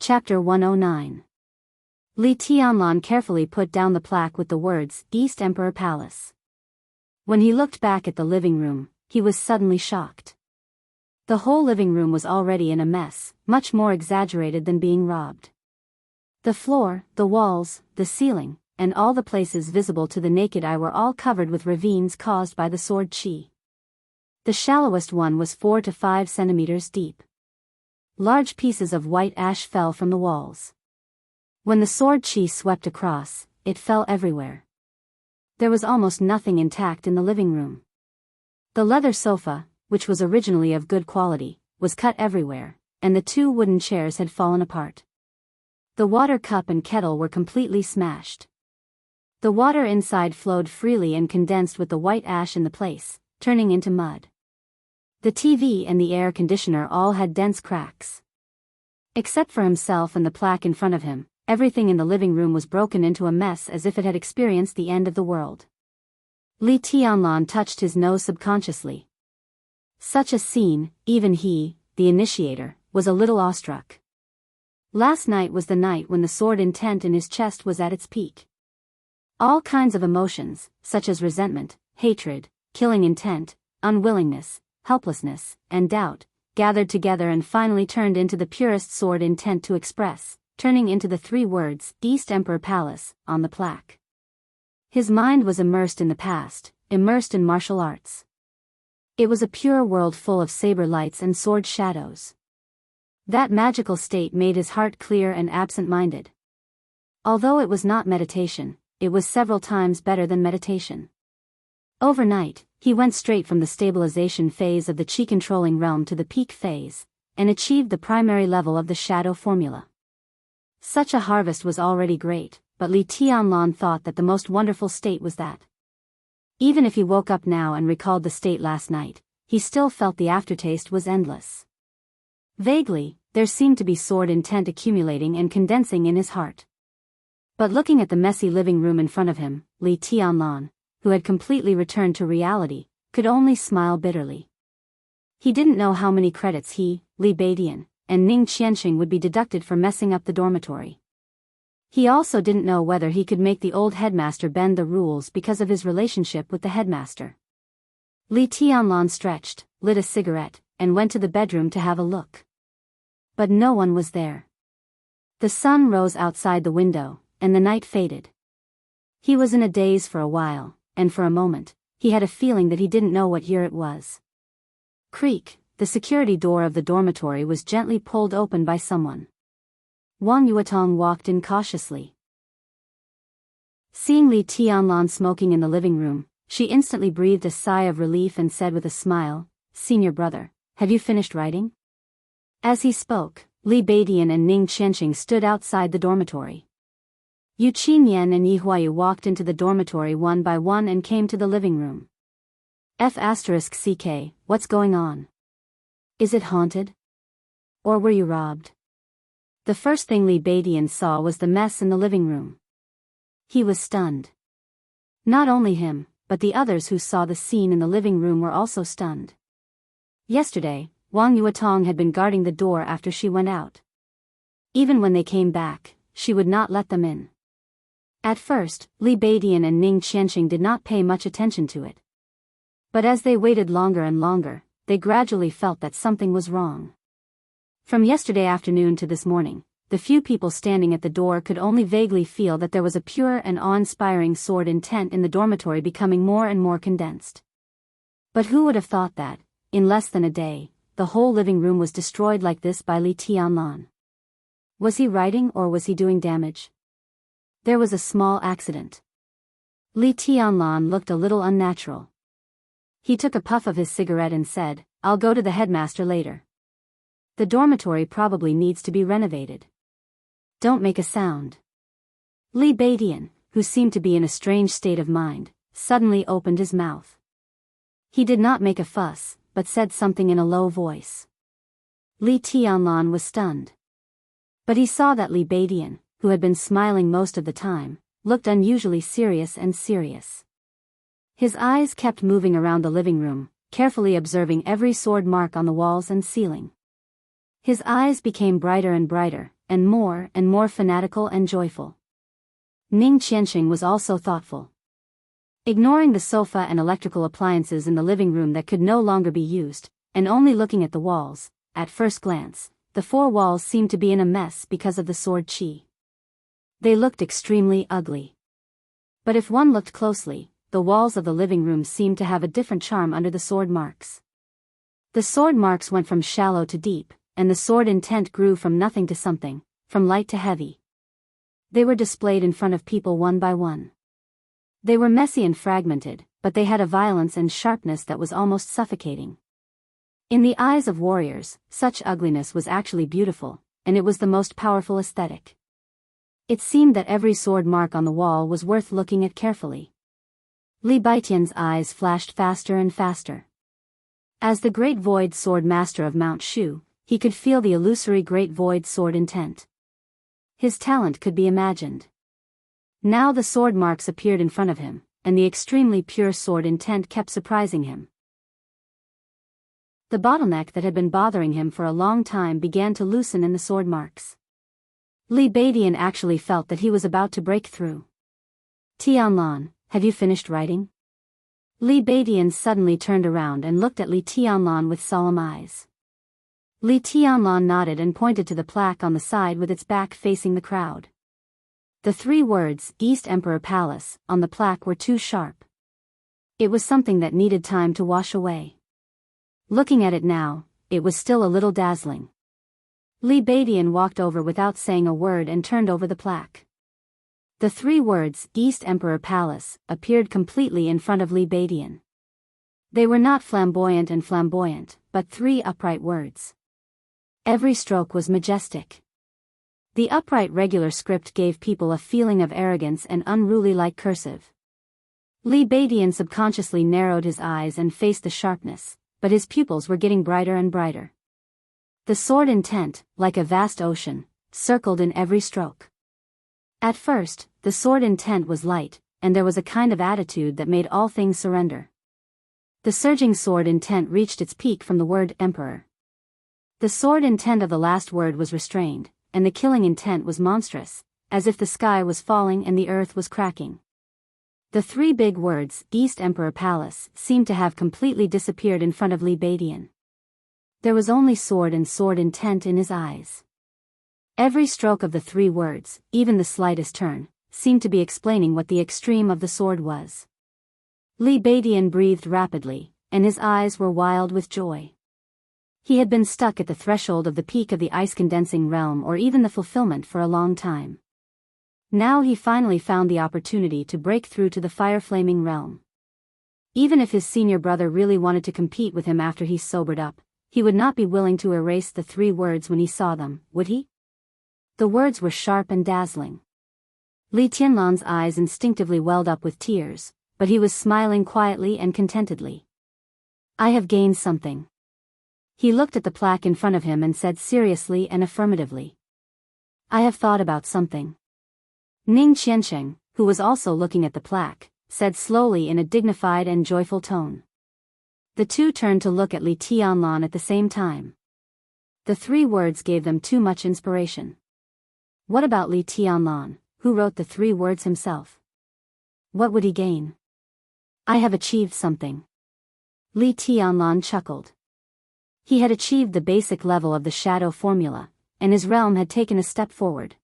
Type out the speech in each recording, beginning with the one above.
Chapter 109. Li Tianlan carefully put down the plaque with the words, East Emperor Palace. When he looked back at the living room, he was suddenly shocked. The whole living room was already in a mess, much more exaggerated than being robbed. The floor, the walls, the ceiling, and all the places visible to the naked eye were all covered with ravines caused by the sword qi. The shallowest one was 4 to 5 centimeters deep. Large pieces of white ash fell from the walls. When the sword qi swept across, it fell everywhere. There was almost nothing intact in the living room. The leather sofa, which was originally of good quality, was cut everywhere, and the 2 wooden chairs had fallen apart. The water cup and kettle were completely smashed. The water inside flowed freely and condensed with the white ash in the place, turning into mud. The TV and the air conditioner all had dense cracks. Except for himself and the plaque in front of him, everything in the living room was broken into a mess as if it had experienced the end of the world. Li Tianlan touched his nose subconsciously. Such a scene, even he, the initiator, was a little awestruck. Last night was the night when the sword intent in his chest was at its peak. All kinds of emotions, such as resentment, hatred, killing intent, unwillingness, helplessness, and doubt, gathered together and finally turned into the purest sword intent to express, turning into the 3 words, East Emperor Palace, on the plaque. His mind was immersed in the past, immersed in martial arts. It was a pure world full of saber lights and sword shadows. That magical state made his heart clear and absent-minded. Although it was not meditation, it was several times better than meditation. Overnight, he went straight from the stabilization phase of the qi-controlling realm to the peak phase, and achieved the primary level of the shadow formula. Such a harvest was already great, but Li Tianlan thought that the most wonderful state was that. Even if he woke up now and recalled the state last night, he still felt the aftertaste was endless. Vaguely, there seemed to be sword intent accumulating and condensing in his heart. But looking at the messy living room in front of him, Li Tianlan, who had completely returned to reality, could only smile bitterly. He didn't know how many credits he, Li Beidian, and Ning Qianxing would be deducted for messing up the dormitory. He also didn't know whether he could make the old headmaster bend the rules because of his relationship with the headmaster. Li Tianlan stretched, lit a cigarette, and went to the bedroom to have a look. But no one was there. The sun rose outside the window, and the night faded. He was in a daze for a while, and for a moment, he had a feeling that he didn't know what year it was. Creak, the security door of the dormitory was gently pulled open by someone. Wang Yuetong walked in cautiously. Seeing Li Tianlan smoking in the living room, she instantly breathed a sigh of relief and said with a smile, "Senior brother, have you finished writing?" As he spoke, Li Beidian and Ning Qianxing stood outside the dormitory. Yu Qinyan and Yi Huayu walked into the dormitory one by one and came to the living room. F***CK, what's going on? Is it haunted? Or were you robbed? The first thing Li Beidian saw was the mess in the living room. He was stunned. Not only him, but the others who saw the scene in the living room were also stunned. Yesterday, Wang Yuetong had been guarding the door after she went out. Even when they came back, she would not let them in. At first, Li Beidian and Ning Qianxing did not pay much attention to it. But as they waited longer and longer, they gradually felt that something was wrong. From yesterday afternoon to this morning, the few people standing at the door could only vaguely feel that there was a pure and awe-inspiring sword intent in the dormitory becoming more and more condensed. But who would have thought that, in less than a day, the whole living room was destroyed like this by Li Tianlan? Was he writing or was he doing damage? There was a small accident. Li Tianlan looked a little unnatural. He took a puff of his cigarette and said, "I'll go to the headmaster later. The dormitory probably needs to be renovated. Don't make a sound." Li Beidian, who seemed to be in a strange state of mind, suddenly opened his mouth. He did not make a fuss, but said something in a low voice. Li Tianlan was stunned. But he saw that Li Beidian, who had been smiling most of the time, looked unusually serious and serious. His eyes kept moving around the living room, carefully observing every sword mark on the walls and ceiling. His eyes became brighter and brighter, and more fanatical and joyful. Ning Qianxing was also thoughtful. Ignoring the sofa and electrical appliances in the living room that could no longer be used, and only looking at the walls, at first glance, the four walls seemed to be in a mess because of the sword qi. They looked extremely ugly. But if one looked closely, the walls of the living room seemed to have a different charm under the sword marks. The sword marks went from shallow to deep, and the sword intent grew from nothing to something, from light to heavy. They were displayed in front of people one by one. They were messy and fragmented, but they had a violence and sharpness that was almost suffocating. In the eyes of warriors, such ugliness was actually beautiful, and it was the most powerful aesthetic. It seemed that every sword mark on the wall was worth looking at carefully. Li Baitian's eyes flashed faster and faster. As the Great Void Sword Master of Mount Shu, he could feel the illusory Great Void Sword intent. His talent could be imagined. Now the sword marks appeared in front of him, and the extremely pure sword intent kept surprising him. The bottleneck that had been bothering him for a long time began to loosen in the sword marks. Li Badian actually felt that he was about to break through. Tianlan, have you finished writing? Li Badian suddenly turned around and looked at Li Tianlan with solemn eyes. Li Tianlan nodded and pointed to the plaque on the side with its back facing the crowd. The three words, East Emperor Palace, on the plaque were too sharp. It was something that needed time to wash away. Looking at it now, it was still a little dazzling. Li Badian walked over without saying a word and turned over the plaque. The three words, East Emperor Palace, appeared completely in front of Li Badian. They were not flamboyant and flamboyant, but three upright words. Every stroke was majestic. The upright regular script gave people a feeling of arrogance and unruly-like cursive. Li Badian subconsciously narrowed his eyes and faced the sharpness, but his pupils were getting brighter and brighter. The sword intent, like a vast ocean, circled in every stroke. At first, the sword intent was light, and there was a kind of attitude that made all things surrender. The surging sword intent reached its peak from the word emperor. The sword intent of the last word was restrained, and the killing intent was monstrous, as if the sky was falling and the earth was cracking. The three big words, East Emperor Palace, seemed to have completely disappeared in front of Li Badian. There was only sword and sword intent in his eyes. Every stroke of the three words, even the slightest turn, seemed to be explaining what the extreme of the sword was. Li Badian breathed rapidly, and his eyes were wild with joy. He had been stuck at the threshold of the peak of the ice-condensing realm or even the fulfillment for a long time. Now he finally found the opportunity to break through to the fire-flaming realm. Even if his senior brother really wanted to compete with him after he sobered up, he would not be willing to erase the three words when he saw them, would he? The words were sharp and dazzling. Li Tianlan's eyes instinctively welled up with tears, but he was smiling quietly and contentedly. I have gained something. He looked at the plaque in front of him and said seriously and affirmatively. I have thought about something. Ning Qianxing, who was also looking at the plaque, said slowly in a dignified and joyful tone. The two turned to look at Li Tianlan at the same time. The three words gave them too much inspiration. What about Li Tianlan, who wrote the three words himself? What would he gain? I have achieved something. Li Tianlan chuckled. He had achieved the basic level of the shadow formula, and his realm had taken a step forward.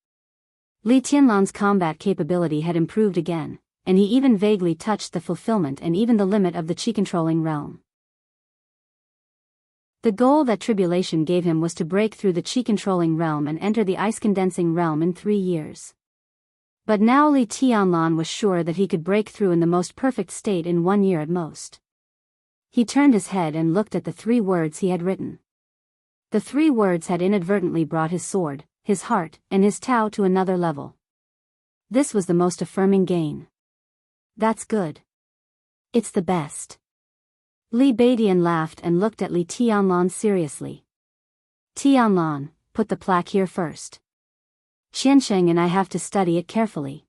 Li Tianlan's combat capability had improved again, and he even vaguely touched the fulfillment and even the limit of the chi-controlling realm. The goal that Tribulation gave him was to break through the chi-controlling realm and enter the ice-condensing realm in 3 years. But now Li Tianlan was sure that he could break through in the most perfect state in 1 year at most. He turned his head and looked at the three words he had written. The three words had inadvertently brought his sword, his heart, and his Tao to another level. This was the most affirming gain. That's good. It's the best. Li Badian laughed and looked at Li Tianlan seriously. Tianlan, put the plaque here first. Qianxing and I have to study it carefully.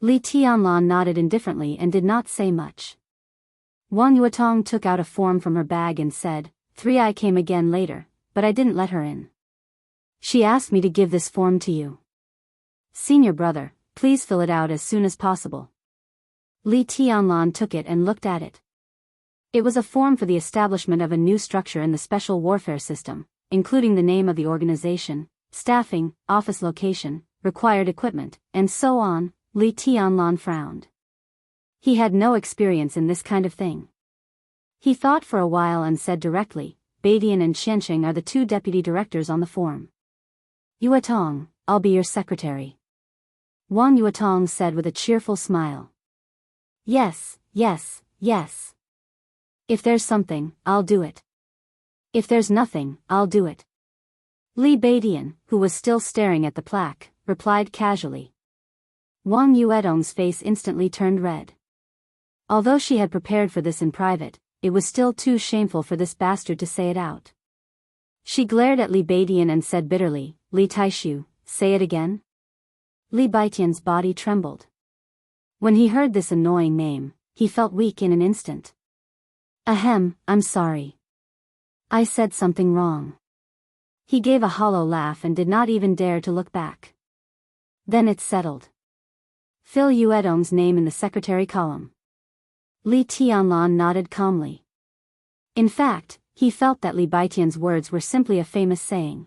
Li Tianlan nodded indifferently and did not say much. Wang Yuetong took out a form from her bag and said, 3 I came again later, but I didn't let her in. She asked me to give this form to you. Senior brother, please fill it out as soon as possible. Li Tianlan took it and looked at it. It was a form for the establishment of a new structure in the special warfare system, including the name of the organization, staffing, office location, required equipment, and so on. Li Tianlan frowned. He had no experience in this kind of thing. He thought for a while and said directly, Badian and Xianxia are the two deputy directors on the form. Yuetong, I'll be your secretary. Wang Yuetong said with a cheerful smile. Yes, yes, yes. If there's something, I'll do it. If there's nothing, I'll do it. Li Badian, who was still staring at the plaque, replied casually. Wang Yuetong's face instantly turned red. Although she had prepared for this in private, it was still too shameful for this bastard to say it out. She glared at Li Badian and said bitterly, Li Taishu, say it again? Li Baitian's body trembled. When he heard this annoying name, he felt weak in an instant. Ahem, I'm sorry. I said something wrong. He gave a hollow laugh and did not even dare to look back. Then it's settled. Fill Yuetong's name in the secretary column. Li Tianlan nodded calmly. In fact, he felt that Li Baitian's words were simply a famous saying.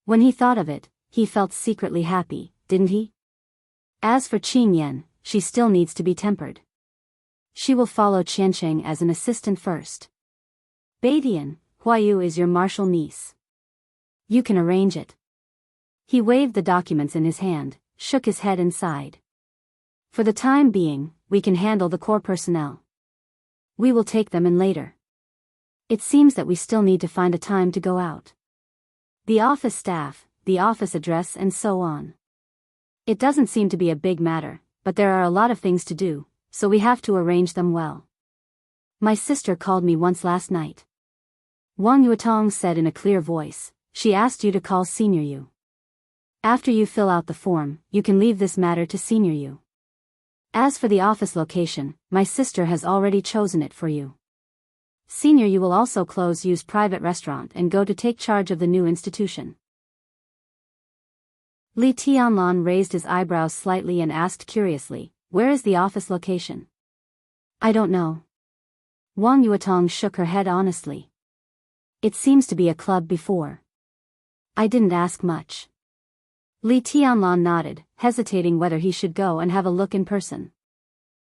When he thought of it, he felt secretly happy, didn't he? As for Qing Yan, she still needs to be tempered. She will follow Qianxia as an assistant first. Badian, Huayu is your martial niece. You can arrange it. He waved the documents in his hand, shook his head and sighed. For the time being, we can handle the core personnel. We will take them in later. It seems that we still need to find a time to go out. The office staff, the office address and so on. It doesn't seem to be a big matter, but there are a lot of things to do, so we have to arrange them well. My sister called me once last night. Wang Yuetong said in a clear voice, she asked you to call Senior Yu. After you fill out the form, you can leave this matter to Senior Yu. As for the office location, my sister has already chosen it for you. Senior Yu will also close Yu's private restaurant and go to take charge of the new institution. Li Tianlan raised his eyebrows slightly and asked curiously, where is the office location? I don't know. Wang Yuetong shook her head honestly. It seems to be a club before. I didn't ask much. Li Tianlan nodded, hesitating whether he should go and have a look in person.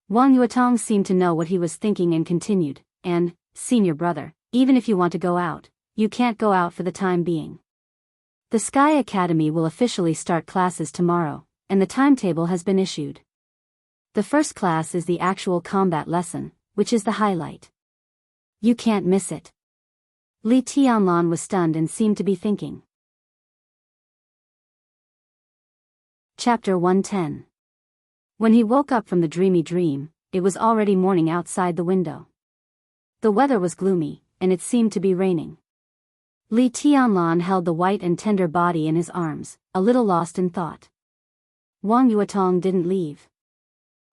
Wang Yuetong seemed to know what he was thinking and continued, and, senior brother, even if you want to go out, you can't go out for the time being. The Sky Academy will officially start classes tomorrow, and the timetable has been issued. The first class is the actual combat lesson, which is the highlight. You can't miss it. Li Tianlan was stunned and seemed to be thinking. Chapter 110. When he woke up from the dreamy dream, it was already morning outside the window. The weather was gloomy, and it seemed to be raining. Li Tianlan held the white and tender body in his arms, a little lost in thought. Wang Yuetong didn't leave.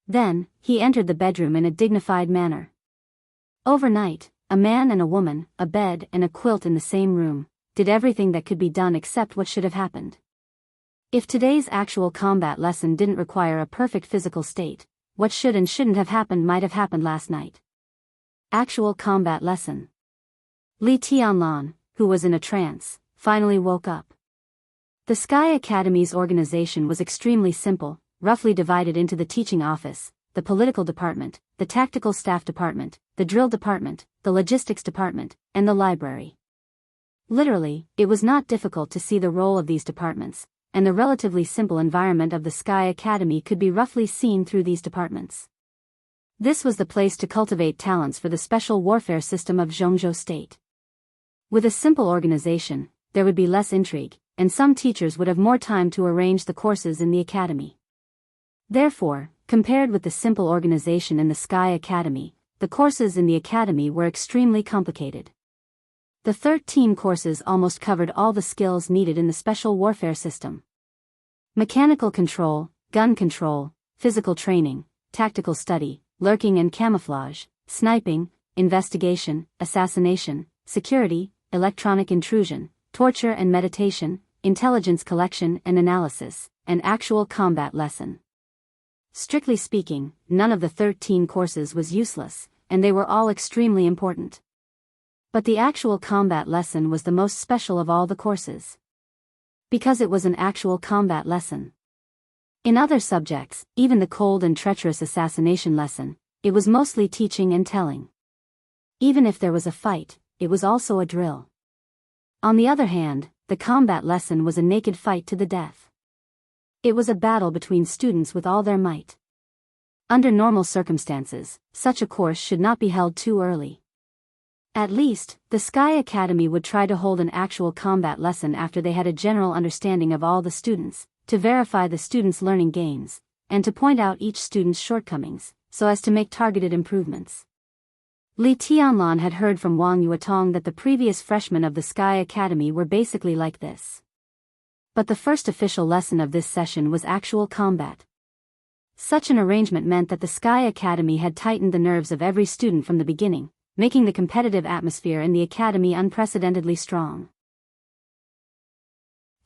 Then, he entered the bedroom in a dignified manner. Overnight, a man and a woman, a bed and a quilt in the same room, did everything that could be done except what should have happened. If today's actual combat lesson didn't require a perfect physical state, what should and shouldn't have happened might have happened last night. Actual combat lesson. Li Tianlan, who was in a trance, finally woke up. The Sky Academy's organization was extremely simple, roughly divided into the teaching office, the political department, the tactical staff department, the drill department, the logistics department, and the library. Literally, it was not difficult to see the role of these departments, and the relatively simple environment of the Sky Academy could be roughly seen through these departments. This was the place to cultivate talents for the special warfare system of Jianghu State. With a simple organization, there would be less intrigue, and some teachers would have more time to arrange the courses in the academy. Therefore, compared with the simple organization in the Sky Academy, the courses in the academy were extremely complicated. The 13 courses almost covered all the skills needed in the special warfare system. Mechanical control, gun control, physical training, tactical study, lurking and camouflage, sniping, investigation, assassination, security, electronic intrusion, torture and meditation, intelligence collection and analysis, and actual combat lesson. Strictly speaking, none of the 13 courses was useless, and they were all extremely important. But the actual combat lesson was the most special of all the courses. Because it was an actual combat lesson. In other subjects, even the cold and treacherous assassination lesson, it was mostly teaching and telling. Even if there was a fight, it was also a drill. On the other hand, the combat lesson was a naked fight to the death. It was a battle between students with all their might. Under normal circumstances, such a course should not be held too early. At least, the Sky Academy would try to hold an actual combat lesson after they had a general understanding of all the students, to verify the students' learning gains, and to point out each student's shortcomings, so as to make targeted improvements. Li Tianlan had heard from Wang Yuetong that the previous freshmen of the Sky Academy were basically like this. But the first official lesson of this session was actual combat. Such an arrangement meant that the Sky Academy had tightened the nerves of every student from the beginning, making the competitive atmosphere in the academy unprecedentedly strong.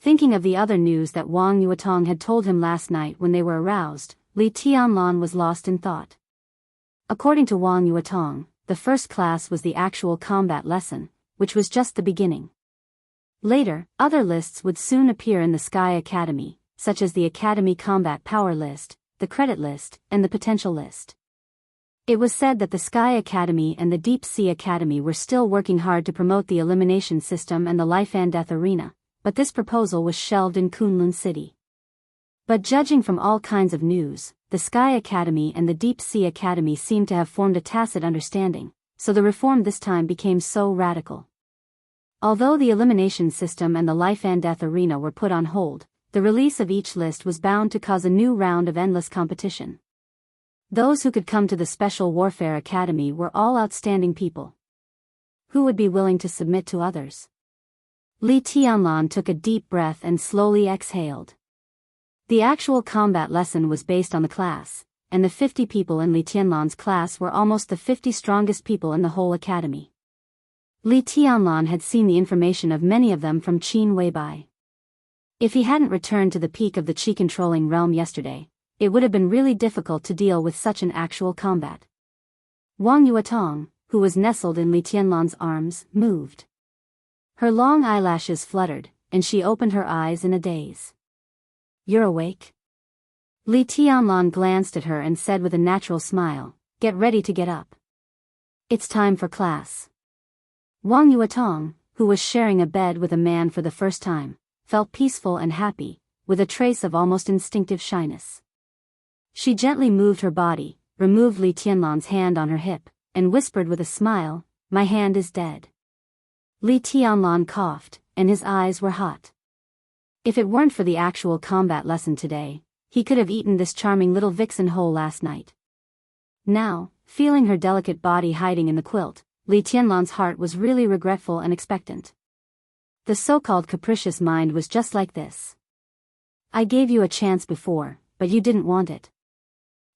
Thinking of the other news that Wang Yuetong had told him last night when they were aroused, Li Tianlan was lost in thought. According to Wang Yuetong, the first class was the actual combat lesson, which was just the beginning. Later, other lists would soon appear in the Sky Academy, such as the Academy Combat Power List, the Credit List, and the Potential List. It was said that the Sky Academy and the Deep Sea Academy were still working hard to promote the elimination system and the life and death arena, but this proposal was shelved in Kunlun City. But judging from all kinds of news, the Sky Academy and the Deep Sea Academy seemed to have formed a tacit understanding, so the reform this time became so radical. Although the elimination system and the life and death arena were put on hold, the release of each list was bound to cause a new round of endless competition. Those who could come to the Special Warfare Academy were all outstanding people. Who would be willing to submit to others? Li Tianlan took a deep breath and slowly exhaled. The actual combat lesson was based on the class, and the 50 people in Li Tianlan's class were almost the 50 strongest people in the whole academy. Li Tianlan had seen the information of many of them from Qin Weibai. If he hadn't returned to the peak of the Qi-controlling realm yesterday, it would have been really difficult to deal with such an actual combat. Wang Yuetong, who was nestled in Li Tianlan's arms, moved. Her long eyelashes fluttered, and she opened her eyes in a daze. "You're awake?" Li Tianlan glanced at her and said with a natural smile, "Get ready to get up. It's time for class." Wang Yuetong, who was sharing a bed with a man for the first time, felt peaceful and happy, with a trace of almost instinctive shyness. She gently moved her body, removed Li Tianlan's hand on her hip, and whispered with a smile, "My hand is dead." Li Tianlan coughed, and his eyes were hot. If it weren't for the actual combat lesson today, he could have eaten this charming little vixen whole last night. Now, feeling her delicate body hiding in the quilt, Li Tianlan's heart was really regretful and expectant. The so-called capricious mind was just like this. "I gave you a chance before, but you didn't want it.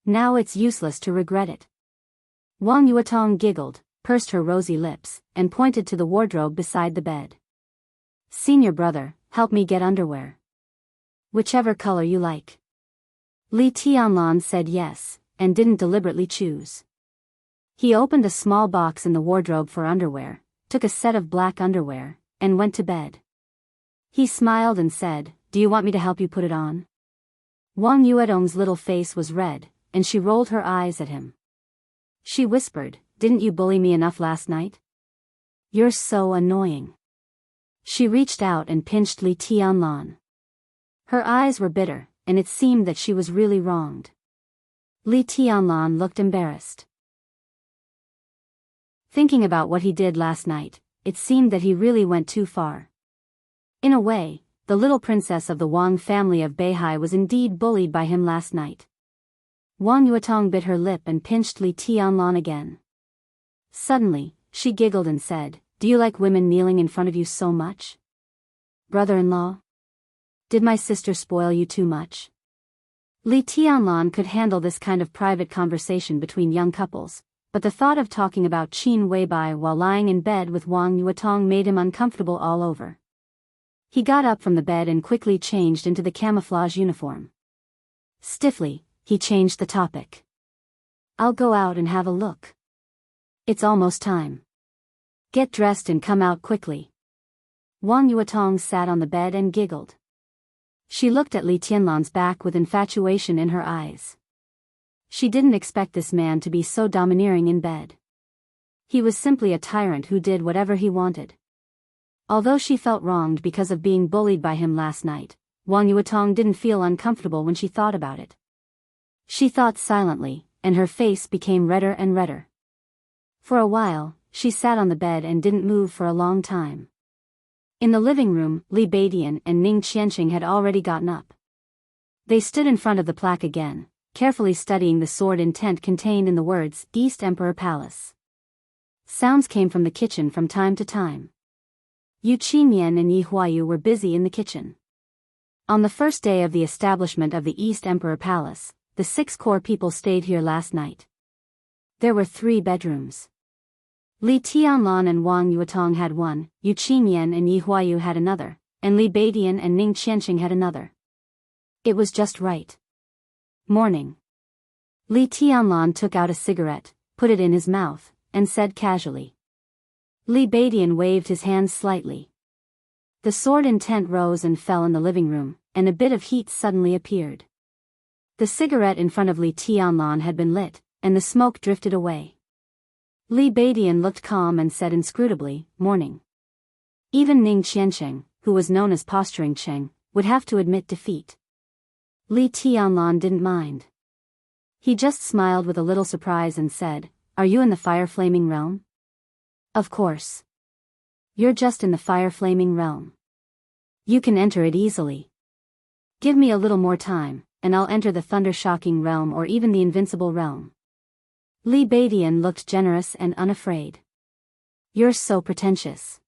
Now it's useless to regret it." Wang Yuetong giggled, pursed her rosy lips, and pointed to the wardrobe beside the bed. "Senior brother, help me get underwear. Whichever color you like." Li Tianlan said yes, and didn't deliberately choose. He opened a small box in the wardrobe for underwear, took a set of black underwear, and went to bed. He smiled and said, "Do you want me to help you put it on?" Wang Yuetong's little face was red, and she rolled her eyes at him. She whispered, "Didn't you bully me enough last night? You're so annoying." She reached out and pinched Li Tianlan. Her eyes were bitter, and it seemed that she was really wronged. Li Tianlan looked embarrassed. Thinking about what he did last night, it seemed that he really went too far. In a way, the little princess of the Wang family of Beihai was indeed bullied by him last night. Wang Yuetong bit her lip and pinched Li Tianlan again. Suddenly, she giggled and said, "Do you like women kneeling in front of you so much? Brother-in-law? Did my sister spoil you too much?" Li Tianlan could handle this kind of private conversation between young couples, but the thought of talking about Qin Weibai while lying in bed with Wang Yuetong made him uncomfortable all over. He got up from the bed and quickly changed into the camouflage uniform. Stiffly, he changed the topic. I'll go out and have a look. It's almost time. Get dressed and come out quickly. Wang Yuetong sat on the bed and giggled. She looked at Li Tianlan's back with infatuation in her eyes. She didn't expect this man to be so domineering in bed. He was simply a tyrant who did whatever he wanted. Although she felt wronged because of being bullied by him last night, Wang Yuetong didn't feel uncomfortable when she thought about it. She thought silently, and her face became redder and redder. For a while, she sat on the bed and didn't move for a long time. In the living room, Li Beidian and Ning Qianqing had already gotten up. They stood in front of the plaque again, carefully studying the sword intent contained in the words, East Emperor Palace. Sounds came from the kitchen from time to time. Yu Qimian and Yi Huayu were busy in the kitchen. On the first day of the establishment of the East Emperor Palace, the 6 core people stayed here last night. There were 3 bedrooms. Li Tianlan and Wang Yuetong had one, Yu Qimian and Yi Huayu had another, and Li Beidian and Ning Qianqing had another. It was just right. Morning. Li Tianlan took out a cigarette, put it in his mouth, and said casually. Li Beidian waved his hands slightly. The sword intent rose and fell in the living room, and a bit of heat suddenly appeared. The cigarette in front of Li Tianlan had been lit, and the smoke drifted away. Li Beidian looked calm and said inscrutably, Morning. Even Ning Qianqing, who was known as Posturing Cheng, would have to admit defeat. Li Tianlan didn't mind. He just smiled with a little surprise and said, Are you in the fire-flaming realm? Of course. You're just in the fire-flaming realm. You can enter it easily. Give me a little more time, and I'll enter the thunder-shocking realm or even the invincible realm. Li Beidian looked generous and unafraid. You're so pretentious.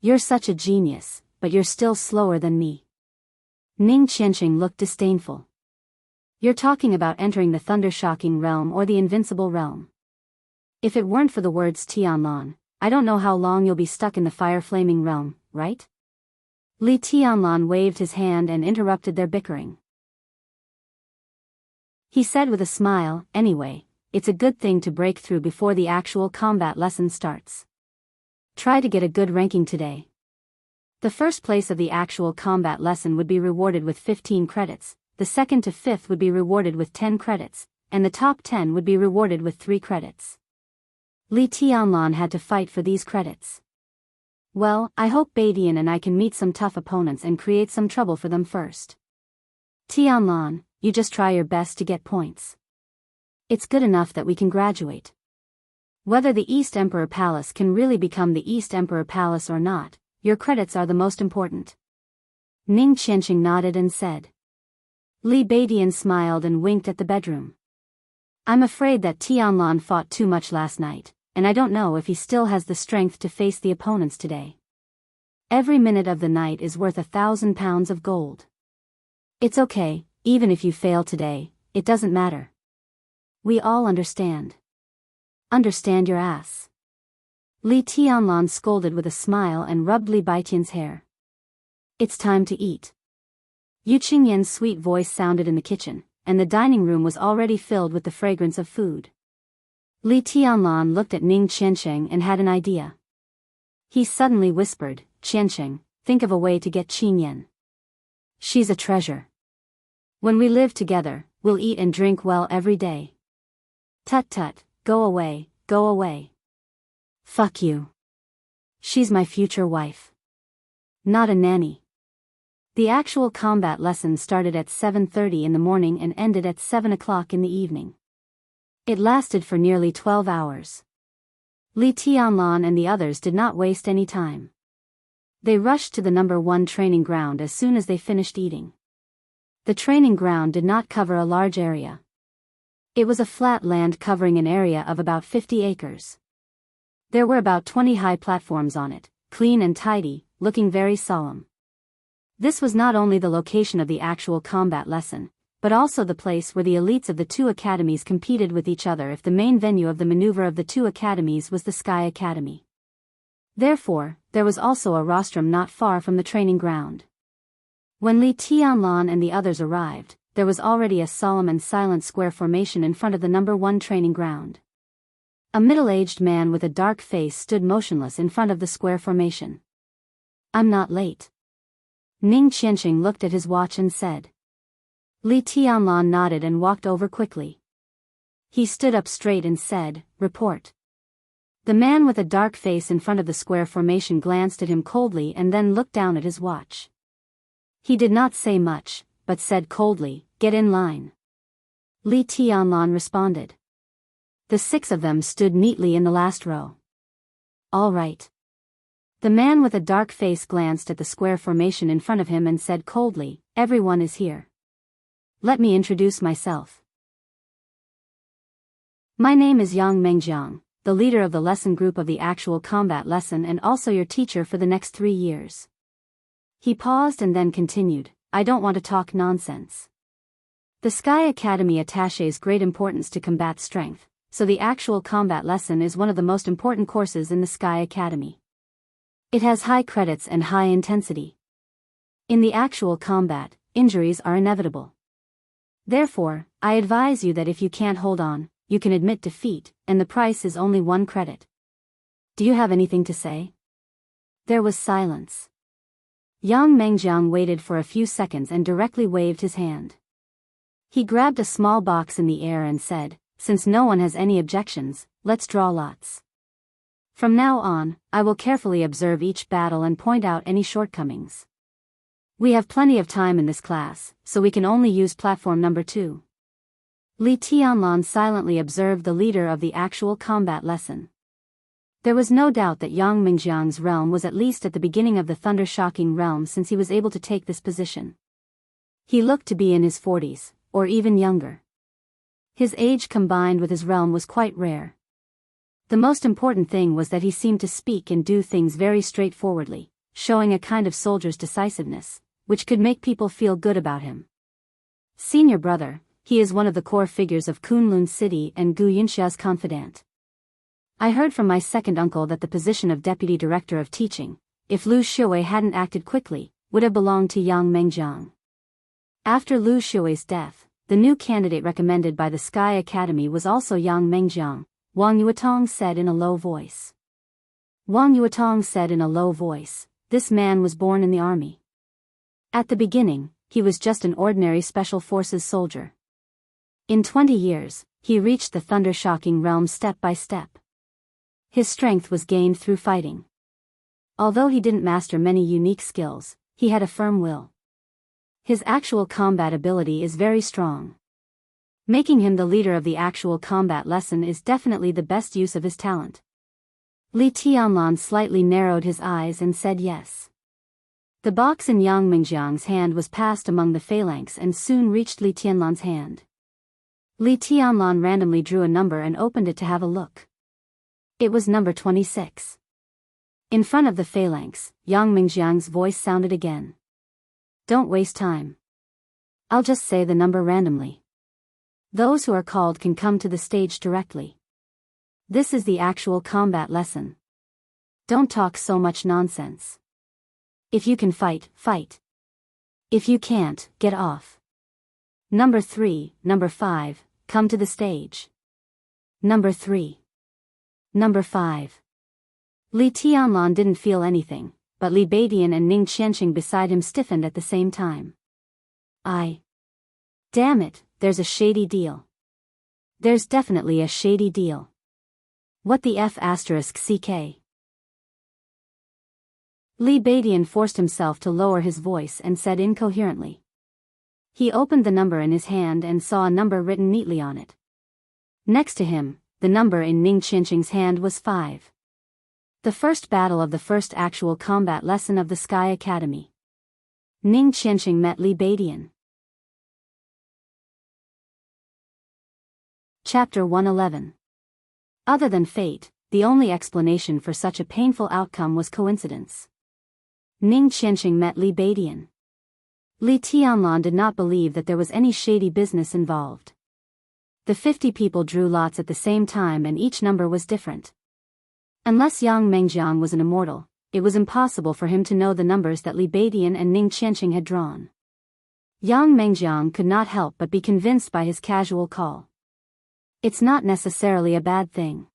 You're such a genius, but you're still slower than me. Ning Qianqing looked disdainful. You're talking about entering the thunder-shocking realm or the invincible realm. If it weren't for the words Tianlan, I don't know how long you'll be stuck in the fire-flaming realm, right? Li Tianlan waved his hand and interrupted their bickering. He said with a smile, Anyway, it's a good thing to break through before the actual combat lesson starts. Try to get a good ranking today. The first place of the actual combat lesson would be rewarded with 15 credits, the second to 5th would be rewarded with 10 credits, and the top 10 would be rewarded with 3 credits. Li Tianlan had to fight for these credits. Well, I hope Beidian and I can meet some tough opponents and create some trouble for them first. Tianlan, you just try your best to get points. It's good enough that we can graduate. Whether the East Emperor Palace can really become the East Emperor Palace or not, your credits are the most important. Ning Qianqing nodded and said. Li Beidian smiled and winked at the bedroom. I'm afraid that Tianlan fought too much last night, and I don't know if he still has the strength to face the opponents today. Every minute of the night is worth 1,000 pounds of gold. It's okay, even if you fail today, it doesn't matter. We all understand. Understand your ass. Li Tianlan scolded with a smile and rubbed Li Beidian's hair. It's time to eat. Yu Qingyan's sweet voice sounded in the kitchen, and the dining room was already filled with the fragrance of food. Li Tianlan looked at Ning Qianqing and had an idea. He suddenly whispered, Qianqing, think of a way to get Qingyan. She's a treasure. When we live together, we'll eat and drink well every day. Tut tut, go away, go away. Fuck you. She's my future wife. Not a nanny. The actual combat lesson started at 7:30 in the morning and ended at 7 o'clock in the evening. It lasted for nearly 12 hours. Li Tianlan and the others did not waste any time. They rushed to the number 1 training ground as soon as they finished eating. The training ground did not cover a large area. It was a flat land covering an area of about 50 acres. There were about 20 high platforms on it, clean and tidy, looking very solemn. This was not only the location of the actual combat lesson, but also the place where the elites of the 2 academies competed with each other if the main venue of the maneuver of the 2 academies was the Sky Academy. Therefore, there was also a rostrum not far from the training ground. When Li Tianlan and the others arrived, there was already a solemn and silent square formation in front of the number 1 training ground. A middle-aged man with a dark face stood motionless in front of the square formation. "I'm not late." Ning Qianqing looked at his watch and said. Li Tianlan nodded and walked over quickly. He stood up straight and said, "Report." The man with a dark face in front of the square formation glanced at him coldly and then looked down at his watch. He did not say much, but said coldly, "Get in line." Li Tianlan responded. The 6 of them stood neatly in the last row. "All right." The man with a dark face glanced at the square formation in front of him and said coldly, "Everyone is here. Let me introduce myself. My name is Yang Mengjiang, the leader of the lesson group of the actual combat lesson and also your teacher for the next 3 years." He paused and then continued, "I don't want to talk nonsense. The Sky Academy attaches great importance to combat strength, so the actual combat lesson is one of the most important courses in the Sky Academy. It has high credits and high intensity. In the actual combat, injuries are inevitable. Therefore, I advise you that if you can't hold on, you can admit defeat, and the price is only 1 credit. Do you have anything to say?" There was silence. Yang Mengjiang waited for a few seconds and directly waved his hand. He grabbed a small box in the air and said, "Since no one has any objections, let's draw lots. From now on, I will carefully observe each battle and point out any shortcomings. We have plenty of time in this class, so we can only use platform number 2. Li Tianlan silently observed the leader of the actual combat lesson. There was no doubt that Yang Mingjiang's realm was at least at the beginning of the thunder-shocking realm since he was able to take this position. He looked to be in his 40s, or even younger. His age combined with his realm was quite rare. The most important thing was that he seemed to speak and do things very straightforwardly, showing a kind of soldier's decisiveness, which could make people feel good about him. "Senior brother, he is one of the core figures of Kunlun City and Gu Yunxia's confidant. I heard from my second uncle that the position of deputy director of teaching, if Lu Xiuwei hadn't acted quickly, would have belonged to Yang Mengjiang. After Lu Xiuwei's death, the new candidate recommended by the Sky Academy was also Yang Mengjiang," Wang Yuetong said in a low voice. Wang Yuetong said in a low voice, "This man was born in the army. At the beginning, he was just an ordinary special forces soldier. In 20 years, he reached the thunder-shocking realm step by step. His strength was gained through fighting. Although he didn't master many unique skills, he had a firm will. His actual combat ability is very strong. Making him the leader of the actual combat lesson is definitely the best use of his talent." Li Tianlan slightly narrowed his eyes and said yes. The box in Yang Mingjiang's hand was passed among the phalanx and soon reached Li Tianlan's hand. Li Tianlan randomly drew a number and opened it to have a look. It was number 26. In front of the phalanx, Yang Mingjiang's voice sounded again. "Don't waste time. I'll just say the number randomly. Those who are called can come to the stage directly. This is the actual combat lesson. Don't talk so much nonsense. If you can fight, fight. If you can't, get off. Number 3, number 5, come to the stage. Number 3. Number 5. Li Tianlan didn't feel anything, but Li Beidian and Ning Qianqing beside him stiffened at the same time. Damn it, there's a shady deal. There's definitely a shady deal. What the F***ck? Li Beidian forced himself to lower his voice and said incoherently. He opened the number in his hand and saw a number written neatly on it. Next to him, the number in Ning Qianqing's hand was 5. The first battle of the first actual combat lesson of the Sky Academy. Ning Qianqing met Li Beidian. Chapter 111. Other than fate, the only explanation for such a painful outcome was coincidence. Ning Qianqing met Li Beidian. Li Tianlan did not believe that there was any shady business involved. The 50 people drew lots at the same time and each number was different. Unless Yang Mengjiang was an immortal, it was impossible for him to know the numbers that Li Beidian and Ning Qianqing had drawn. Yang Mengjiang could not help but be convinced by his casual call. It's not necessarily a bad thing.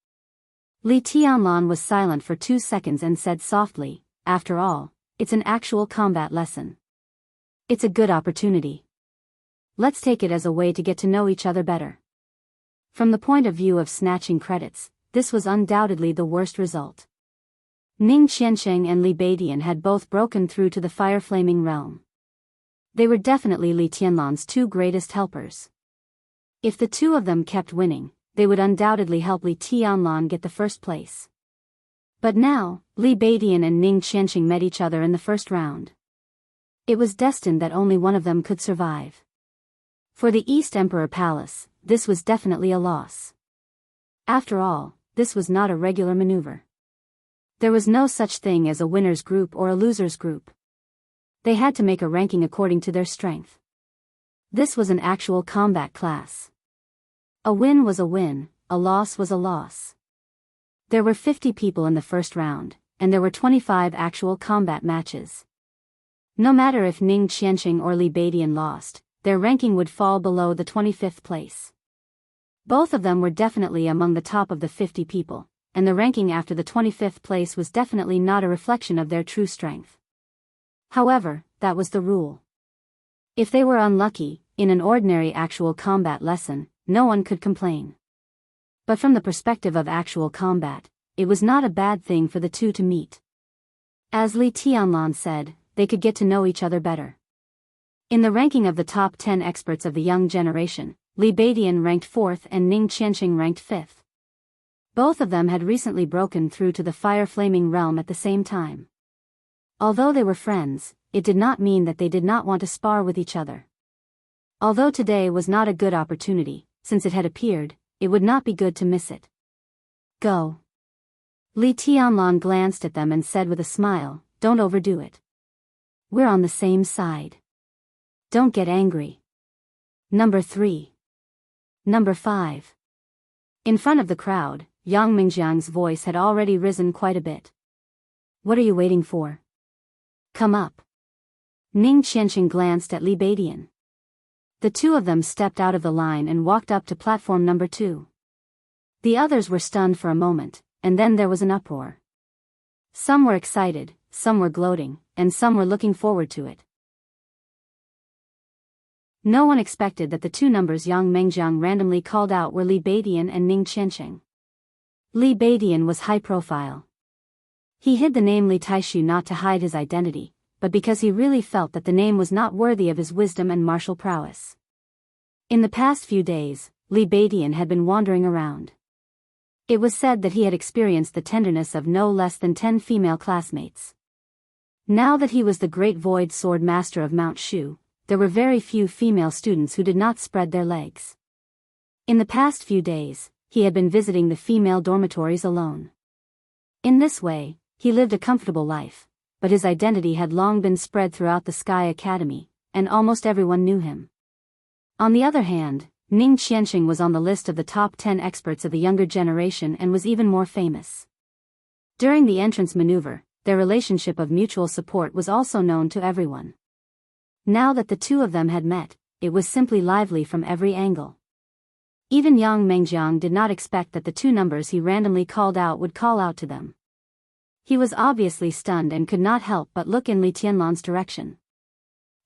Li Tianlan was silent for 2 seconds and said softly, after all, it's an actual combat lesson. It's a good opportunity. Let's take it as a way to get to know each other better. From the point of view of snatching credits, this was undoubtedly the worst result. Ning Qianqing and Li Beidian had both broken through to the fire-flaming realm. They were definitely Li Tianlan's 2 greatest helpers. If the 2 of them kept winning, they would undoubtedly help Li Tianlan get the first place. But now, Li Beidian and Ning Qianqing met each other in the first round. It was destined that only one of them could survive. For the East Emperor Palace, this was definitely a loss. After all, this was not a regular maneuver. There was no such thing as a winner's group or a loser's group. They had to make a ranking according to their strength. This was an actual combat class. A win was a win, a loss was a loss. There were 50 people in the first round, and there were 25 actual combat matches. No matter if Ning Qianqing or Li Beidian lost, their ranking would fall below the 25th place. Both of them were definitely among the top of the 50 people, and the ranking after the 25th place was definitely not a reflection of their true strength. However, that was the rule. If they were unlucky, in an ordinary actual combat lesson, no one could complain. But from the perspective of actual combat, it was not a bad thing for the 2 to meet. As Li Tianlan said, they could get to know each other better. In the ranking of the top 10 experts of the young generation, Li Beidian ranked 4th and Ning Qianqing ranked 5th. Both of them had recently broken through to the fire-flaming realm at the same time. Although they were friends, it did not mean that they did not want to spar with each other. Although today was not a good opportunity, since it had appeared, it would not be good to miss it. Go. Li Tianlan glanced at them and said with a smile, don't overdo it. We're on the same side. Don't get angry. Number 3. Number 5. In front of the crowd, Yang Mingjiang's voice had already risen quite a bit. What are you waiting for? Come up. Ning Qianqing glanced at Li Beidian. The 2 of them stepped out of the line and walked up to platform number 2. The others were stunned for a moment, and then there was an uproar. Some were excited, some were gloating, and some were looking forward to it. No one expected that the 2 numbers Yang Mengjiang randomly called out were Li Beidian and Ning Qianqing. Li Beidian was high profile. He hid the name Li Taishu not to hide his identity, but because he really felt that the name was not worthy of his wisdom and martial prowess. In the past few days, Li Beidian had been wandering around. It was said that he had experienced the tenderness of no less than 10 female classmates. Now that he was the great void sword master of Mount Shu, there were very few female students who did not spread their legs. In the past few days, he had been visiting the female dormitories alone. In this way, he lived a comfortable life, but his identity had long been spread throughout the Sky Academy, and almost everyone knew him. On the other hand, Ning Qianqing was on the list of the top 10 experts of the younger generation and was even more famous. During the entrance maneuver, their relationship of mutual support was also known to everyone. Now that the 2 of them had met, it was simply lively from every angle. Even Yang Mengjiang did not expect that the 2 numbers he randomly called out would call out to them. He was obviously stunned and could not help but look in Li Tianlan's direction.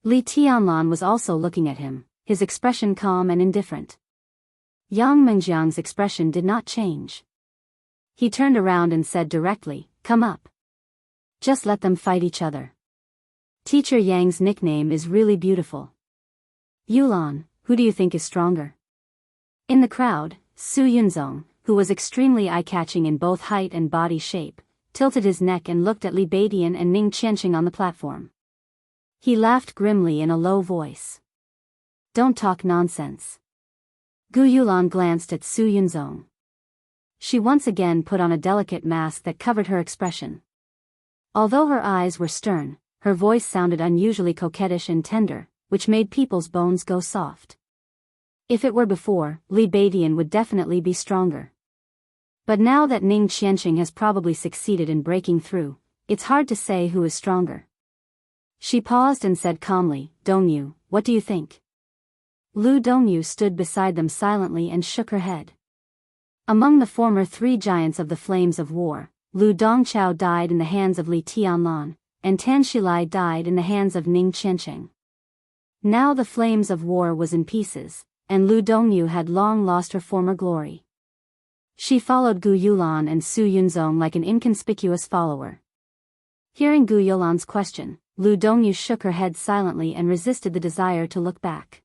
Li Tianlan was also looking at him, his expression calm and indifferent. Yang Mengjiang's expression did not change. He turned around and said directly, come up. Just let them fight each other. Teacher Yang's nickname is really beautiful. Yulan, who do you think is stronger? In the crowd, Su Yunzong, who was extremely eye-catching in both height and body shape, tilted his neck and looked at Li Beidian and Ning Qianqing on the platform. He laughed grimly in a low voice. Don't talk nonsense. Gu Yulan glanced at Su Yunzong. She once again put on a delicate mask that covered her expression. Although her eyes were stern, her voice sounded unusually coquettish and tender, which made people's bones go soft. If it were before, Li Beidian would definitely be stronger. But now that Ning Qianqing has probably succeeded in breaking through, it's hard to say who is stronger. She paused and said calmly, Dongyu, what do you think? Lu Dongyu stood beside them silently and shook her head. Among the former 3 giants of the flames of war, Lu Dongchao died in the hands of Li Tianlan, and Tan Shilai died in the hands of Ning Qianqing. Now the flames of war was in pieces, and Lu Dongyu had long lost her former glory. She followed Gu Yulan and Su Yunzong like an inconspicuous follower. Hearing Gu Yulan's question, Lu Dongyu shook her head silently and resisted the desire to look back.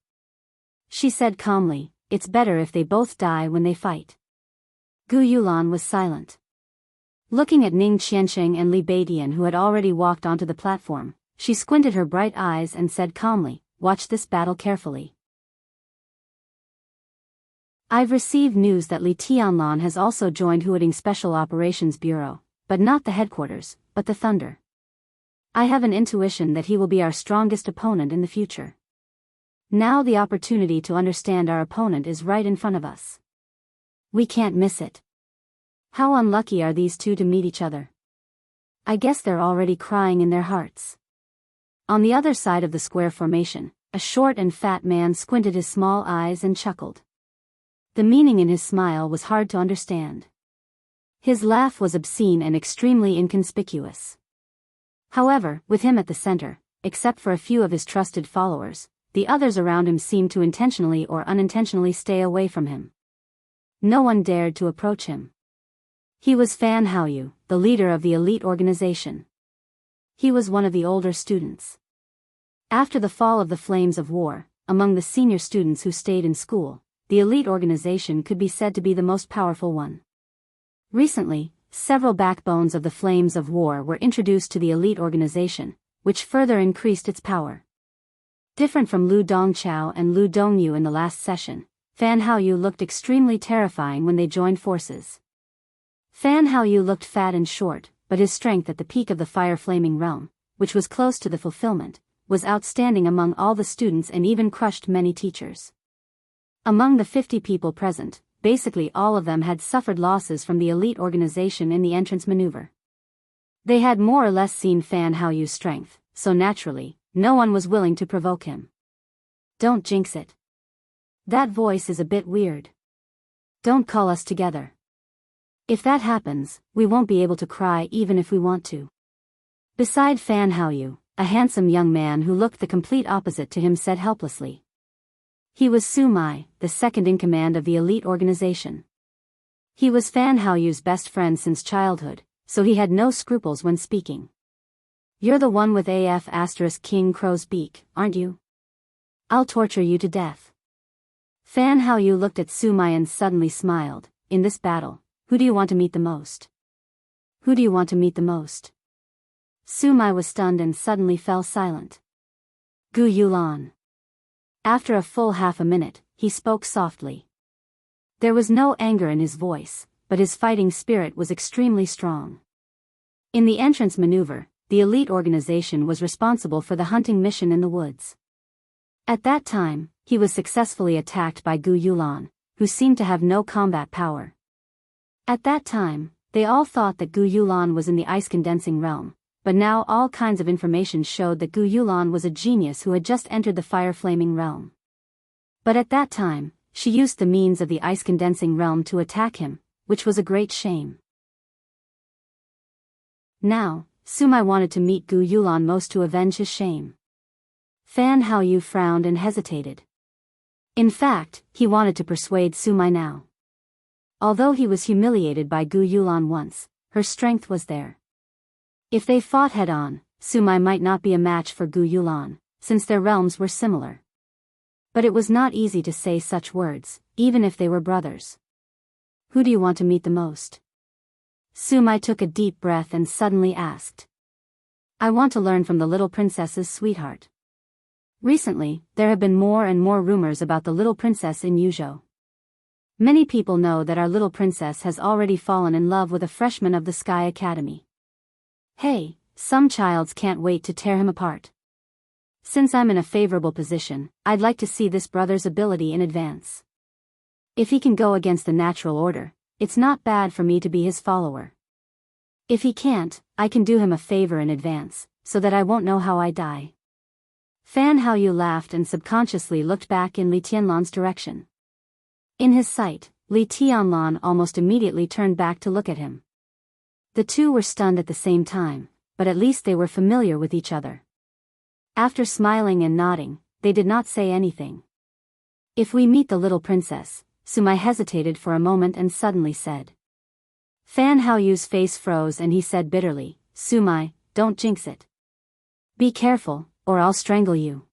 She said calmly, it's better if they both die when they fight. Gu Yulan was silent. Looking at Ning Qianqing and Li Beidian who had already walked onto the platform, she squinted her bright eyes and said calmly, watch this battle carefully. I've received news that Li Tianlan has also joined Huading Special Operations Bureau, but not the headquarters, but the Thunder. I have an intuition that he will be our strongest opponent in the future. Now the opportunity to understand our opponent is right in front of us. We can't miss it. How unlucky are these two to meet each other? I guess they're already crying in their hearts. On the other side of the square formation, a short and fat man squinted his small eyes and chuckled. The meaning in his smile was hard to understand. His laugh was obscene and extremely inconspicuous. However, with him at the center, except for a few of his trusted followers, the others around him seemed to intentionally or unintentionally stay away from him. No one dared to approach him. He was Fan Haoyu, the leader of the elite organization. He was one of the older students. After the fall of the flames of war, among the senior students who stayed in school, the elite organization could be said to be the most powerful one. Recently, several backbones of the flames of war were introduced to the elite organization, which further increased its power. Different from Lu Dongchao and Lu Dongyu in the last session, Fan Haoyu looked extremely terrifying when they joined forces. Fan Haoyu looked fat and short, but his strength at the peak of the fire-flaming realm, which was close to the fulfillment, was outstanding among all the students and even crushed many teachers. Among the 50 people present, basically all of them had suffered losses from the elite organization in the entrance maneuver. They had more or less seen Fan Haoyu's strength, so naturally, no one was willing to provoke him. Don't jinx it. That voice is a bit weird. Don't call us together. If that happens, we won't be able to cry even if we want to. Beside Fan Haoyu, a handsome young man who looked the complete opposite to him said helplessly. He was Su Mai, the second in command of the elite organization. He was Fan Haoyu's best friend since childhood, so he had no scruples when speaking. You're the one with King Crow's beak, aren't you? I'll torture you to death. Fan Haoyu looked at Su Mai and suddenly smiled. In this battle, who do you want to meet the most? Who do you want to meet the most? Su Mai was stunned and suddenly fell silent. Gu Yulan. After a full half a minute, he spoke softly. There was no anger in his voice, but his fighting spirit was extremely strong. In the entrance maneuver, the elite organization was responsible for the hunting mission in the woods. At that time, he was successfully attacked by Gu Yulan, who seemed to have no combat power. At that time, they all thought that Gu Yulan was in the ice-condensing realm, but now all kinds of information showed that Gu Yulan was a genius who had just entered the fire-flaming realm. But at that time, she used the means of the ice-condensing realm to attack him, which was a great shame. Now, Su Mai wanted to meet Gu Yulan most to avenge his shame. Fan Haoyu frowned and hesitated. In fact, he wanted to persuade Su Mai now. Although he was humiliated by Gu Yulan once, her strength was there. If they fought head-on, Su Mai might not be a match for Gu Yulan, since their realms were similar. But it was not easy to say such words, even if they were brothers. Who do you want to meet the most? Su Mai took a deep breath and suddenly asked. I want to learn from the little princess's sweetheart. Recently, there have been more and more rumors about the little princess in Yuzhou. Many people know that our little princess has already fallen in love with a freshman of the Sky Academy. Hey, some childs can't wait to tear him apart. Since I'm in a favorable position, I'd like to see this brother's ability in advance. If he can go against the natural order, it's not bad for me to be his follower. If he can't, I can do him a favor in advance, so that I won't know how I die. Fan Haoyu laughed and subconsciously looked back in Li Tianlan's direction. In his sight, Li Tianlan almost immediately turned back to look at him. The two were stunned at the same time, but at least they were familiar with each other. After smiling and nodding, they did not say anything. If we meet the little princess, Sumai hesitated for a moment and suddenly said. Fan Haoyu's face froze and he said bitterly, Sumai, don't jinx it. Be careful, or I'll strangle you.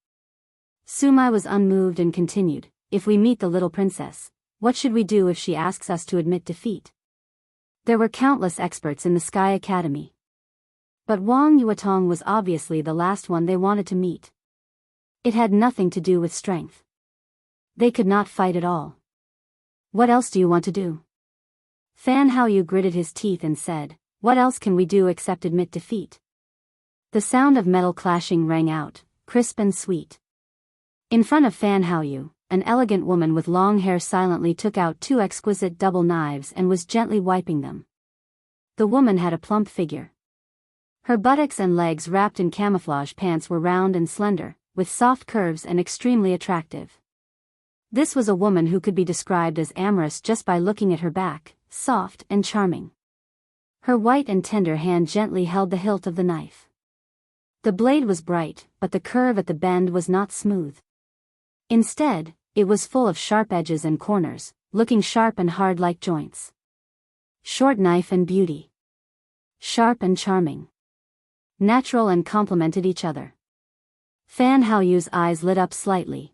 Sumai was unmoved and continued, if we meet the little princess, what should we do if she asks us to admit defeat? There were countless experts in the Sky Academy. But Wang Yuatong was obviously the last one they wanted to meet. It had nothing to do with strength. They could not fight at all. What else do you want to do? Fan Haoyu gritted his teeth and said, what else can we do except admit defeat? The sound of metal clashing rang out, crisp and sweet. In front of Fan Haoyu, an elegant woman with long hair silently took out two exquisite double knives and was gently wiping them. The woman had a plump figure. Her buttocks and legs wrapped in camouflage pants were round and slender, with soft curves and extremely attractive. This was a woman who could be described as amorous just by looking at her back, soft and charming. Her white and tender hand gently held the hilt of the knife. The blade was bright, but the curve at the bend was not smooth. Instead, it was full of sharp edges and corners, looking sharp and hard like joints. Short knife and beauty. Sharp and charming. Natural and complemented each other. Fan Haoyu's eyes lit up slightly.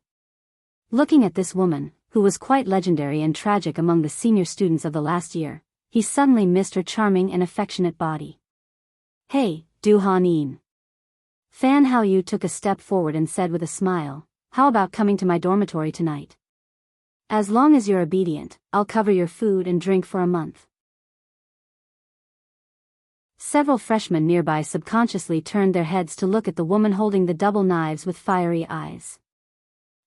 Looking at this woman, who was quite legendary and tragic among the senior students of the last year, he suddenly missed her charming and affectionate body. Hey, Du Hanin. Fan Haoyu took a step forward and said with a smile, how about coming to my dormitory tonight? As long as you're obedient, I'll cover your food and drink for a month. Several freshmen nearby subconsciously turned their heads to look at the woman holding the double knives with fiery eyes.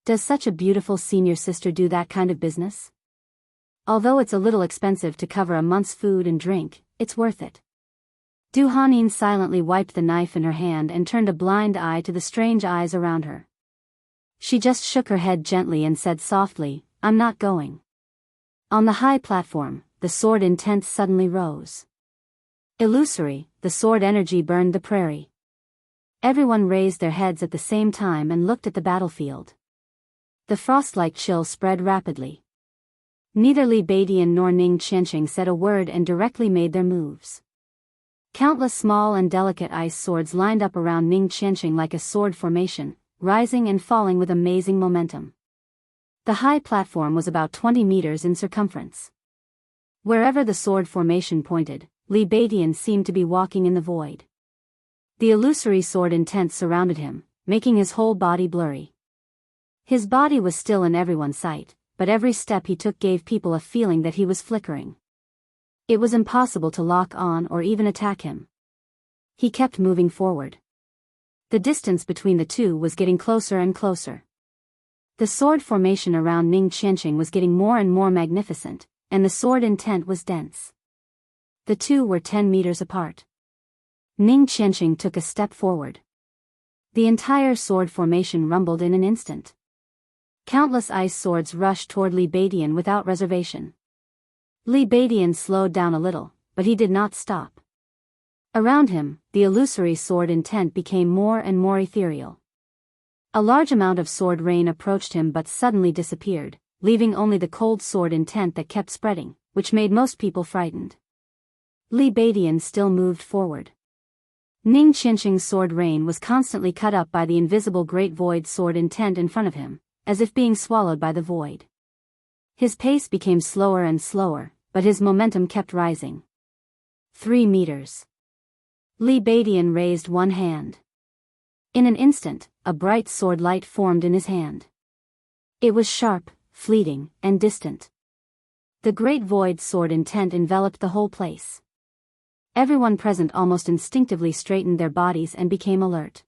Does such a beautiful senior sister do that kind of business? Although it's a little expensive to cover a month's food and drink, it's worth it. Du Hanin silently wiped the knife in her hand and turned a blind eye to the strange eyes around her. She just shook her head gently and said softly, I'm not going. On the high platform, the sword intent suddenly rose. Illusory, the sword energy burned the prairie. Everyone raised their heads at the same time and looked at the battlefield. The frost-like chill spread rapidly. Neither Li Beidian nor Ning Qianxing said a word and directly made their moves. Countless small and delicate ice swords lined up around Ning Qianxing like a sword formation, rising and falling with amazing momentum. The high platform was about 20 meters in circumference. Wherever the sword formation pointed, Li Beidian seemed to be walking in the void. The illusory sword intent surrounded him, making his whole body blurry. His body was still in everyone's sight, but every step he took gave people a feeling that he was flickering. It was impossible to lock on or even attack him. He kept moving forward. The distance between the two was getting closer and closer. The sword formation around Ning Qianxing was getting more and more magnificent, and the sword intent was dense. The two were 10 meters apart. Ning Qianxing took a step forward. The entire sword formation rumbled in an instant. Countless ice swords rushed toward Li Beidian without reservation. Li Beidian slowed down a little, but he did not stop. Around him, the illusory sword intent became more and more ethereal. A large amount of sword rain approached him but suddenly disappeared, leaving only the cold sword intent that kept spreading, which made most people frightened. Li Beidian still moved forward. Ning Qianxing's sword rain was constantly cut up by the invisible great void sword intent in front of him, as if being swallowed by the void. His pace became slower and slower, but his momentum kept rising. 3 meters. Li Beidian raised one hand. In an instant, a bright sword light formed in his hand. It was sharp, fleeting, and distant. The great void sword intent enveloped the whole place. Everyone present almost instinctively straightened their bodies and became alert.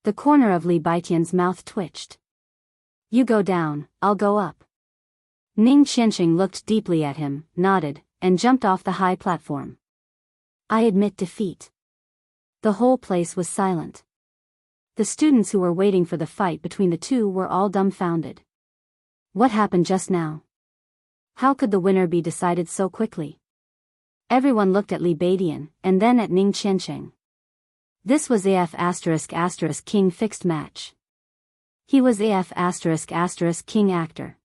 The corner of Li Beidian's mouth twitched. You go down, I'll go up. Ning Qianxing looked deeply at him, nodded, and jumped off the high platform. I admit defeat. The whole place was silent. The students who were waiting for the fight between the two were all dumbfounded. What happened just now? How could the winner be decided so quickly? Everyone looked at Li Beidian, and then at Ning Qianxing. This was AF*** King fixed match. He was AF*** King actor.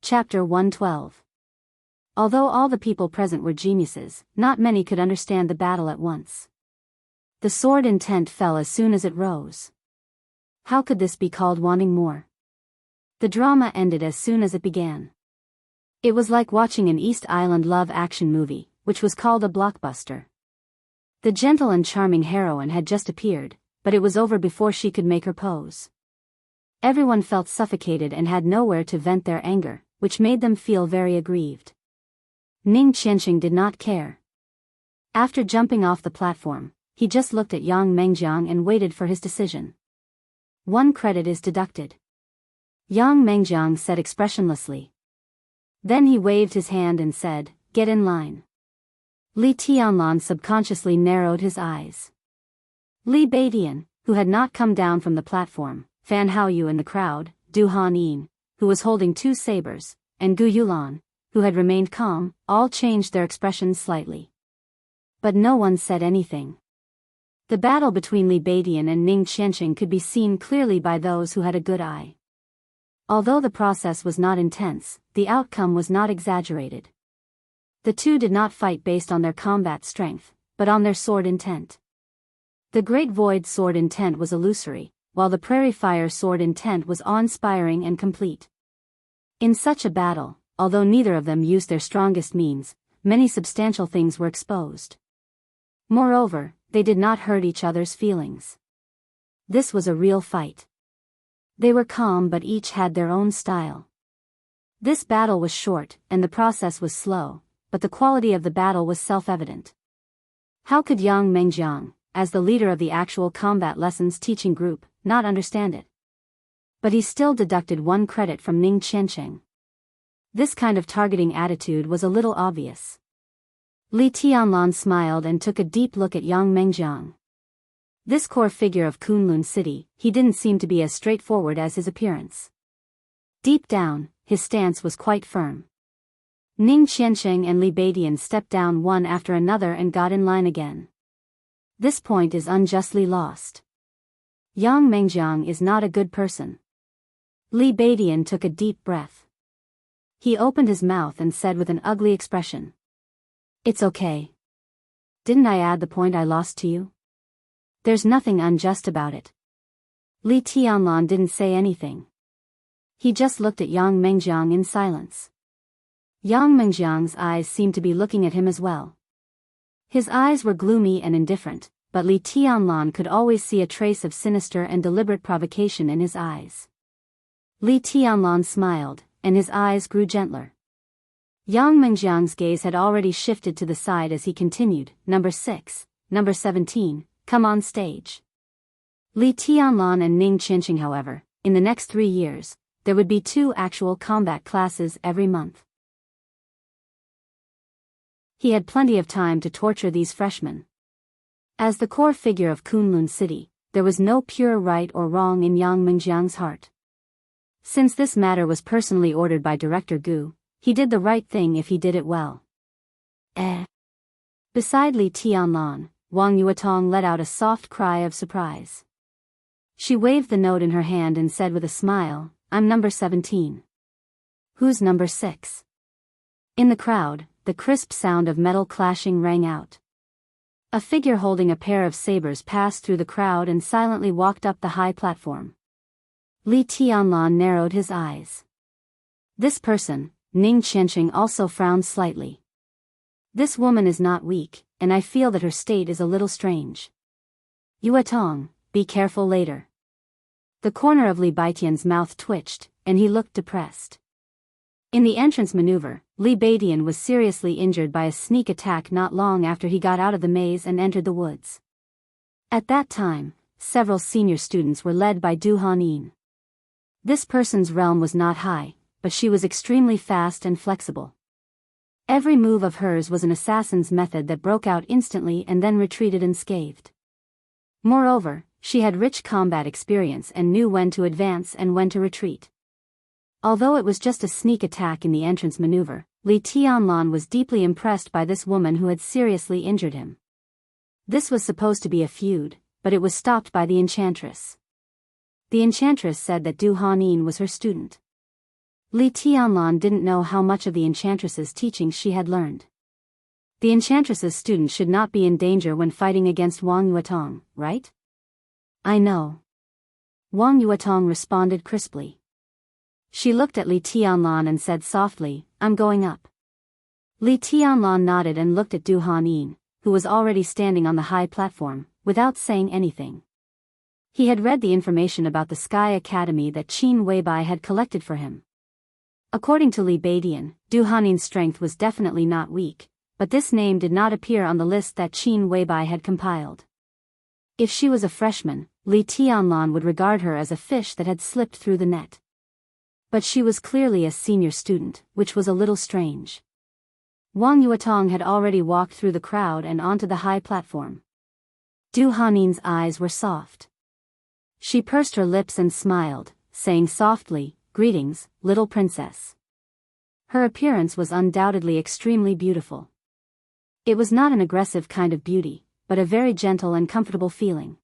Chapter 112. Although all the people present were geniuses, not many could understand the battle at once. The sword intent fell as soon as it rose. How could this be called wanting more? The drama ended as soon as it began. It was like watching an East Island love action movie, which was called a blockbuster. The gentle and charming heroine had just appeared, but it was over before she could make her pose. Everyone felt suffocated and had nowhere to vent their anger, which made them feel very aggrieved. Ning Qianxing did not care. After jumping off the platform, he just looked at Yang Mengjiang and waited for his decision. 1 credit is deducted. Yang Mengjiang said expressionlessly. Then he waved his hand and said, get in line. Li Tianlan subconsciously narrowed his eyes. Li Beidian, who had not come down from the platform, Fan Haoyu in the crowd, Du Han-yin, who was holding 2 sabers, and Gu Yulan, who had remained calm, all changed their expressions slightly. But no one said anything. The battle between Li Beidian and Ning Qianxing could be seen clearly by those who had a good eye. Although the process was not intense, the outcome was not exaggerated. The two did not fight based on their combat strength, but on their sword intent. The Great Void sword intent was illusory, while the Prairie Fire sword intent was awe-inspiring and complete. In such a battle, although neither of them used their strongest means, many substantial things were exposed. Moreover, they did not hurt each other's feelings. This was a real fight. They were calm but each had their own style. This battle was short, and the process was slow, but the quality of the battle was self-evident. How could Yang Mengjiang, as the leader of the actual combat lessons teaching group, not understand it? But he still deducted 1 credit from Ning Qianxing. This kind of targeting attitude was a little obvious. Li Tianlan smiled and took a deep look at Yang Mengjiang. This core figure of Kunlun City, he didn't seem to be as straightforward as his appearance. Deep down, his stance was quite firm. Ning Qianxing and Li Beidian stepped down one after another and got in line again. This point is unjustly lost. Yang Mengjiang is not a good person. Li Beidian took a deep breath. He opened his mouth and said with an ugly expression. It's okay. Didn't I add the point I lost to you? There's nothing unjust about it. Li Tianlan didn't say anything. He just looked at Yang Mengjiang in silence. Yang Mengjiang's eyes seemed to be looking at him as well. His eyes were gloomy and indifferent, but Li Tianlan could always see a trace of sinister and deliberate provocation in his eyes. Li Tianlan smiled, and his eyes grew gentler. Yang Mengjiang's gaze had already shifted to the side as he continued, Number 6, Number 17, come on stage. Li Tianlan and Ning Qianxing, however, in the next 3 years, there would be 2 actual combat classes every month. He had plenty of time to torture these freshmen. As the core figure of Kunlun City, there was no pure right or wrong in Yang Mengjiang's heart. Since this matter was personally ordered by Director Gu, he did the right thing if he did it well. Beside Li Tianlan, Wang Yuetong let out a soft cry of surprise. She waved the note in her hand and said with a smile, I'm number 17. Who's number 6? In the crowd, the crisp sound of metal clashing rang out. A figure holding a pair of sabers passed through the crowd and silently walked up the high platform. Li Tianlan narrowed his eyes. This person, Ning Qianxing, also frowned slightly. This woman is not weak, and I feel that her state is a little strange. Yuetong, be careful later. The corner of Li Beidian's mouth twitched, and he looked depressed. In the entrance maneuver, Li Beidian was seriously injured by a sneak attack not long after he got out of the maze and entered the woods. At that time, several senior students were led by Du Han-yin. This person's realm was not high, but she was extremely fast and flexible. Every move of hers was an assassin's method that broke out instantly and then retreated unscathed. Moreover, she had rich combat experience and knew when to advance and when to retreat. Although it was just a sneak attack in the entrance maneuver, Li Tianlan was deeply impressed by this woman who had seriously injured him. This was supposed to be a feud, but it was stopped by the enchantress. The enchantress said that Du Hanin was her student. Li Tianlan didn't know how much of the enchantress's teachings she had learned. The enchantress's student should not be in danger when fighting against Wang Yuetong, right? I know. Wang Yuetong responded crisply. She looked at Li Tianlan and said softly, I'm going up. Li Tianlan nodded and looked at Du Hanin, who was already standing on the high platform, without saying anything. He had read the information about the Sky Academy that Qin Weibai had collected for him. According to Li Beidian, Du Hanin's strength was definitely not weak, but this name did not appear on the list that Qin Weibai had compiled. If she was a freshman, Li Tianlan would regard her as a fish that had slipped through the net. But she was clearly a senior student, which was a little strange. Wang Yuetong had already walked through the crowd and onto the high platform. Du Hanin's eyes were soft. She pursed her lips and smiled, saying softly, Greetings, little princess. Her appearance was undoubtedly extremely beautiful. It was not an aggressive kind of beauty, but a very gentle and comfortable feeling.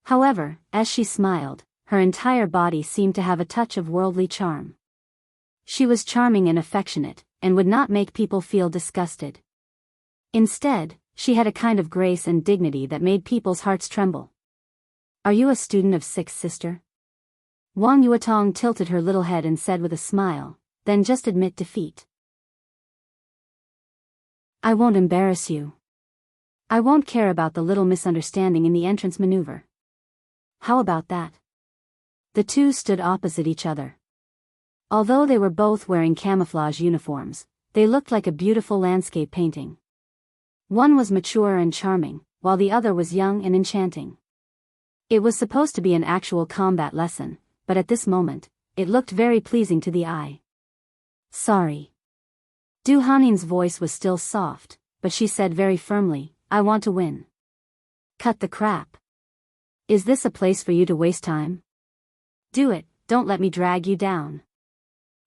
However, as she smiled, her entire body seemed to have a touch of worldly charm. She was charming and affectionate, and would not make people feel disgusted. Instead, she had a kind of grace and dignity that made people's hearts tremble. Are you a student of Sixth Sister? Wang Yuetong tilted her little head and said with a smile, then just admit defeat. I won't embarrass you. I won't care about the little misunderstanding in the entrance maneuver. How about that? The two stood opposite each other. Although they were both wearing camouflage uniforms, they looked like a beautiful landscape painting. One was mature and charming, while the other was young and enchanting. It was supposed to be an actual combat lesson, but at this moment, it looked very pleasing to the eye. Sorry. Du Hanin's voice was still soft, but she said very firmly, I want to win. Cut the crap. Is this a place for you to waste time? Do it, don't let me drag you down.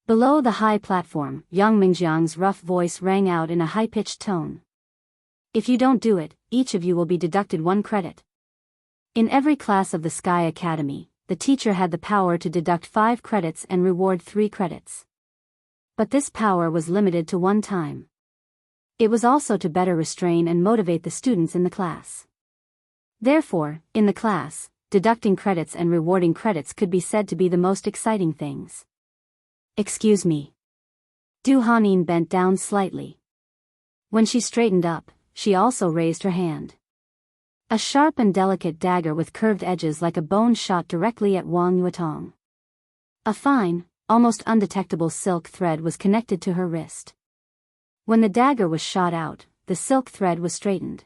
Below the high platform, Yang Mingjiang's rough voice rang out in a high-pitched tone. If you don't do it, each of you will be deducted 1 credit. In every class of the Sky Academy, the teacher had the power to deduct 5 credits and reward 3 credits. But this power was limited to 1 time. It was also to better restrain and motivate the students in the class. Therefore, in the class, deducting credits and rewarding credits could be said to be the most exciting things. Excuse me. Du Hanin bent down slightly. When she straightened up, she also raised her hand. A sharp and delicate dagger with curved edges like a bone shot directly at Wang Yuetong. A fine, almost undetectable silk thread was connected to her wrist. When the dagger was shot out, the silk thread was straightened.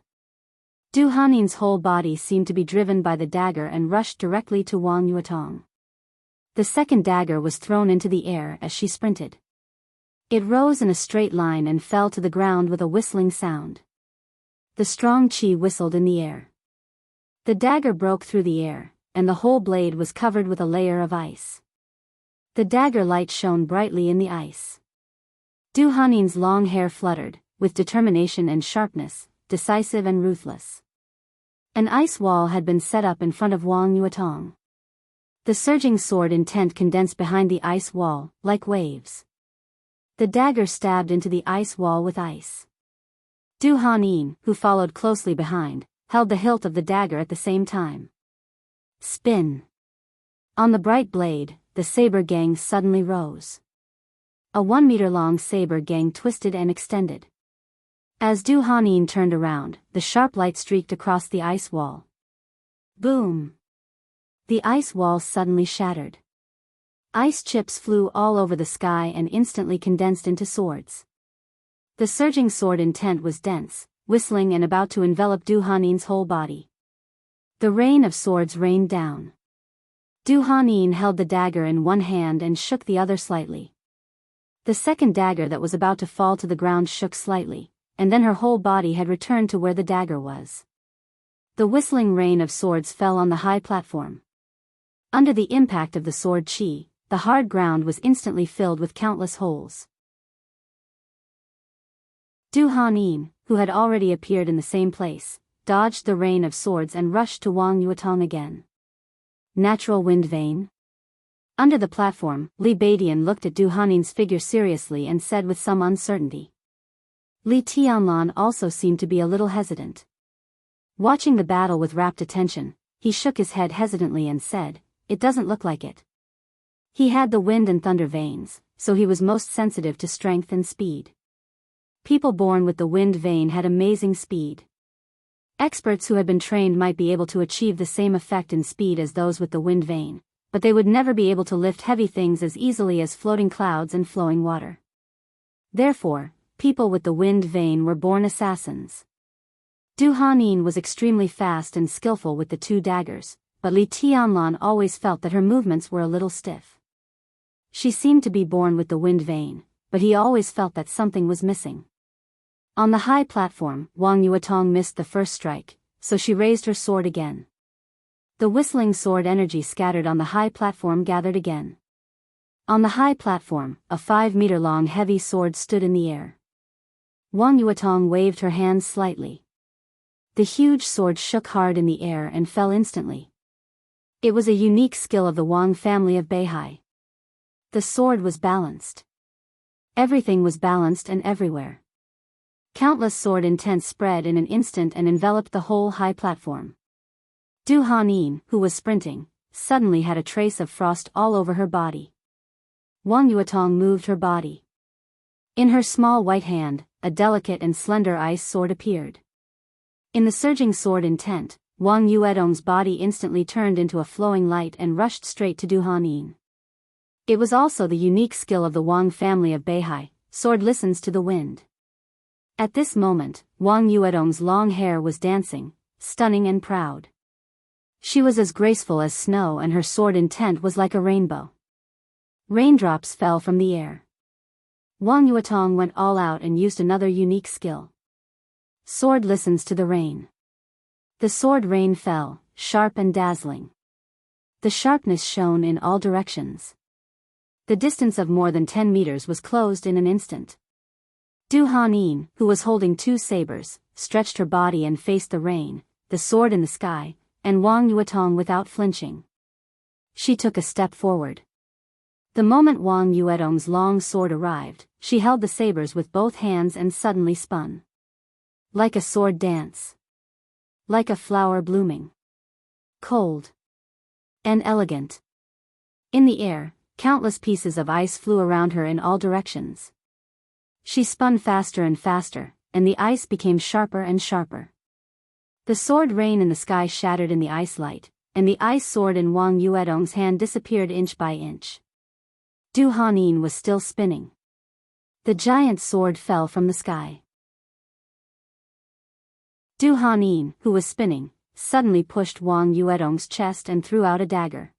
Du Hanin's whole body seemed to be driven by the dagger and rushed directly to Wang Yuetong. The second dagger was thrown into the air as she sprinted. It rose in a straight line and fell to the ground with a whistling sound. The strong qi whistled in the air. The dagger broke through the air, and the whole blade was covered with a layer of ice. The dagger light shone brightly in the ice. Du Hanin's long hair fluttered, with determination and sharpness, decisive and ruthless. An ice wall had been set up in front of Wang Yuetong. The surging sword intent condensed behind the ice wall, like waves. The dagger stabbed into the ice wall with ice. Du Hanin, who followed closely behind, held the hilt of the dagger at the same time. Spin. On the bright blade, the saber gang suddenly rose. A 1-meter-long saber gang twisted and extended. As Du Hanin turned around, the sharp light streaked across the ice wall. Boom! The ice wall suddenly shattered. Ice chips flew all over the sky and instantly condensed into swords. The surging sword intent was dense, whistling and about to envelop Du Hanin's whole body. The rain of swords rained down. Du Hanin held the dagger in one hand and shook the other slightly. The second dagger that was about to fall to the ground shook slightly, and then her whole body had returned to where the dagger was. The whistling rain of swords fell on the high platform. Under the impact of the sword chi, the hard ground was instantly filled with countless holes. Du Hanin, who had already appeared in the same place, dodged the rain of swords and rushed to Wang Yuetong again. Natural wind vein? Under the platform, Li Beidian looked at Du Hanin's figure seriously and said with some uncertainty. Li Tianlan also seemed to be a little hesitant. Watching the battle with rapt attention, he shook his head hesitantly and said, "It doesn't look like it." He had the wind and thunder veins, so he was most sensitive to strength and speed. People born with the wind vein had amazing speed. Experts who had been trained might be able to achieve the same effect in speed as those with the wind vein, but they would never be able to lift heavy things as easily as floating clouds and flowing water. Therefore, people with the wind vein were born assassins. Du Hanin was extremely fast and skillful with the two daggers, but Li Tianlan always felt that her movements were a little stiff. She seemed to be born with the wind vein, but he always felt that something was missing. On the high platform, Wang Yuetong missed the first strike, so she raised her sword again. The whistling sword energy scattered on the high platform gathered again. On the high platform, a 5-meter-long heavy sword stood in the air. Wang Yuetong waved her hands slightly. The huge sword shook hard in the air and fell instantly. It was a unique skill of the Wang family of Beihai. The sword was balanced. Everything was balanced and everywhere. Countless sword intents spread in an instant and enveloped the whole high platform. Du Hanin, who was sprinting, suddenly had a trace of frost all over her body. Wang Yuetong moved her body. In her small white hand, a delicate and slender ice sword appeared. In the surging sword intent, Wang Yuetong's body instantly turned into a flowing light and rushed straight to Du Hanin. It was also the unique skill of the Wang family of Beihai, sword listens to the wind. At this moment, Wang Yuetong's long hair was dancing, stunning and proud. She was as graceful as snow and her sword intent was like a rainbow. Raindrops fell from the air. Wang Yuetong went all out and used another unique skill. Sword listens to the rain. The sword rain fell, sharp and dazzling. The sharpness shone in all directions. The distance of more than 10 meters was closed in an instant. Du Hanin, who was holding two sabers, stretched her body and faced the rain, the sword in the sky, and Wang Yuetong without flinching. She took a step forward. The moment Wang Yuetong's long sword arrived, she held the sabers with both hands and suddenly spun. Like a sword dance. Like a flower blooming. Cold. And elegant. In the air, countless pieces of ice flew around her in all directions. She spun faster and faster, and the ice became sharper and sharper. The sword rain in the sky shattered in the ice light, and the ice sword in Wang Yuetong's hand disappeared inch by inch. Du Hanin was still spinning. The giant sword fell from the sky. Du Hanin, who was spinning, suddenly pushed Wang Yuetong's chest and threw out a dagger.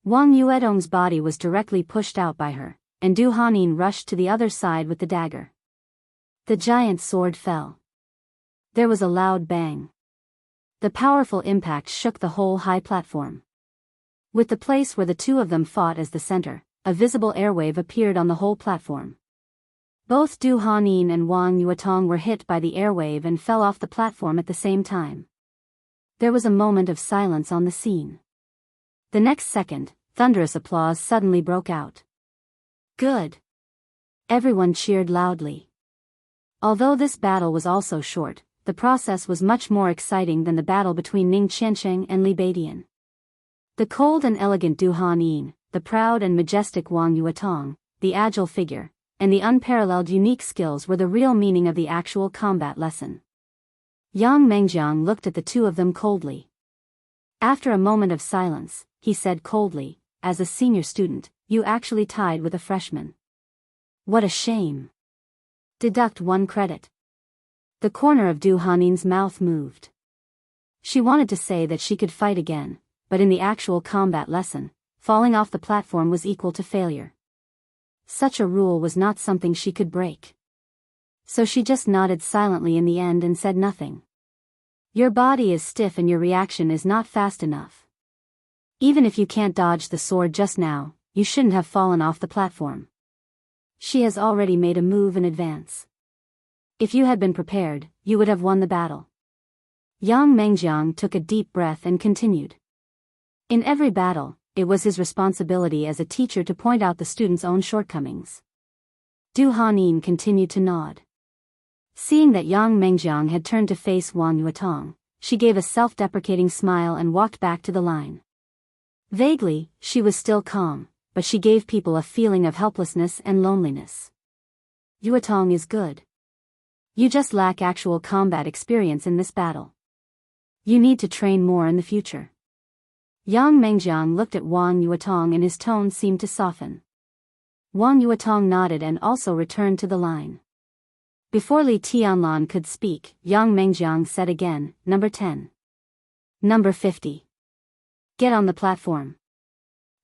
Wang Yuetong's body was directly pushed out by her, and Du Hanin rushed to the other side with the dagger. The giant sword fell. There was a loud bang. The powerful impact shook the whole high platform. With the place where the two of them fought as the center, a visible airwave appeared on the whole platform. Both Du Hanin and Wang Yuetong were hit by the airwave and fell off the platform at the same time. There was a moment of silence on the scene. The next second, thunderous applause suddenly broke out. Good. Everyone cheered loudly. Although this battle was also short, the process was much more exciting than the battle between Ning Qiansheng and Li Beidian. The cold and elegant Du Hanin, the proud and majestic Wang Yuetong, the agile figure, and the unparalleled unique skills were the real meaning of the actual combat lesson. Yang Mengjiang looked at the two of them coldly. After a moment of silence, he said coldly, "As a senior student, you actually tied with a freshman. What a shame. Deduct 1 credit." The corner of Du Hanin's mouth moved. She wanted to say that she could fight again, but in the actual combat lesson, falling off the platform was equal to failure. Such a rule was not something she could break. So she just nodded silently in the end and said nothing. Your body is stiff and your reaction is not fast enough. Even if you can't dodge the sword just now, you shouldn't have fallen off the platform. She has already made a move in advance. If you had been prepared, you would have won the battle. Yang Mengjiang took a deep breath and continued. In every battle, it was his responsibility as a teacher to point out the student's own shortcomings. Du Hanin continued to nod. Seeing that Yang Mengjiang had turned to face Wang Yuetong, she gave a self-deprecating smile and walked back to the line. Vaguely, she was still calm, but she gave people a feeling of helplessness and loneliness. Yuetong is good. You just lack actual combat experience in this battle. You need to train more in the future. Yang Mengjiang looked at Wang Yuetong and his tone seemed to soften. Wang Yuetong nodded and also returned to the line. Before Li Tianlan could speak, Yang Mengjiang said again, Number 10. Number 50. Get on the platform.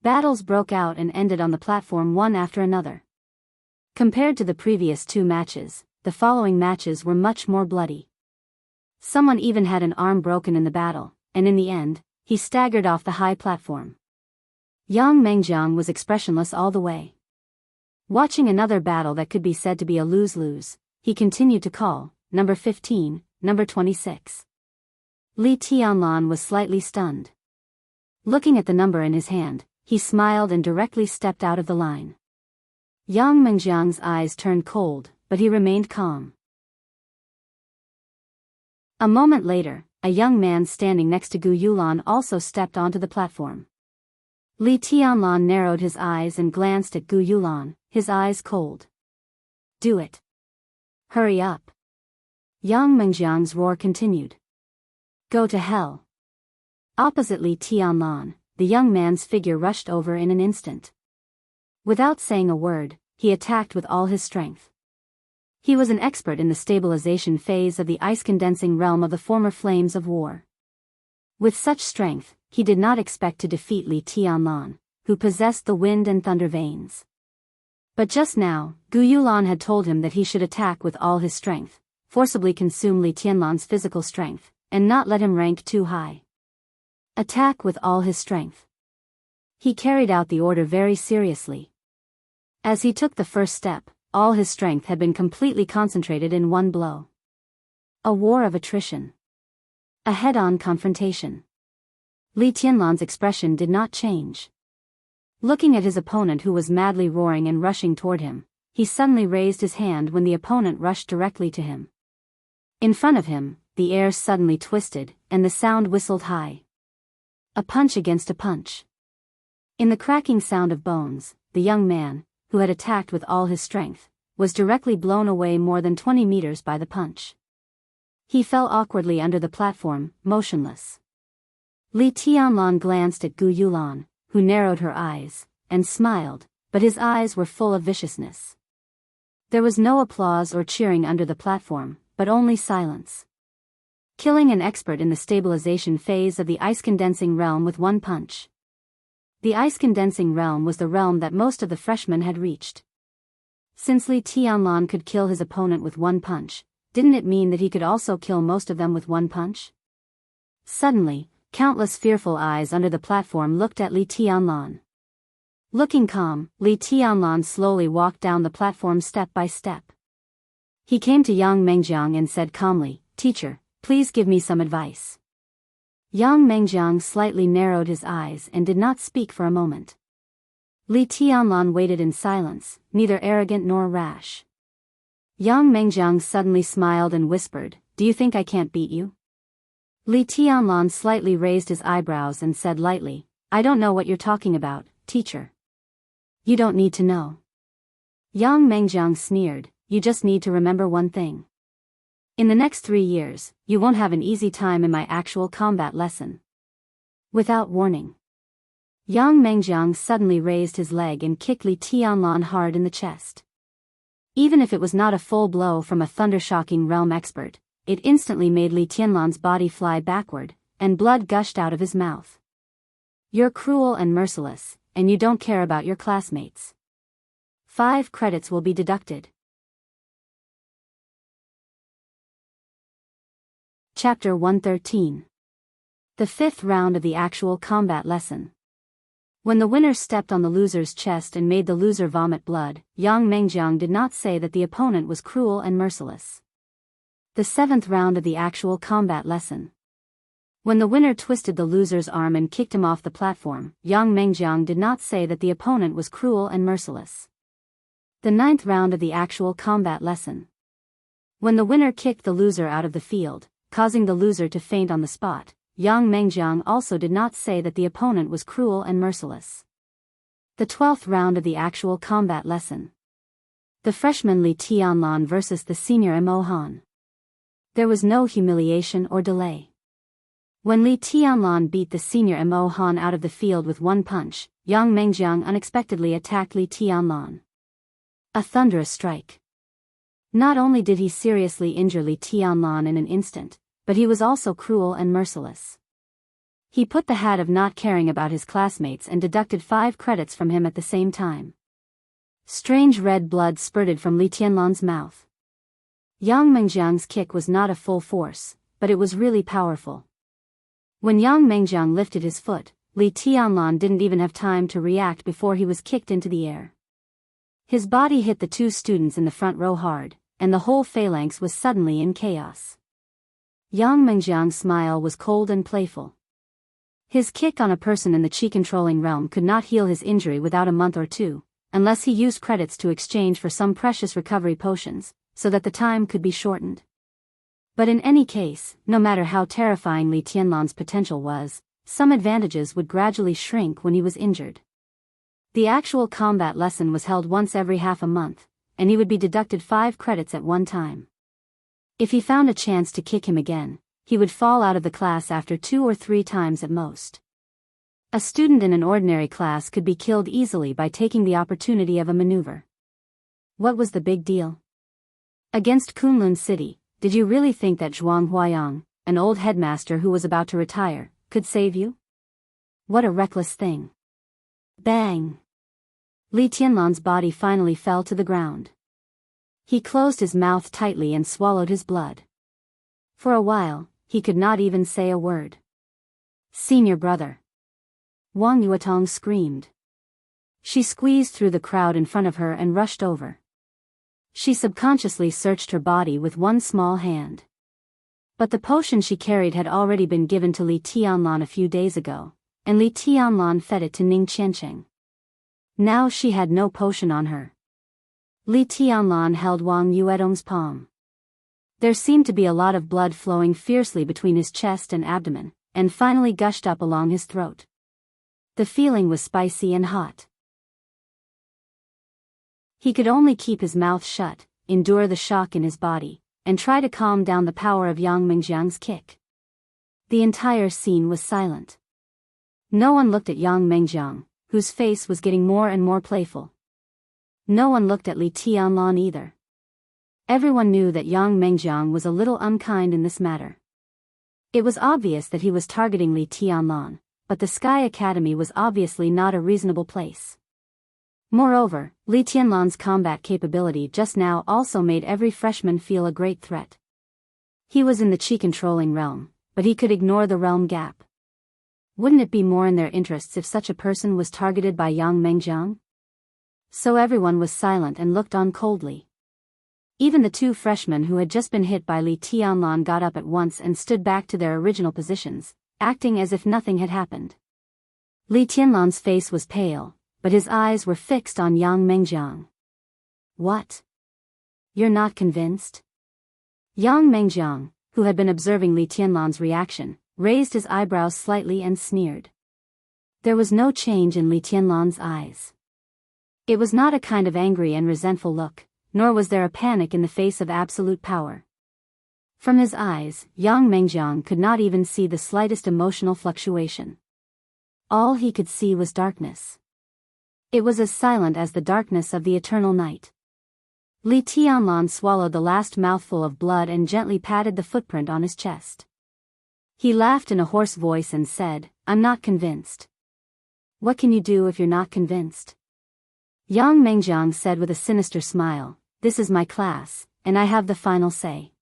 Battles broke out and ended on the platform one after another. Compared to the previous two matches, the following matches were much more bloody. Someone even had an arm broken in the battle, and in the end, he staggered off the high platform. Yang Mengjiang was expressionless all the way. Watching another battle that could be said to be a lose-lose, he continued to call, Number 15, Number 26. Li Tianlan was slightly stunned. Looking at the number in his hand, he smiled and directly stepped out of the line. Yang Mengjiang's eyes turned cold, but he remained calm. A moment later, a young man standing next to Gu Yulan also stepped onto the platform. Li Tianlan narrowed his eyes and glanced at Gu Yulan, his eyes cold. Do it. Hurry up. Yang Mengjiang's roar continued. Go to hell. Opposite Li Tianlan, the young man's figure rushed over in an instant. Without saying a word, he attacked with all his strength. He was an expert in the stabilization phase of the ice-condensing realm of the former flames of war. With such strength, he did not expect to defeat Li Tianlan, who possessed the wind and thunder veins. But just now, Gu Yulan had told him that he should attack with all his strength, forcibly consume Li Tianlan's physical strength, and not let him rank too high. Attack with all his strength. He carried out the order very seriously. As he took the first step, all his strength had been completely concentrated in one blow. A war of attrition. A head-on confrontation. Li Tianlan's expression did not change. Looking at his opponent who was madly roaring and rushing toward him, he suddenly raised his hand when the opponent rushed directly to him. In front of him, the air suddenly twisted, and the sound whistled high. A punch against a punch. In the cracking sound of bones, the young man, who had attacked with all his strength, was directly blown away more than 20 meters by the punch. He fell awkwardly under the platform, motionless. Li Tianlan glanced at Gu Yulan, who narrowed her eyes, and smiled, but his eyes were full of viciousness. There was no applause or cheering under the platform, but only silence. Killing an expert in the stabilization phase of the ice-condensing realm with one punch. The ice-condensing realm was the realm that most of the freshmen had reached. Since Li Tianlan could kill his opponent with one punch, didn't it mean that he could also kill most of them with one punch? Suddenly, countless fearful eyes under the platform looked at Li Tianlan. Looking calm, Li Tianlan slowly walked down the platform step by step. He came to Yang Mengjiang and said calmly, Teacher, please give me some advice. Yang Mengjiang slightly narrowed his eyes and did not speak for a moment. Li Tianlan waited in silence, neither arrogant nor rash. Yang Mengjiang suddenly smiled and whispered, Do you think I can't beat you? Li Tianlan slightly raised his eyebrows and said lightly, I don't know what you're talking about, teacher. You don't need to know. Yang Mengjiang sneered, You just need to remember one thing. In the next 3 years, you won't have an easy time in my actual combat lesson. Without warning. Yang Mengjiang suddenly raised his leg and kicked Li Tianlan hard in the chest. Even if it was not a full blow from a thunder-shocking realm expert, it instantly made Li Tianlan's body fly backward, and blood gushed out of his mouth. You're cruel and merciless, and you don't care about your classmates. 5 credits will be deducted. Chapter 113. The 5th round of the actual combat lesson. When the winner stepped on the loser's chest and made the loser vomit blood, Yang Mengjiang did not say that the opponent was cruel and merciless. The 7th round of the actual combat lesson. When the winner twisted the loser's arm and kicked him off the platform, Yang Mengjiang did not say that the opponent was cruel and merciless. The 9th round of the actual combat lesson. When the winner kicked the loser out of the field, causing the loser to faint on the spot, Yang Mengjiang also did not say that the opponent was cruel and merciless. The 12th round of the actual combat lesson. The freshman Li Tianlan versus the senior Mo Han. There was no humiliation or delay. When Li Tianlan beat the senior Mo Han out of the field with one punch, Yang Mengjiang unexpectedly attacked Li Tianlan. A thunderous strike. Not only did he seriously injure Li Tianlan in an instant, but he was also cruel and merciless. He put the hat of not caring about his classmates and deducted 5 credits from him at the same time. Strange red blood spurted from Li Tianlan's mouth. Yang Mengjiang's kick was not a full force, but it was really powerful. When Yang Mengjiang lifted his foot, Li Tianlan didn't even have time to react before he was kicked into the air. His body hit the 2 students in the front row hard, and the whole phalanx was suddenly in chaos. Yang Mengjiang's smile was cold and playful. His kick on a person in the chi-controlling realm could not heal his injury without a month or 2, unless he used credits to exchange for some precious recovery potions, so that the time could be shortened. But in any case, no matter how terrifying Li Tianlan's potential was, some advantages would gradually shrink when he was injured. The actual combat lesson was held once every half a month, and he would be deducted 5 credits at one time. If he found a chance to kick him again, he would fall out of the class after 2 or 3 times at most. A student in an ordinary class could be killed easily by taking the opportunity of a maneuver. What was the big deal? Against Kunlun City, did you really think that Zhuang Huayang, an old headmaster who was about to retire, could save you? What a reckless thing. Bang! Li Tianlan's body finally fell to the ground. He closed his mouth tightly and swallowed his blood. For a while, he could not even say a word. Senior brother! Wang Yuetong screamed. She squeezed through the crowd in front of her and rushed over. She subconsciously searched her body with one small hand. But the potion she carried had already been given to Li Tianlan a few days ago, and Li Tianlan fed it to Ning Qiancheng. Now she had no potion on her. Li Tianlan held Wang Yuetong's palm. There seemed to be a lot of blood flowing fiercely between his chest and abdomen, and finally gushed up along his throat. The feeling was spicy and hot. He could only keep his mouth shut, endure the shock in his body, and try to calm down the power of Yang Mengjiang's kick. The entire scene was silent. No one looked at Yang Mengjiang, whose face was getting more and more playful. No one looked at Li Tianlan either. Everyone knew that Yang Mengjiang was a little unkind in this matter. It was obvious that he was targeting Li Tianlan, but the Sky Academy was obviously not a reasonable place. Moreover, Li Tianlan's combat capability just now also made every freshman feel a great threat. He was in the chi-controlling realm, but he could ignore the realm gap. Wouldn't it be more in their interests if such a person was targeted by Yang Mengjiang? So everyone was silent and looked on coldly. Even the 2 freshmen who had just been hit by Li Tianlan got up at once and stood back to their original positions, acting as if nothing had happened. Li Tianlan's face was pale, but his eyes were fixed on Yang Mengjiang. What? You're not convinced? Yang Mengjiang, who had been observing Li Tianlan's reaction, raised his eyebrows slightly and sneered. There was no change in Li Tianlan's eyes. It was not a kind of angry and resentful look, nor was there a panic in the face of absolute power. From his eyes, Yang Mengjiang could not even see the slightest emotional fluctuation. All he could see was darkness. It was as silent as the darkness of the eternal night. Li Tianlan swallowed the last mouthful of blood and gently patted the footprint on his chest. He laughed in a hoarse voice and said, "I'm not convinced. What can you do if you're not convinced? Yang Mengjiang said with a sinister smile, this is my class, and I have the final say.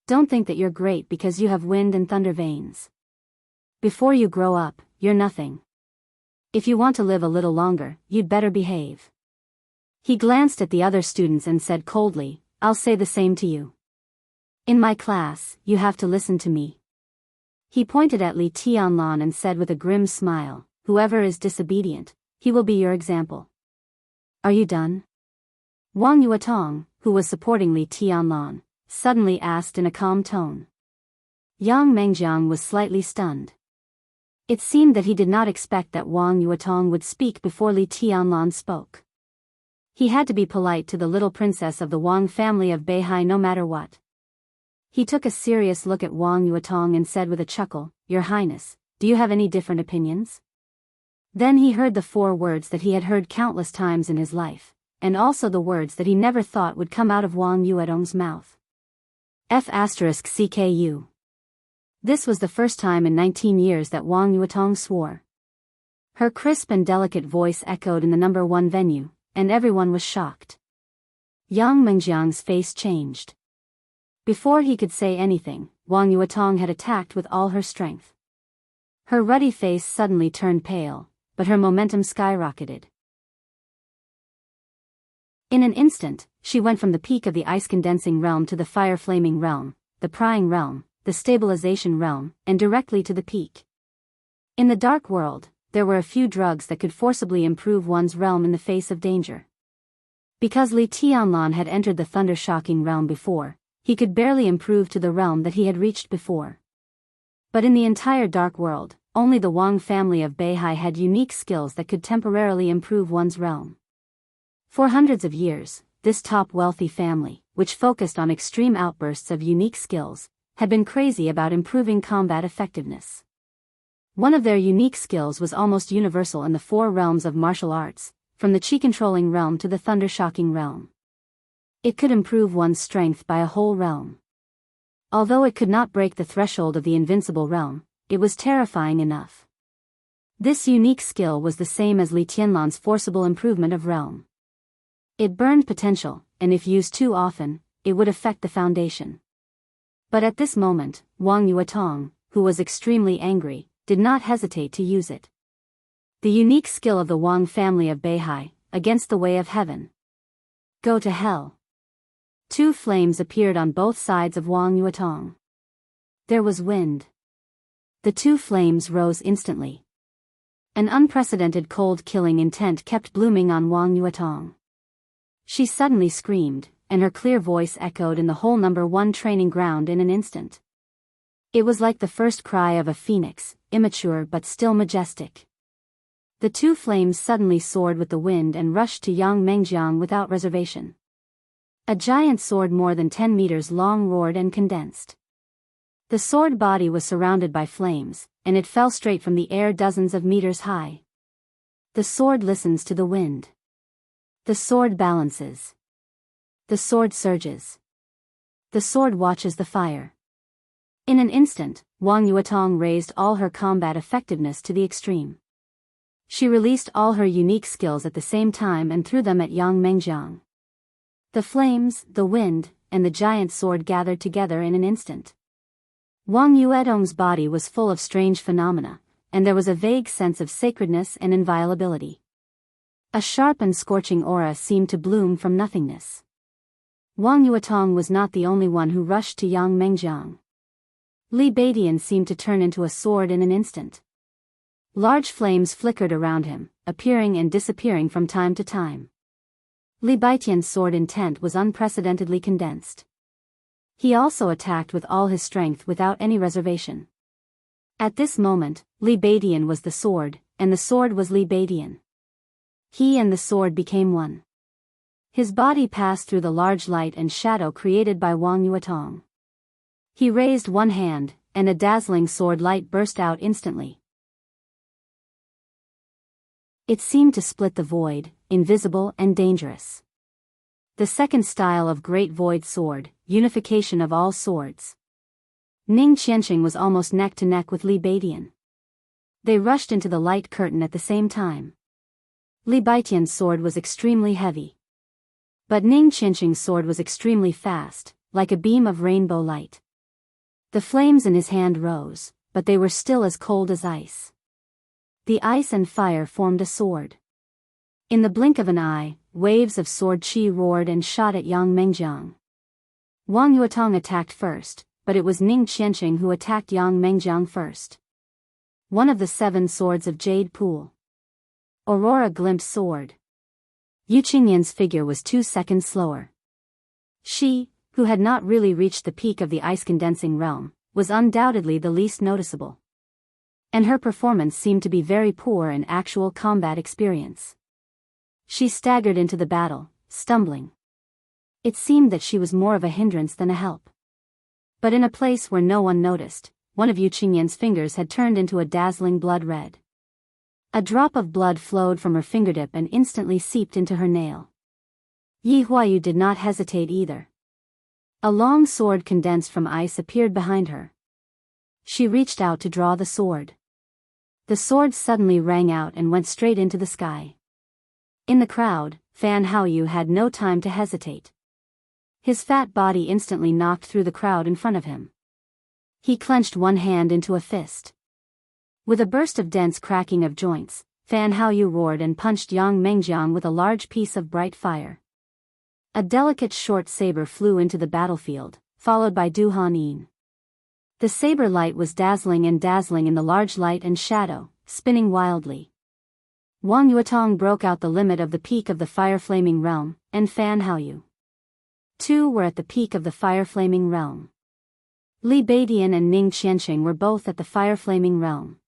Don't think that you're great because you have wind and thunder veins. Before you grow up, you're nothing. If you want to live a little longer, you'd better behave. He glanced at the other students and said coldly, I'll say the same to you. In my class, you have to listen to me. He pointed at Li Tianlan and said with a grim smile, whoever is disobedient, he will be your example. Are you done? Wang Yuetong, who was supporting Li Tianlan, suddenly asked in a calm tone. Yang Mengjiang was slightly stunned. It seemed that he did not expect that Wang Yuetong would speak before Li Tianlan spoke. He had to be polite to the little princess of the Wang family of Beihai no matter what. He took a serious look at Wang Yuetong and said with a chuckle, Your Highness, do you have any different opinions? Then he heard the 4 words that he had heard countless times in his life, and also the words that he never thought would come out of Wang Yuetong's mouth. F***CKU. This was the first time in 19 years that Wang Yuetong swore. Her crisp and delicate voice echoed in the number 1 venue, and everyone was shocked. Yang Mengjiang's face changed. Before he could say anything, Wang Yuetong had attacked with all her strength. Her ruddy face suddenly turned pale, but her momentum skyrocketed. In an instant, she went from the peak of the ice-condensing realm to the fire-flaming realm, the prying realm, the stabilization realm, and directly to the peak. In the dark world, there were a few drugs that could forcibly improve one's realm in the face of danger. Because Li Tianlan had entered the thunder-shocking realm before, he could barely improve to the realm that he had reached before. But in the entire dark world, only the Wang family of Beihai had unique skills that could temporarily improve one's realm. For hundreds of years, this top wealthy family, which focused on extreme outbursts of unique skills, had been crazy about improving combat effectiveness. One of their unique skills was almost universal in the 4 realms of martial arts, from the chi-controlling realm to the thunder-shocking realm. It could improve one's strength by a whole realm. Although it could not break the threshold of the invincible realm, it was terrifying enough. This unique skill was the same as Li Tianlan's forcible improvement of realm. It burned potential, and if used too often, it would affect the foundation. But at this moment, Wang Yuetong, who was extremely angry, did not hesitate to use it. The unique skill of the Wang family of Beihai, against the way of heaven. Go to hell. 2 flames appeared on both sides of Wang Yuetong. There was wind. The 2 flames rose instantly. An unprecedented cold killing intent kept blooming on Wang Yuetong. She suddenly screamed, and her clear voice echoed in the whole number 1 training ground in an instant. It was like the first cry of a phoenix, immature but still majestic. The 2 flames suddenly soared with the wind and rushed to Yang Mengjiang without reservation. A giant sword more than 10 meters long roared and condensed. The sword body was surrounded by flames, and it fell straight from the air dozens of meters high. The sword listens to the wind. The sword balances. The sword surges. The sword watches the fire. In an instant, Wang Yuetong raised all her combat effectiveness to the extreme. She released all her unique skills at the same time and threw them at Yang Mengjiang. The flames, the wind, and the giant sword gathered together in an instant. Wang Yuetong's body was full of strange phenomena, and there was a vague sense of sacredness and inviolability. A sharp and scorching aura seemed to bloom from nothingness. Wang Yuetong was not the only one who rushed to Yang Mengjiang. Li Beidian seemed to turn into a sword in an instant. Large flames flickered around him, appearing and disappearing from time to time. Li Beidian's sword intent was unprecedentedly condensed. He also attacked with all his strength without any reservation. At this moment, Li Beidian was the sword, and the sword was Li Beidian. He and the sword became one. His body passed through the large light and shadow created by Wang Yuetong. He raised one hand, and a dazzling sword light burst out instantly. It seemed to split the void, invisible and dangerous. The second style of Great Void Sword, unification of all swords. Ning Qianxing was almost neck to neck with Li Beidian. They rushed into the light curtain at the same time. Li Baitian's sword was extremely heavy. But Ning Qianxing's sword was extremely fast, like a beam of rainbow light. The flames in his hand rose, but they were still as cold as ice. The ice and fire formed a sword. In the blink of an eye, waves of sword qi roared and shot at Yang Mengjiang. Wang Yuetong attacked first, but it was Ning Qianxing who attacked Yang Mengjiang first. One of the 7 swords of Jade Pool. Aurora glimpsed sword. Yu Qingyan's figure was 2 seconds slower. She, who had not really reached the peak of the ice-condensing realm, was undoubtedly the least noticeable. And her performance seemed to be very poor in actual combat experience. She staggered into the battle, stumbling. It seemed that she was more of a hindrance than a help. But in a place where no one noticed, one of Yu Qingyan's fingers had turned into a dazzling blood red. A drop of blood flowed from her fingertip and instantly seeped into her nail. Yi Huayu did not hesitate either. A long sword condensed from ice appeared behind her. She reached out to draw the sword. The sword suddenly rang out and went straight into the sky. In the crowd, Fan Haoyu had no time to hesitate. His fat body instantly knocked through the crowd in front of him. He clenched one hand into a fist. With a burst of dense cracking of joints, Fan Haoyu roared and punched Yang Mengjiang with a large piece of bright fire. A delicate short saber flew into the battlefield, followed by Du Hanin. The saber light was dazzling in the large light and shadow, spinning wildly. Wang Yuetong broke out the limit of the peak of the fire-flaming realm, and Fan Haoyu. 2 were at the peak of the fire-flaming realm. Li Baidian and Ning Qianxing were both at the fire-flaming realm.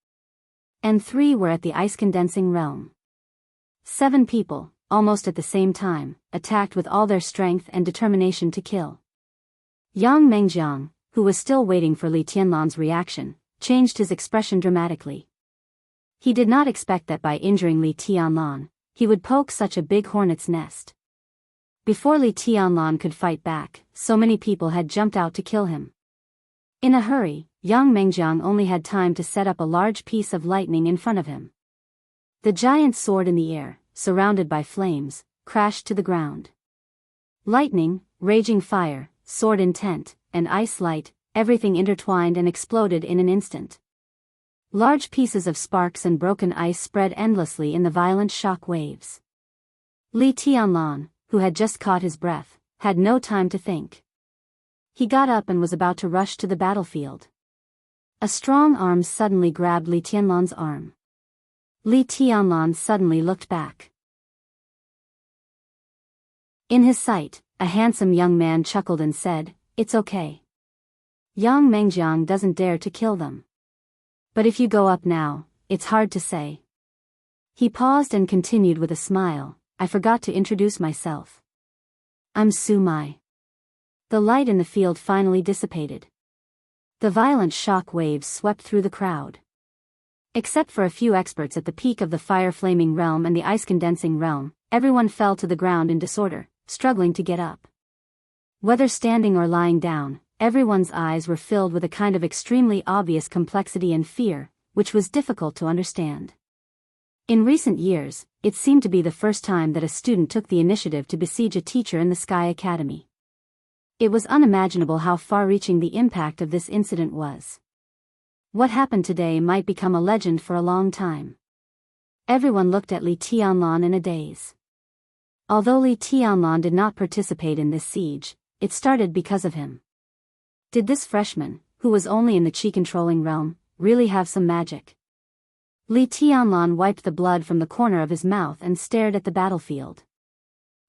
And 3 were at the ice-condensing realm. 7 people, almost at the same time, attacked with all their strength and determination to kill. Yang Mengjiang, who was still waiting for Li Tianlan's reaction, changed his expression dramatically. He did not expect that by injuring Li Tianlan, he would poke such a big hornet's nest. Before Li Tianlan could fight back, so many people had jumped out to kill him. In a hurry, Yang Mengjiang only had time to set up a large piece of lightning in front of him. The giant sword in the air, surrounded by flames, crashed to the ground. Lightning, raging fire, sword intent, and ice light, everything intertwined and exploded in an instant. Large pieces of sparks and broken ice spread endlessly in the violent shock waves. Li Tianlan, who had just caught his breath, had no time to think. He got up and was about to rush to the battlefield. A strong arm suddenly grabbed Li Tianlan's arm. Li Tianlan suddenly looked back. In his sight, a handsome young man chuckled and said, "It's okay. Yang Mengjiang doesn't dare to kill them. But if you go up now, it's hard to say." He paused and continued with a smile, "I forgot to introduce myself. I'm Su Mai." The light in the field finally dissipated. The violent shock waves swept through the crowd. Except for a few experts at the peak of the fire-flaming realm and the ice-condensing realm, everyone fell to the ground in disorder, struggling to get up. Whether standing or lying down, everyone's eyes were filled with a kind of extremely obvious complexity and fear, which was difficult to understand. In recent years, it seemed to be the first time that a student took the initiative to besiege a teacher in the Sky Academy. It was unimaginable how far-reaching the impact of this incident was. What happened today might become a legend for a long time. Everyone looked at Li Tianlan in a daze. Although Li Tianlan did not participate in this siege, it started because of him. Did this freshman, who was only in the chi-controlling realm, really have some magic? Li Tianlan wiped the blood from the corner of his mouth and stared at the battlefield.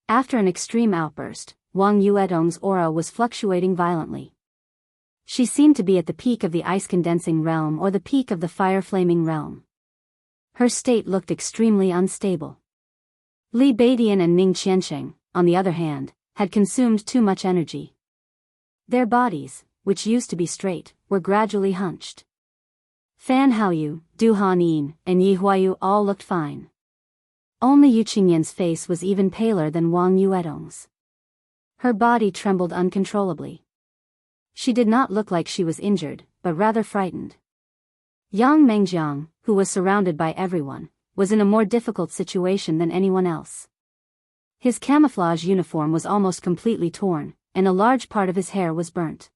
After an extreme outburst, Wang Yuetong's aura was fluctuating violently. She seemed to be at the peak of the ice-condensing realm or the peak of the fire-flaming realm. Her state looked extremely unstable. Li Baidian and Ning Qianxing, on the other hand, had consumed too much energy. Their bodies, which used to be straight, were gradually hunched. Fan Haoyu, Du Hanin, and Yi Huayu all looked fine. Only Yu Qingyan's face was even paler than Wang Yuetong's. Her body trembled uncontrollably. She did not look like she was injured, but rather frightened. Yang Mengjiang, who was surrounded by everyone, was in a more difficult situation than anyone else. His camouflage uniform was almost completely torn, and a large part of his hair was burnt.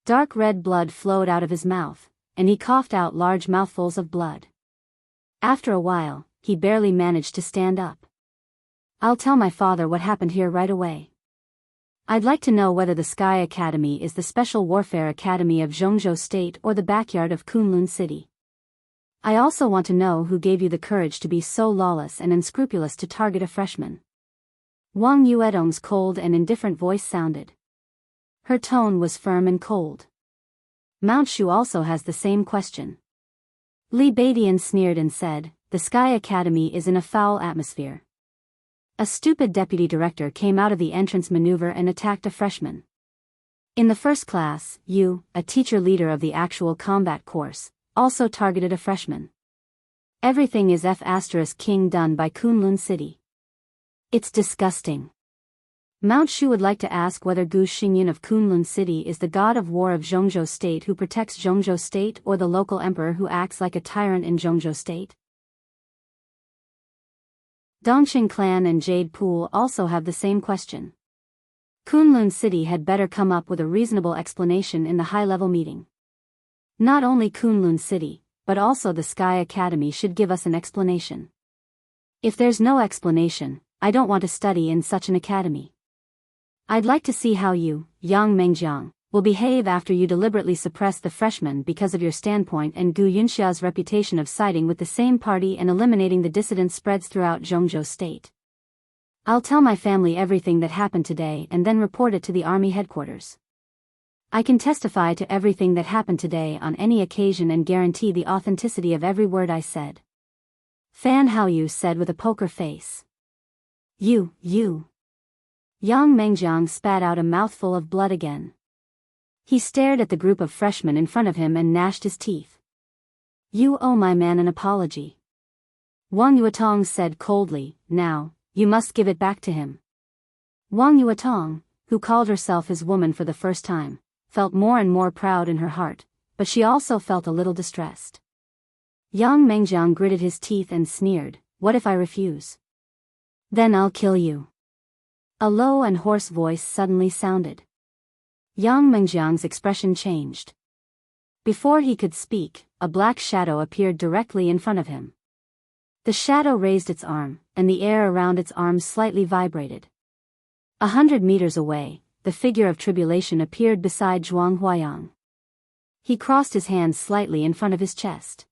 Dark red blood flowed out of his mouth, and he coughed out large mouthfuls of blood. After a while, he barely managed to stand up. "I'll tell my father what happened here right away. I'd like to know whether the Sky Academy is the Special Warfare Academy of Jianghu State or the backyard of Kunlun City. I also want to know who gave you the courage to be so lawless and unscrupulous to target a freshman." Wang Yuedong's cold and indifferent voice sounded. Her tone was firm and cold. "Mount Shu also has the same question." Li Beidian sneered and said, "The Sky Academy is in a foul atmosphere. A stupid deputy director came out of the entrance maneuver and attacked a freshman. In the first class, you, a teacher leader of the actual combat course, also targeted a freshman. Everything is F*King done by Kunlun City. It's disgusting. Mount Shu would like to ask whether Gu Xingyan of Kunlun City is the god of war of Jianghu State who protects Jianghu State or the local emperor who acts like a tyrant in Jianghu State. Dongqing Clan and Jade Pool also have the same question. Kunlun City had better come up with a reasonable explanation in the high-level meeting. Not only Kunlun City, but also the Sky Academy should give us an explanation. If there's no explanation, I don't want to study in such an academy. I'd like to see how you, Yang Mengjiang, will behave after you deliberately suppress the freshmen because of your standpoint and Gu Yunxia's reputation of siding with the same party and eliminating the dissident spreads throughout Jianghu State. I'll tell my family everything that happened today and then report it to the army headquarters. I can testify to everything that happened today on any occasion and guarantee the authenticity of every word I said." Fan Haoyu said with a poker face. You. Yang Mengjiang spat out a mouthful of blood again. He stared at the group of freshmen in front of him and gnashed his teeth. "You owe my man an apology." Wang Yuetong said coldly, "Now, you must give it back to him." Wang Yuetong, who called herself his woman for the first time, felt more and more proud in her heart, but she also felt a little distressed. Yang Mengjiang gritted his teeth and sneered, "What if I refuse? Then I'll kill you." A low and hoarse voice suddenly sounded. Yang Mengjiang's expression changed. Before he could speak, a black shadow appeared directly in front of him. The shadow raised its arm, and the air around its arm slightly vibrated. 100 meters away, the figure of Tribulation appeared beside Zhuang Huayang. He crossed his hands slightly in front of his chest.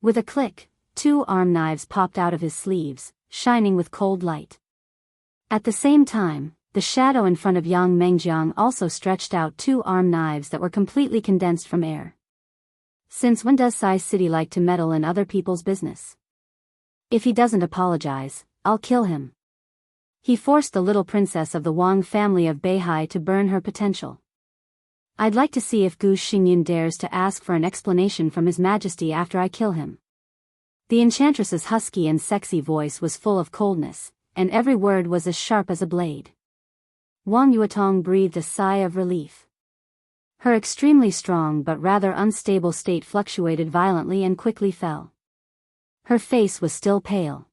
With a click, 2 arm knives popped out of his sleeves, shining with cold light. At the same time, the shadow in front of Yang Mengjiang also stretched out 2 arm knives that were completely condensed from air. Since when does Sai City like to meddle in other people's business? If he doesn't apologize, I'll kill him. He forced the little princess of the Wang family of Beihai to burn her potential. I'd like to see if Gu Xingyan dares to ask for an explanation from His Majesty after I kill him. The enchantress's husky and sexy voice was full of coldness, and every word was as sharp as a blade. Wang Yuetong breathed a sigh of relief. Her extremely strong but rather unstable state fluctuated violently and quickly fell. Her face was still pale.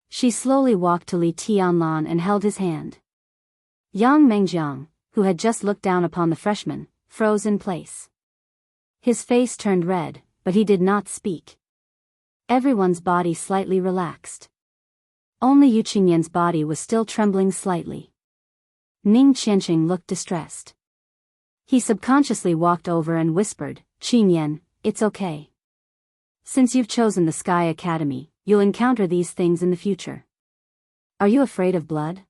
She slowly walked to Li Tianlan and held his hand. Yang Mengjiang, who had just looked down upon the freshman, froze in place. His face turned red, but he did not speak. Everyone's body slightly relaxed. Only Yu Qingyan's body was still trembling slightly. Ning Qianqing looked distressed. He subconsciously walked over and whispered, "Qingyan, it's okay. Since you've chosen the Sky Academy, you'll encounter these things in the future. Are you afraid of blood?"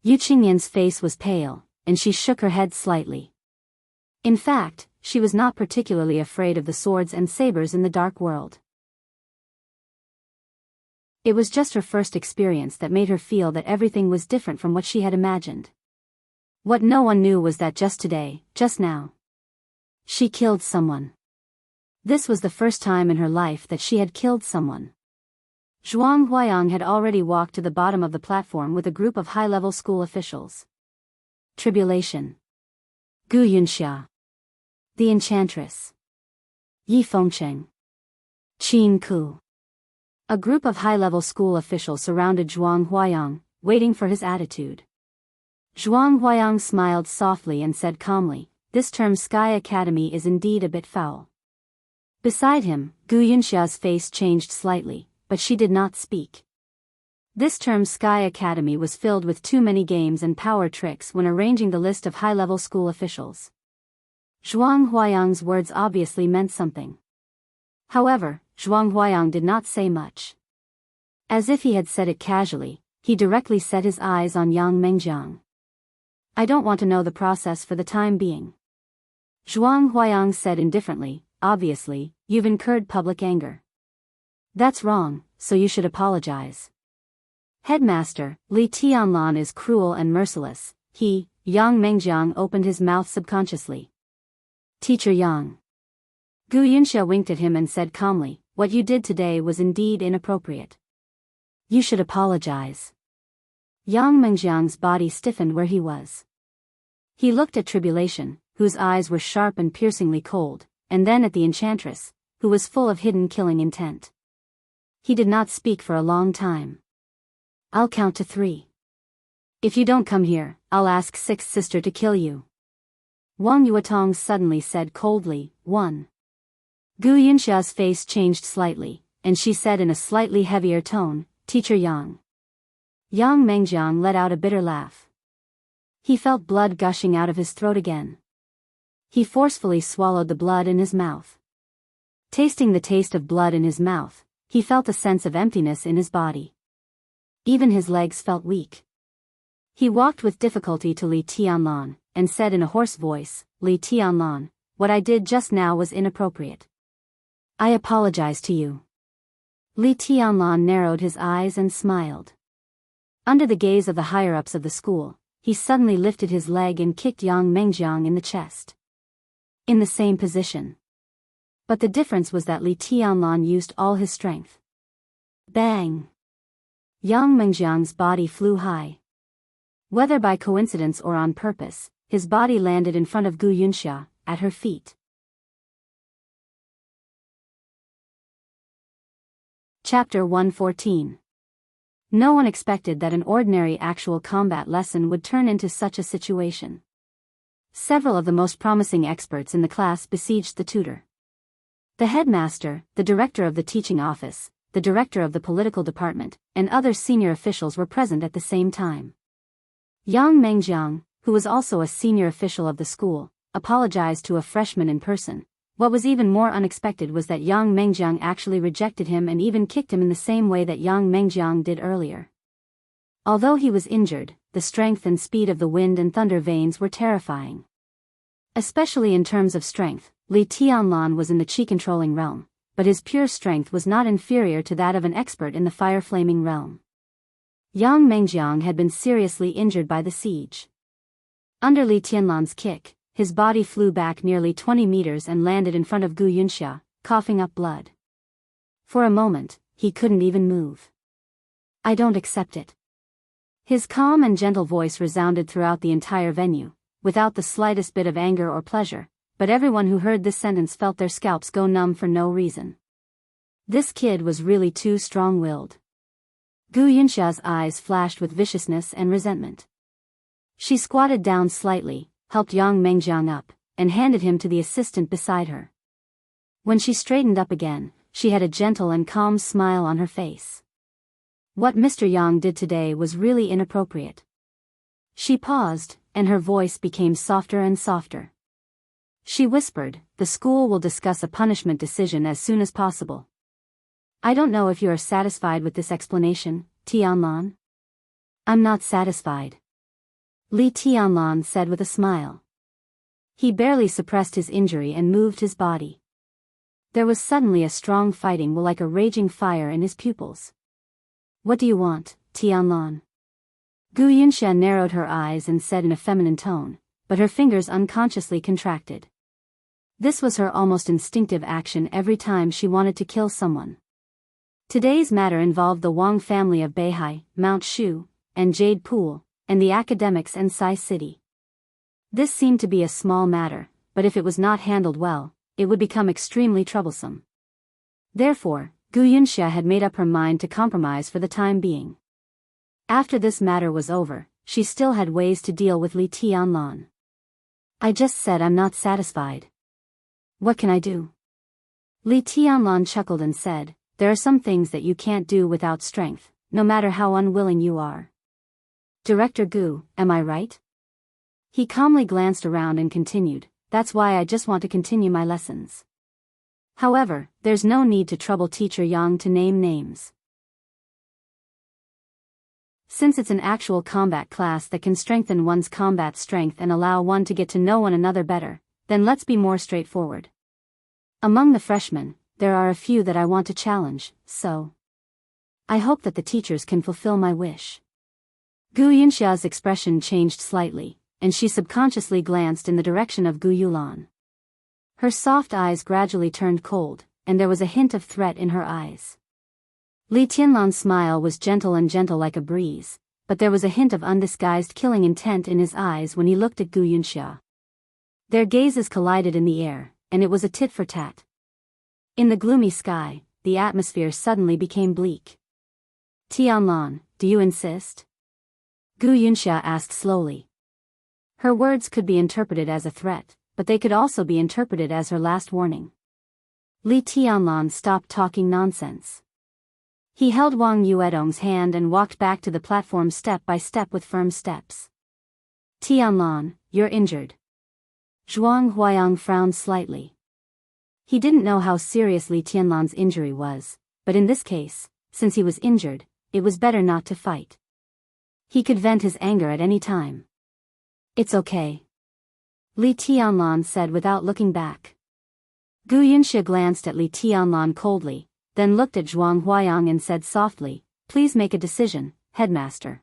Yu Qingyan's face was pale, and she shook her head slightly. In fact, she was not particularly afraid of the swords and sabers in the dark world. It was just her first experience that made her feel that everything was different from what she had imagined. What no one knew was that just today, just now, she killed someone. This was the first time in her life that she had killed someone. Zhuang Huayang had already walked to the bottom of the platform with a group of high-level school officials. Tribulation. Gu Yunxia. The Enchantress. Yi Fengcheng. Jianghu. A group of high-level school officials surrounded Zhuang Huayang, waiting for his attitude. Zhuang Huayang smiled softly and said calmly, "This term Sky Academy is indeed a bit foul." Beside him, Gu Yunxia's face changed slightly, but she did not speak. This term Sky Academy was filled with too many games and power tricks when arranging the list of high-level school officials. Zhuang Huayang's words obviously meant something. However, Zhuang Huayang did not say much. As if he had said it casually, he directly set his eyes on Yang Mengjiang. "I don't want to know the process for the time being." Zhuang Huayang said indifferently, "Obviously, you've incurred public anger. That's wrong, so you should apologize. Headmaster, Li Tianlan is cruel and merciless." Yang Mengjiang opened his mouth subconsciously. "Teacher Yang." Gu Yunxia winked at him and said calmly, "What you did today was indeed inappropriate. You should apologize." Yang Mengjiang's body stiffened where he was. He looked at Tribulation, whose eyes were sharp and piercingly cold, and then at the Enchantress, who was full of hidden killing intent. He did not speak for a long time. "I'll count to 3. If you don't come here, I'll ask Sixth Sister to kill you." Wang Yuetong suddenly said coldly, 1. Gu Yunxia's face changed slightly, and she said in a slightly heavier tone, "Teacher Yang." Yang Mengjiang let out a bitter laugh. He felt blood gushing out of his throat again. He forcefully swallowed the blood in his mouth. Tasting the taste of blood in his mouth, he felt a sense of emptiness in his body. Even his legs felt weak. He walked with difficulty to Li Tianlan, and said in a hoarse voice, "Li Tianlan, what I did just now was inappropriate. I apologize to you." Li Tianlan narrowed his eyes and smiled. Under the gaze of the higher-ups of the school, he suddenly lifted his leg and kicked Yang Mengjiang in the chest. In the same position. But the difference was that Li Tianlan used all his strength. Bang! Yang Mengjiang's body flew high. Whether by coincidence or on purpose, his body landed in front of Gu Yunxia, at her feet. Chapter 114. No one expected that an ordinary actual combat lesson would turn into such a situation. Several of the most promising experts in the class besieged the tutor. The headmaster, the director of the teaching office, the director of the political department, and other senior officials were present at the same time. Yang Mengjiang, who was also a senior official of the school, apologized to a freshman in person. What was even more unexpected was that Yang Mengjiang actually rejected him and even kicked him in the same way that Yang Mengjiang did earlier. Although he was injured, the strength and speed of the wind and thunder veins were terrifying. Especially in terms of strength, Li Tianlan was in the chi-controlling realm, but his pure strength was not inferior to that of an expert in the fire-flaming realm. Yang Mengjiang had been seriously injured by the siege. Under Li Tianlan's kick, his body flew back nearly 20 meters and landed in front of Gu Yunxia, coughing up blood. For a moment, he couldn't even move. "I don't accept it." His calm and gentle voice resounded throughout the entire venue, without the slightest bit of anger or pleasure, but everyone who heard this sentence felt their scalps go numb for no reason. This kid was really too strong-willed. Gu Yunxia's eyes flashed with viciousness and resentment. She squatted down slightly, helped Yang Mengjiang up, and handed him to the assistant beside her. When she straightened up again, she had a gentle and calm smile on her face. What Mr. Yang did today was really inappropriate. She paused, and her voice became softer and softer. She whispered, "The school will discuss a punishment decision as soon as possible. I don't know if you are satisfied with this explanation, Tianlan?" "I'm not satisfied," Li Tianlan said with a smile. He barely suppressed his injury and moved his body. There was suddenly a strong fighting will like a raging fire in his pupils. "What do you want, Tianlan?" Gu Yunxia narrowed her eyes and said in a feminine tone, but her fingers unconsciously contracted. This was her almost instinctive action every time she wanted to kill someone. Today's matter involved the Wang family of Beihai, Mount Shu, and Jade Pool, and the academics and Sai City. This seemed to be a small matter, but if it was not handled well, it would become extremely troublesome. Therefore, Gu Yunxia had made up her mind to compromise for the time being. After this matter was over, she still had ways to deal with Li Tianlan. I just said I'm not satisfied. What can I do? Li Tianlan chuckled and said, there are some things that you can't do without strength, no matter how unwilling you are. Director Gu, am I right? He calmly glanced around and continued, that's why I just want to continue my lessons. However, there's no need to trouble Teacher Yang to name names. Since it's an actual combat class that can strengthen one's combat strength and allow one to get to know one another better, then let's be more straightforward. Among the freshmen, there are a few that I want to challenge, so I hope that the teachers can fulfill my wish. Gu Yunxia's expression changed slightly, and she subconsciously glanced in the direction of Gu Yulan. Her soft eyes gradually turned cold, and there was a hint of threat in her eyes. Li Tianlan's smile was gentle like a breeze, but there was a hint of undisguised killing intent in his eyes when he looked at Gu Yunxia. Their gazes collided in the air, and it was a tit for tat. In the gloomy sky, the atmosphere suddenly became bleak. Tianlan, do you insist? Gu Yunxia asked slowly. Her words could be interpreted as a threat, but they could also be interpreted as her last warning. Li Tianlan stopped talking nonsense. He held Wang Yuedong's hand and walked back to the platform step by step with firm steps. Tianlan, you're injured. Zhuang Huayang frowned slightly. He didn't know how serious Li Tianlan's injury was, but in this case, since he was injured, it was better not to fight. He could vent his anger at any time. It's okay. Li Tianlan said without looking back. Gu Yunxia glanced at Li Tianlan coldly, then looked at Zhuang Huayang and said softly, please make a decision, headmaster.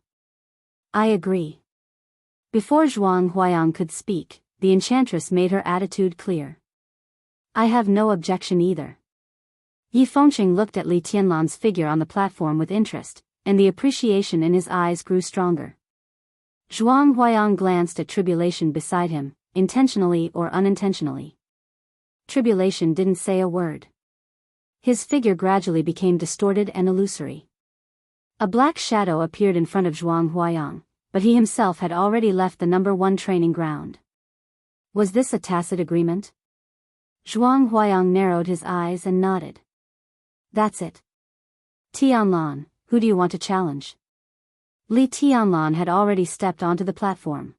I agree. Before Zhuang Huayang could speak, the enchantress made her attitude clear. I have no objection either. Yi Fengqing looked at Li Tianlan's figure on the platform with interest, and the appreciation in his eyes grew stronger. Zhuang Huayang glanced at Tribulation beside him, intentionally or unintentionally. Tribulation didn't say a word. His figure gradually became distorted and illusory. A black shadow appeared in front of Zhuang Huayang, but he himself had already left the number 1 training ground. Was this a tacit agreement? Zhuang Huayang narrowed his eyes and nodded. That's it. Tianlan, who do you want to challenge? Li Tianlan had already stepped onto the platform.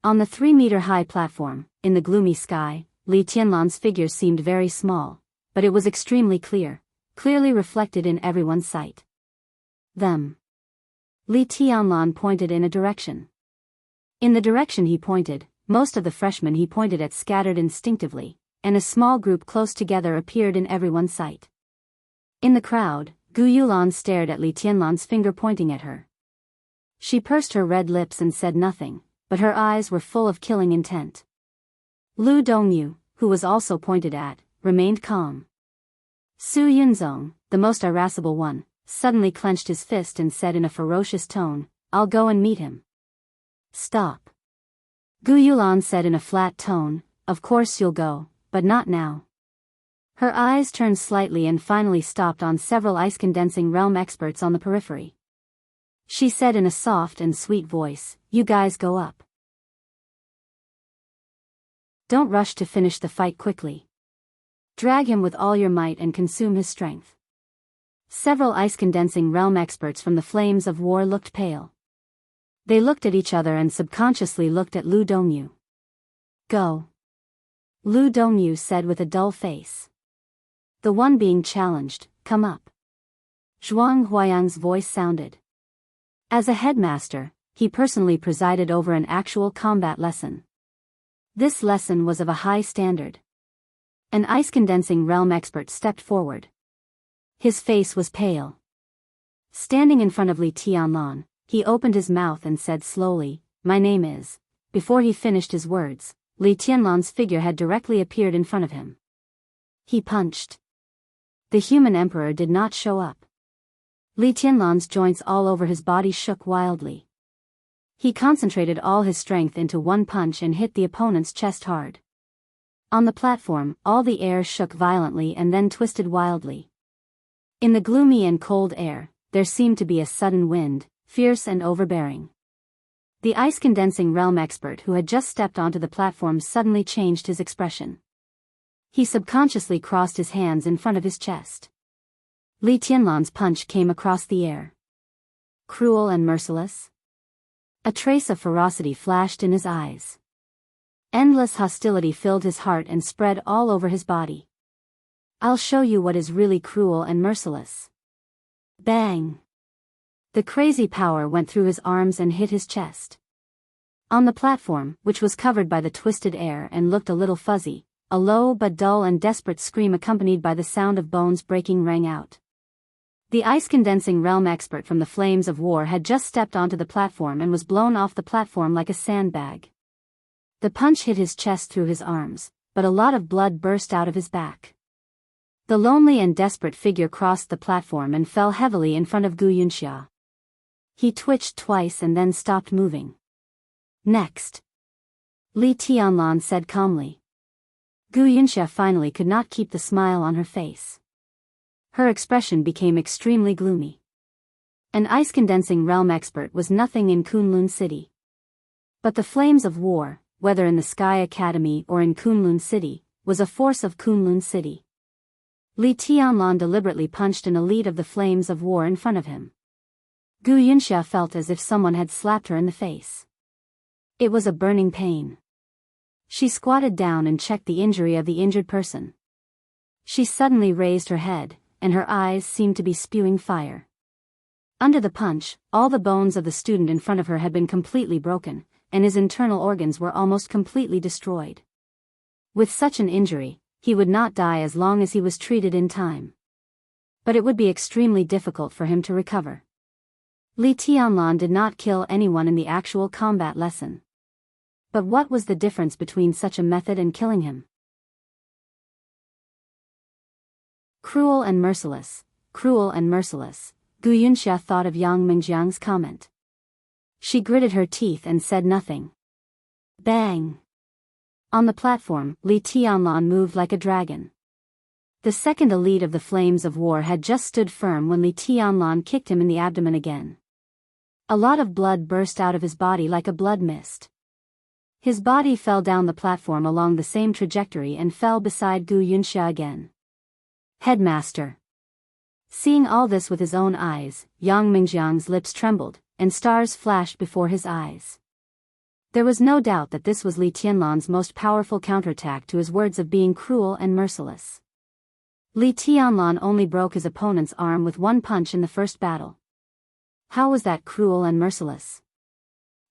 On the 3-meter-high platform, in the gloomy sky, Li Tianlan's figure seemed very small, but it was extremely clearly reflected in everyone's sight. Them. Li Tianlan pointed in a direction. In the direction he pointed, most of the freshmen he pointed at scattered instinctively, and a small group close together appeared in everyone's sight. In the crowd, Gu Yulan stared at Li Tianlan's finger pointing at her. She pursed her red lips and said nothing, but her eyes were full of killing intent. Lu Dongyu, who was also pointed at, remained calm. Su Yunzong, the most irascible one, suddenly clenched his fist and said in a ferocious tone, I'll go and meet him. Stop. Gu Yulan said in a flat tone, of course you'll go, but not now. Her eyes turned slightly and finally stopped on several ice-condensing realm experts on the periphery. She said in a soft and sweet voice, you guys go up. Don't rush to finish the fight quickly. Drag him with all your might and consume his strength. Several ice-condensing realm experts from the flames of war looked pale. They looked at each other and subconsciously looked at Lu Dongyu. Go. Lu Dongyu said with a dull face. The one being challenged, come up. Zhuang Huayang's voice sounded. As a headmaster, he personally presided over an actual combat lesson. This lesson was of a high standard. An ice-condensing realm expert stepped forward. His face was pale. Standing in front of Li Tianlan, he opened his mouth and said slowly, my name is. Before he finished his words, Li Tianlan's figure had directly appeared in front of him. He punched. The human emperor did not show up. Li Tianlan's joints all over his body shook wildly. He concentrated all his strength into one punch and hit the opponent's chest hard. On the platform, all the air shook violently and then twisted wildly. In the gloomy and cold air, there seemed to be a sudden wind, fierce and overbearing. The ice-condensing realm expert who had just stepped onto the platform suddenly changed his expression. He subconsciously crossed his hands in front of his chest. Li Tianlan's punch came across the air. Cruel and merciless? A trace of ferocity flashed in his eyes. Endless hostility filled his heart and spread all over his body. I'll show you what is really cruel and merciless. Bang! The crazy power went through his arms and hit his chest. On the platform, which was covered by the twisted air and looked a little fuzzy, a low but dull and desperate scream accompanied by the sound of bones breaking rang out. The ice-condensing realm expert from the flames of war had just stepped onto the platform and was blown off the platform like a sandbag. The punch hit his chest through his arms, but a lot of blood burst out of his back. The lonely and desperate figure crossed the platform and fell heavily in front of Xianxia. He twitched twice and then stopped moving. Next. Li Tianlan said calmly. Xianxia finally could not keep the smile on her face. Her expression became extremely gloomy. An ice-condensing realm expert was nothing in Kunlun City. But the flames of war, whether in the Sky Academy or in Kunlun City, was a force of Kunlun City. Li Tianlan deliberately punched an elite of the flames of war in front of him. Xianxia felt as if someone had slapped her in the face. It was a burning pain. She squatted down and checked the injury of the injured person. She suddenly raised her head, and her eyes seemed to be spewing fire. Under the punch, all the bones of the student in front of her had been completely broken, and his internal organs were almost completely destroyed. With such an injury, he would not die as long as he was treated in time. But it would be extremely difficult for him to recover. Li Tianlan did not kill anyone in the actual combat lesson. But what was the difference between such a method and killing him? Cruel and merciless, cruel and merciless, Xianxia thought of Yang Mingjiang's comment. She gritted her teeth and said nothing. Bang! On the platform, Li Tianlan moved like a dragon. The second elite of the flames of war had just stood firm when Li Tianlan kicked him in the abdomen again. A lot of blood burst out of his body like a blood mist. His body fell down the platform along the same trajectory and fell beside Xianxia again. Headmaster. Seeing all this with his own eyes, Yang Mingjiang's lips trembled, and stars flashed before his eyes. There was no doubt that this was Li Tianlan's most powerful counterattack to his words of being cruel and merciless. Li Tianlan only broke his opponent's arm with one punch in the first battle. How was that cruel and merciless?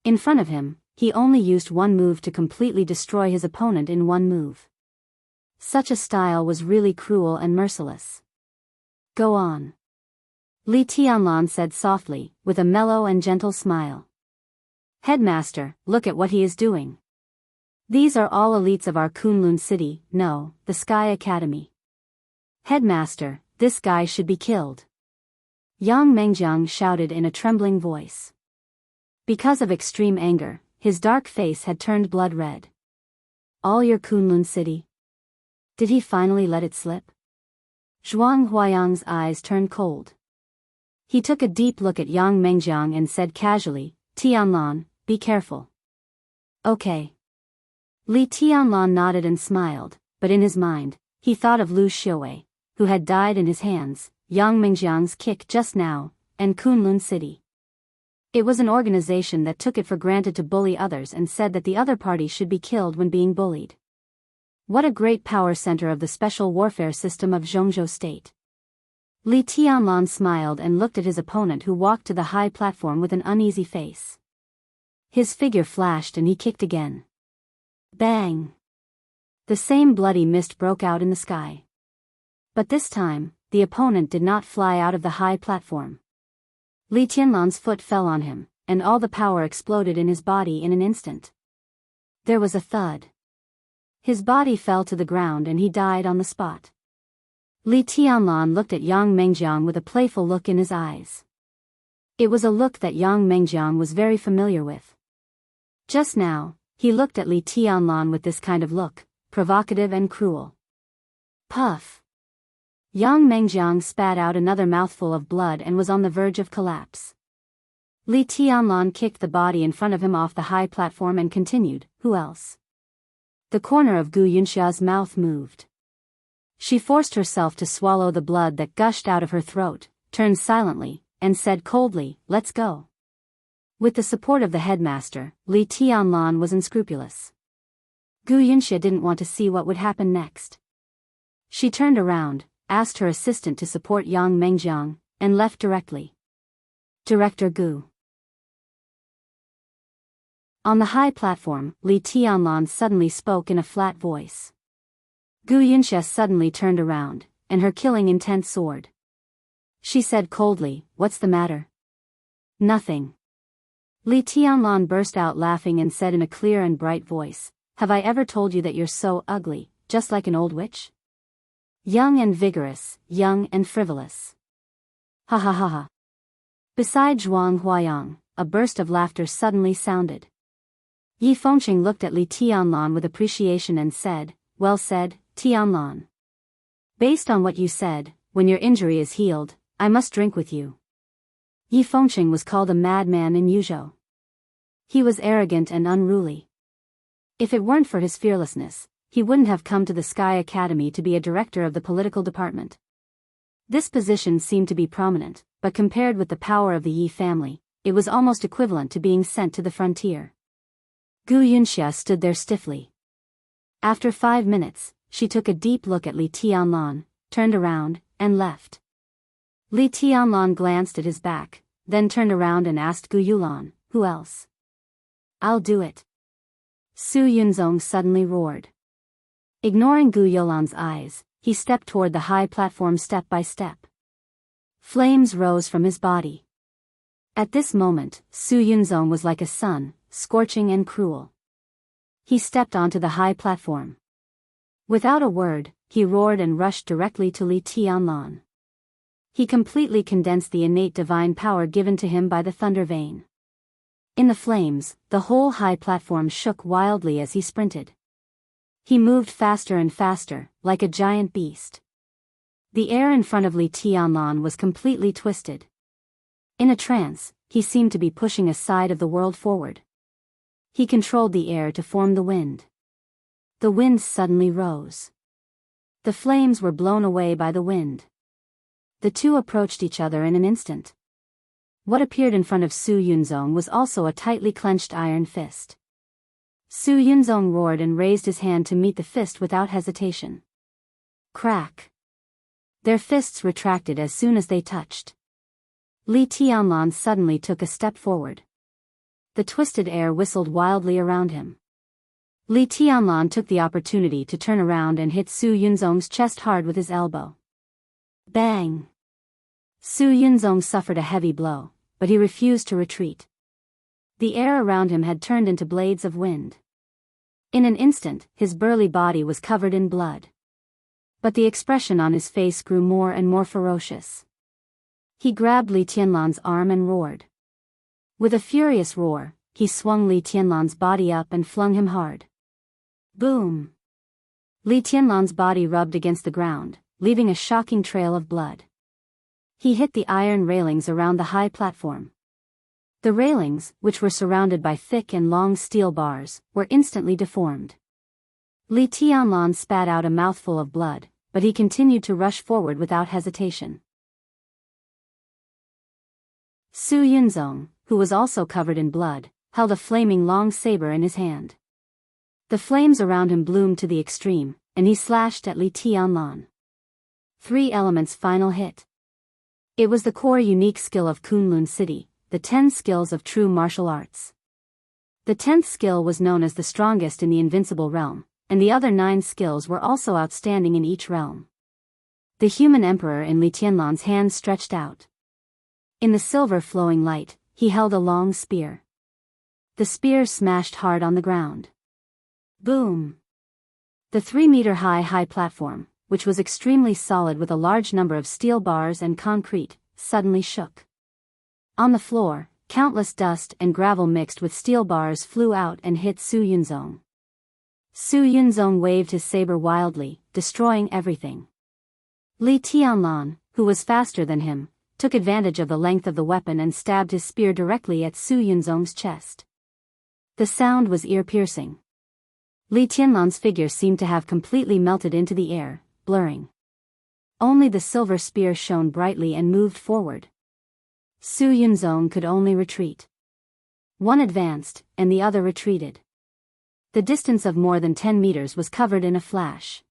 In front of him, he only used one move to completely destroy his opponent in one move. Such a style was really cruel and merciless. Go on. Li Tianlan said softly, with a mellow and gentle smile. Headmaster, look at what he is doing. These are all elites of our Kunlun City, no, the Sky Academy. Headmaster, this guy should be killed. Yang Mengjiang shouted in a trembling voice. Because of extreme anger, his dark face had turned blood red. All your Kunlun City? Did he finally let it slip? Zhuang Huayang's eyes turned cold. He took a deep look at Yang Mengjiang and said casually, Tianlan, be careful. Okay. Li Tianlan nodded and smiled, but in his mind, he thought of Lu Xiuwei, who had died in his hands, Yang Mingjiang's kick just now, and Kunlun City. It was an organization that took it for granted to bully others and said that the other party should be killed when being bullied. What a great power center of the special warfare system of Zhongzhou State. Li Tianlan smiled and looked at his opponent who walked to the high platform with an uneasy face. His figure flashed and he kicked again. Bang! The same bloody mist broke out in the sky. But this time, the opponent did not fly out of the high platform. Li Tianlan's foot fell on him, and all the power exploded in his body in an instant. There was a thud. His body fell to the ground and he died on the spot. Li Tianlan looked at Yang Mengjiang with a playful look in his eyes. It was a look that Yang Mengjiang was very familiar with. Just now, he looked at Li Tianlan with this kind of look, provocative and cruel. Puff! Yang Mengjiang spat out another mouthful of blood and was on the verge of collapse. Li Tianlan kicked the body in front of him off the high platform and continued, "Who else?" The corner of Gu Yunxia's mouth moved. She forced herself to swallow the blood that gushed out of her throat, turned silently, and said coldly, "Let's go." With the support of the headmaster, Li Tianlan was unscrupulous. Gu Yunxia didn't want to see what would happen next. She turned around, asked her assistant to support Yang Mengjiang, and left directly. Director Gu. On the high platform, Li Tianlan suddenly spoke in a flat voice. Gu Yunxia suddenly turned around, and her killing intent soared. She said coldly, "What's the matter?" "Nothing." Li Tianlan burst out laughing and said in a clear and bright voice, "Have I ever told you that you're so ugly, just like an old witch? Young and vigorous, young and frivolous." Ha ha ha ha. Beside Zhuang Huayang, a burst of laughter suddenly sounded. Yi Fengqing looked at Li Tianlan with appreciation and said, "Well said, Tianlan. Based on what you said, when your injury is healed, I must drink with you." Yi Fengqing was called a madman in Yuzhou. He was arrogant and unruly. If it weren't for his fearlessness, he wouldn't have come to the Sky Academy to be a director of the political department. This position seemed to be prominent, but compared with the power of the Yi family, it was almost equivalent to being sent to the frontier. Gu Yunxia stood there stiffly. After 5 minutes, she took a deep look at Li Tianlan, turned around, and left. Li Tianlan glanced at his back, then turned around and asked Gu Yulan, "Who else?" "I'll do it." Su Yunzong suddenly roared. Ignoring Gu Yulan's eyes, he stepped toward the high platform step by step. Flames rose from his body. At this moment, Su Yunzong was like a sun, scorching and cruel. He stepped onto the high platform. Without a word, he roared and rushed directly to Li Tianlan. He completely condensed the innate divine power given to him by the thunder vein. In the flames, the whole high platform shook wildly as he sprinted. He moved faster and faster, like a giant beast. The air in front of Li Tianlan was completely twisted. In a trance, he seemed to be pushing a side of the world forward. He controlled the air to form the wind. The wind suddenly rose. The flames were blown away by the wind. The two approached each other in an instant. What appeared in front of Su Yunzong was also a tightly clenched iron fist. Su Yunzong roared and raised his hand to meet the fist without hesitation. Crack! Their fists retracted as soon as they touched. Li Tianlan suddenly took a step forward. The twisted air whistled wildly around him. Li Tianlan took the opportunity to turn around and hit Su Yunzong's chest hard with his elbow. Bang! Su Yunzong suffered a heavy blow, but he refused to retreat. The air around him had turned into blades of wind. In an instant, his burly body was covered in blood. But the expression on his face grew more and more ferocious. He grabbed Li Tianlan's arm and roared. With a furious roar, he swung Li Tianlan's body up and flung him hard. Boom! Li Tianlan's body rubbed against the ground, leaving a shocking trail of blood. He hit the iron railings around the high platform. The railings, which were surrounded by thick and long steel bars, were instantly deformed. Li Tianlan spat out a mouthful of blood, but he continued to rush forward without hesitation. Su Yunzong, who was also covered in blood, held a flaming long saber in his hand. The flames around him bloomed to the extreme, and he slashed at Li Tianlan. 3 Elements final hit. It was the core unique skill of Kunlun City, the 10 skills of true martial arts. The 10th skill was known as the strongest in the invincible realm, and the other 9 skills were also outstanding in each realm. The human emperor in Li Tianlan's hand stretched out. In the silver flowing light, he held a long spear. The spear smashed hard on the ground. Boom! The 3-meter-high high platform, which was extremely solid with a large number of steel bars and concrete, suddenly shook. On the floor, countless dust and gravel mixed with steel bars flew out and hit Su Yunzong. Su Yunzong waved his saber wildly, destroying everything. Li Tianlan, who was faster than him, took advantage of the length of the weapon and stabbed his spear directly at Su Yunzong's chest. The sound was ear-piercing. Li Tianlan's figure seemed to have completely melted into the air, blurring. Only the silver spear shone brightly and moved forward. Su Yunzong could only retreat. One advanced, and the other retreated. The distance of more than 10 meters was covered in a flash.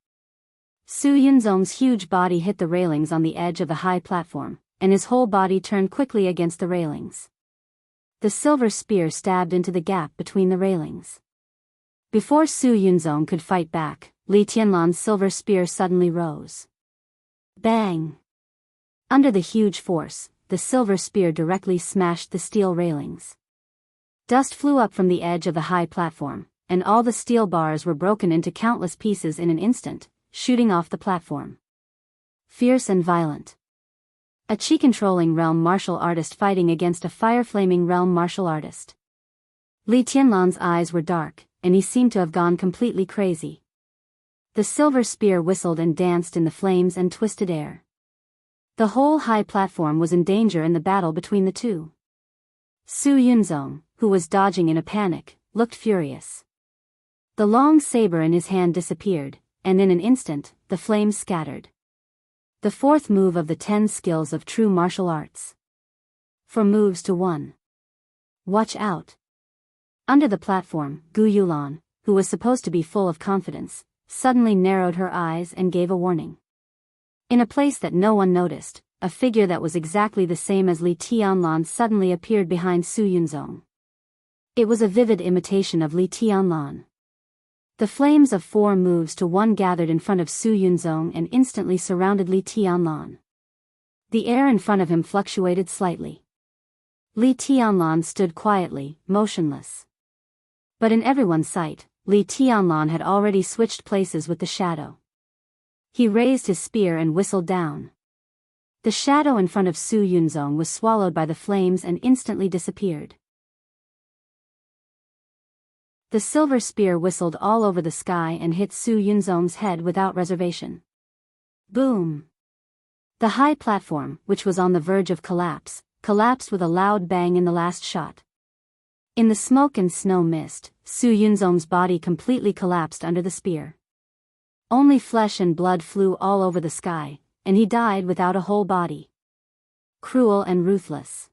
Su Yunzong's huge body hit the railings on the edge of the high platform, and his whole body turned quickly against the railings. The silver spear stabbed into the gap between the railings. Before Su Yunzong could fight back, Li Tianlan's silver spear suddenly rose. Bang! Under the huge force, the silver spear directly smashed the steel railings. Dust flew up from the edge of the high platform, and all the steel bars were broken into countless pieces in an instant, shooting off the platform. Fierce and violent. A chi-controlling realm martial artist fighting against a fire-flaming realm martial artist. Li Tianlan's eyes were dark, and he seemed to have gone completely crazy. The silver spear whistled and danced in the flames and twisted air. The whole high platform was in danger in the battle between the two. Su Yunzong, who was dodging in a panic, looked furious. The long saber in his hand disappeared, and in an instant, the flames scattered. The fourth move of the 10 skills of true martial arts. 4 moves to 1. Watch out. Under the platform, Gu Yulan, who was supposed to be full of confidence, suddenly narrowed her eyes and gave a warning. In a place that no one noticed, a figure that was exactly the same as Li Tianlan suddenly appeared behind Su Yunzong. It was a vivid imitation of Li Tianlan. The flames of 4 moves to 1 gathered in front of Su Yunzong and instantly surrounded Li Tianlan. The air in front of him fluctuated slightly. Li Tianlan stood quietly, motionless. But in everyone's sight, Li Tianlan had already switched places with the shadow. He raised his spear and whistled down. The shadow in front of Su Yunzong was swallowed by the flames and instantly disappeared. The silver spear whistled all over the sky and hit Su Yunzong's head without reservation. Boom! The high platform, which was on the verge of collapse, collapsed with a loud bang in the last shot. In the smoke and snow mist, Su Yunzong's body completely collapsed under the spear. Only flesh and blood flew all over the sky, and he died without a whole body. Cruel and ruthless.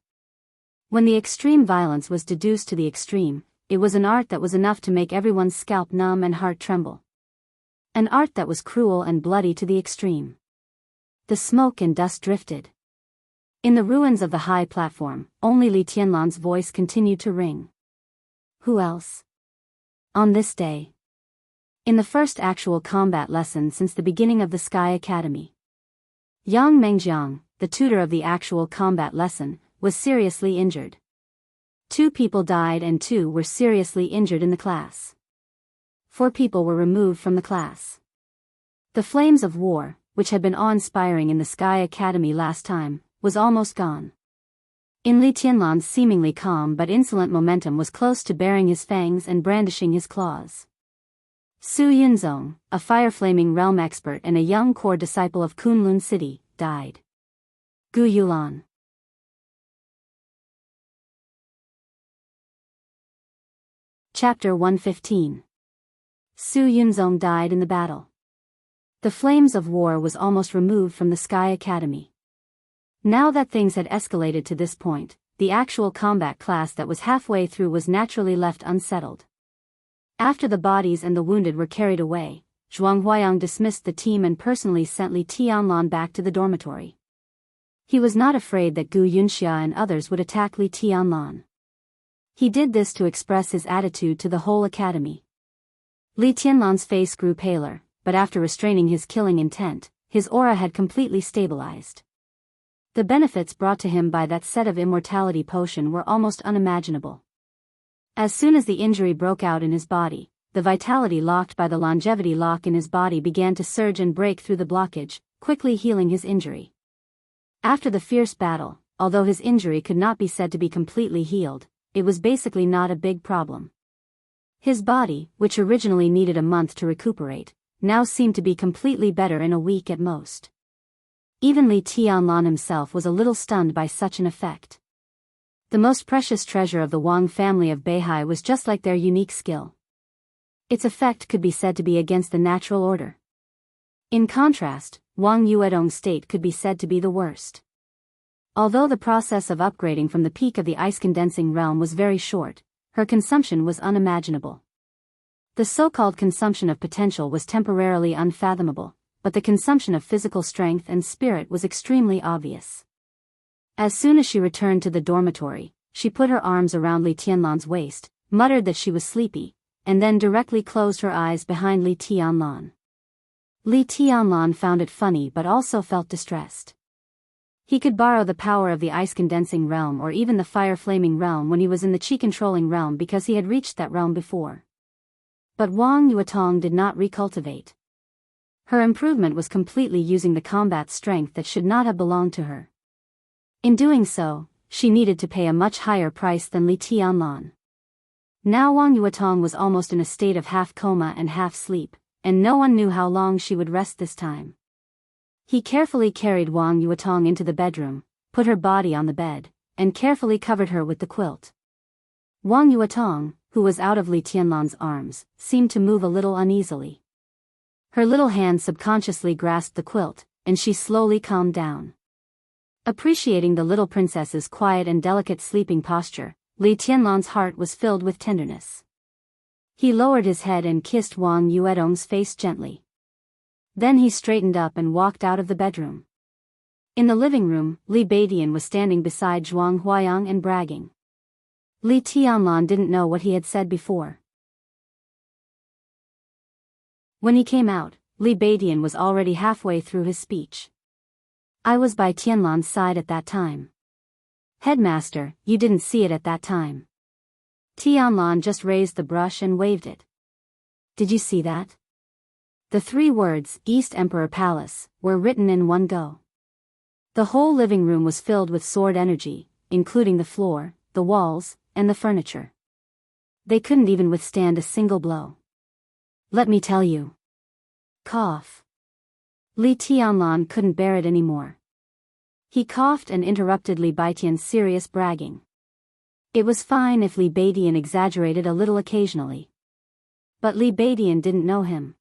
When the extreme violence was deduced to the extreme, it was an art that was enough to make everyone's scalp numb and heart tremble. An art that was cruel and bloody to the extreme. The smoke and dust drifted. In the ruins of the high platform, only Li Tianlan's voice continued to ring. Who else? On this day. In the first actual combat lesson since the beginning of the Sky Academy. Yang Mengjiang, the tutor of the actual combat lesson, was seriously injured. 2 people died and 2 were seriously injured in the class. 4 people were removed from the class. The flames of war, which had been awe-inspiring in the Sky Academy last time, was almost gone. In Li Tianlan's seemingly calm but insolent momentum was close to baring his fangs and brandishing his claws. Su Yunzong, a fire-flaming realm expert and a young core disciple of Kunlun City, died. Gu Yulan. Chapter 115. Su Yunzong died in the battle. The flames of war was almost removed from the Sky Academy. Now that things had escalated to this point, the actual combat class that was halfway through was naturally left unsettled. After the bodies and the wounded were carried away, Zhuang Huayang dismissed the team and personally sent Li Tianlan back to the dormitory. He was not afraid that Gu Yunxia and others would attack Li Tianlan. He did this to express his attitude to the whole academy. Li Tianlan's face grew paler, but after restraining his killing intent, his aura had completely stabilized. The benefits brought to him by that set of immortality potion were almost unimaginable. As soon as the injury broke out in his body, the vitality locked by the longevity lock in his body began to surge and break through the blockage, quickly healing his injury. After the fierce battle, although his injury could not be said to be completely healed, it was basically not a big problem. His body, which originally needed a month to recuperate, now seemed to be completely better in a week at most. Even Li Tianlan himself was a little stunned by such an effect. The most precious treasure of the Wang family of Beihai was just like their unique skill. Its effect could be said to be against the natural order. In contrast, Wang Yuedong's state could be said to be the worst. Although the process of upgrading from the peak of the ice-condensing realm was very short, her consumption was unimaginable. The so-called consumption of potential was temporarily unfathomable, but the consumption of physical strength and spirit was extremely obvious. As soon as she returned to the dormitory, she put her arms around Li Tianlan's waist, muttered that she was sleepy, and then directly closed her eyes behind Li Tianlan. Li Tianlan found it funny but also felt distressed. He could borrow the power of the ice-condensing realm or even the fire-flaming realm when he was in the chi-controlling realm because he had reached that realm before. But Wang Yuetong did not recultivate. Her improvement was completely using the combat strength that should not have belonged to her. In doing so, she needed to pay a much higher price than Li Tianlan. Now Wang Yuetong was almost in a state of half coma and half sleep, and no one knew how long she would rest this time. He carefully carried Wang Yuetong into the bedroom, put her body on the bed, and carefully covered her with the quilt. Wang Yuetong, who was out of Li Tianlan's arms, seemed to move a little uneasily. Her little hand subconsciously grasped the quilt, and she slowly calmed down. Appreciating the little princess's quiet and delicate sleeping posture, Li Tianlan's heart was filled with tenderness. He lowered his head and kissed Wang Yuedong's face gently. Then he straightened up and walked out of the bedroom. In the living room, Li Beidian was standing beside Zhuang Huayang and bragging. Li Tianlan didn't know what he had said before. When he came out, Li Beidian was already halfway through his speech. I was by Tianlan's side at that time. Headmaster, you didn't see it at that time. Tianlan just raised the brush and waved it. Did you see that? The 3 words, East Emperor Palace, were written in one go. The whole living room was filled with sword energy, including the floor, the walls, and the furniture. They couldn't even withstand a single blow. Let me tell you. Cough. Li Tianlan couldn't bear it anymore. He coughed and interrupted Li Beidian's serious bragging. It was fine if Li Beidian exaggerated a little occasionally. But Li Beidian didn't know him.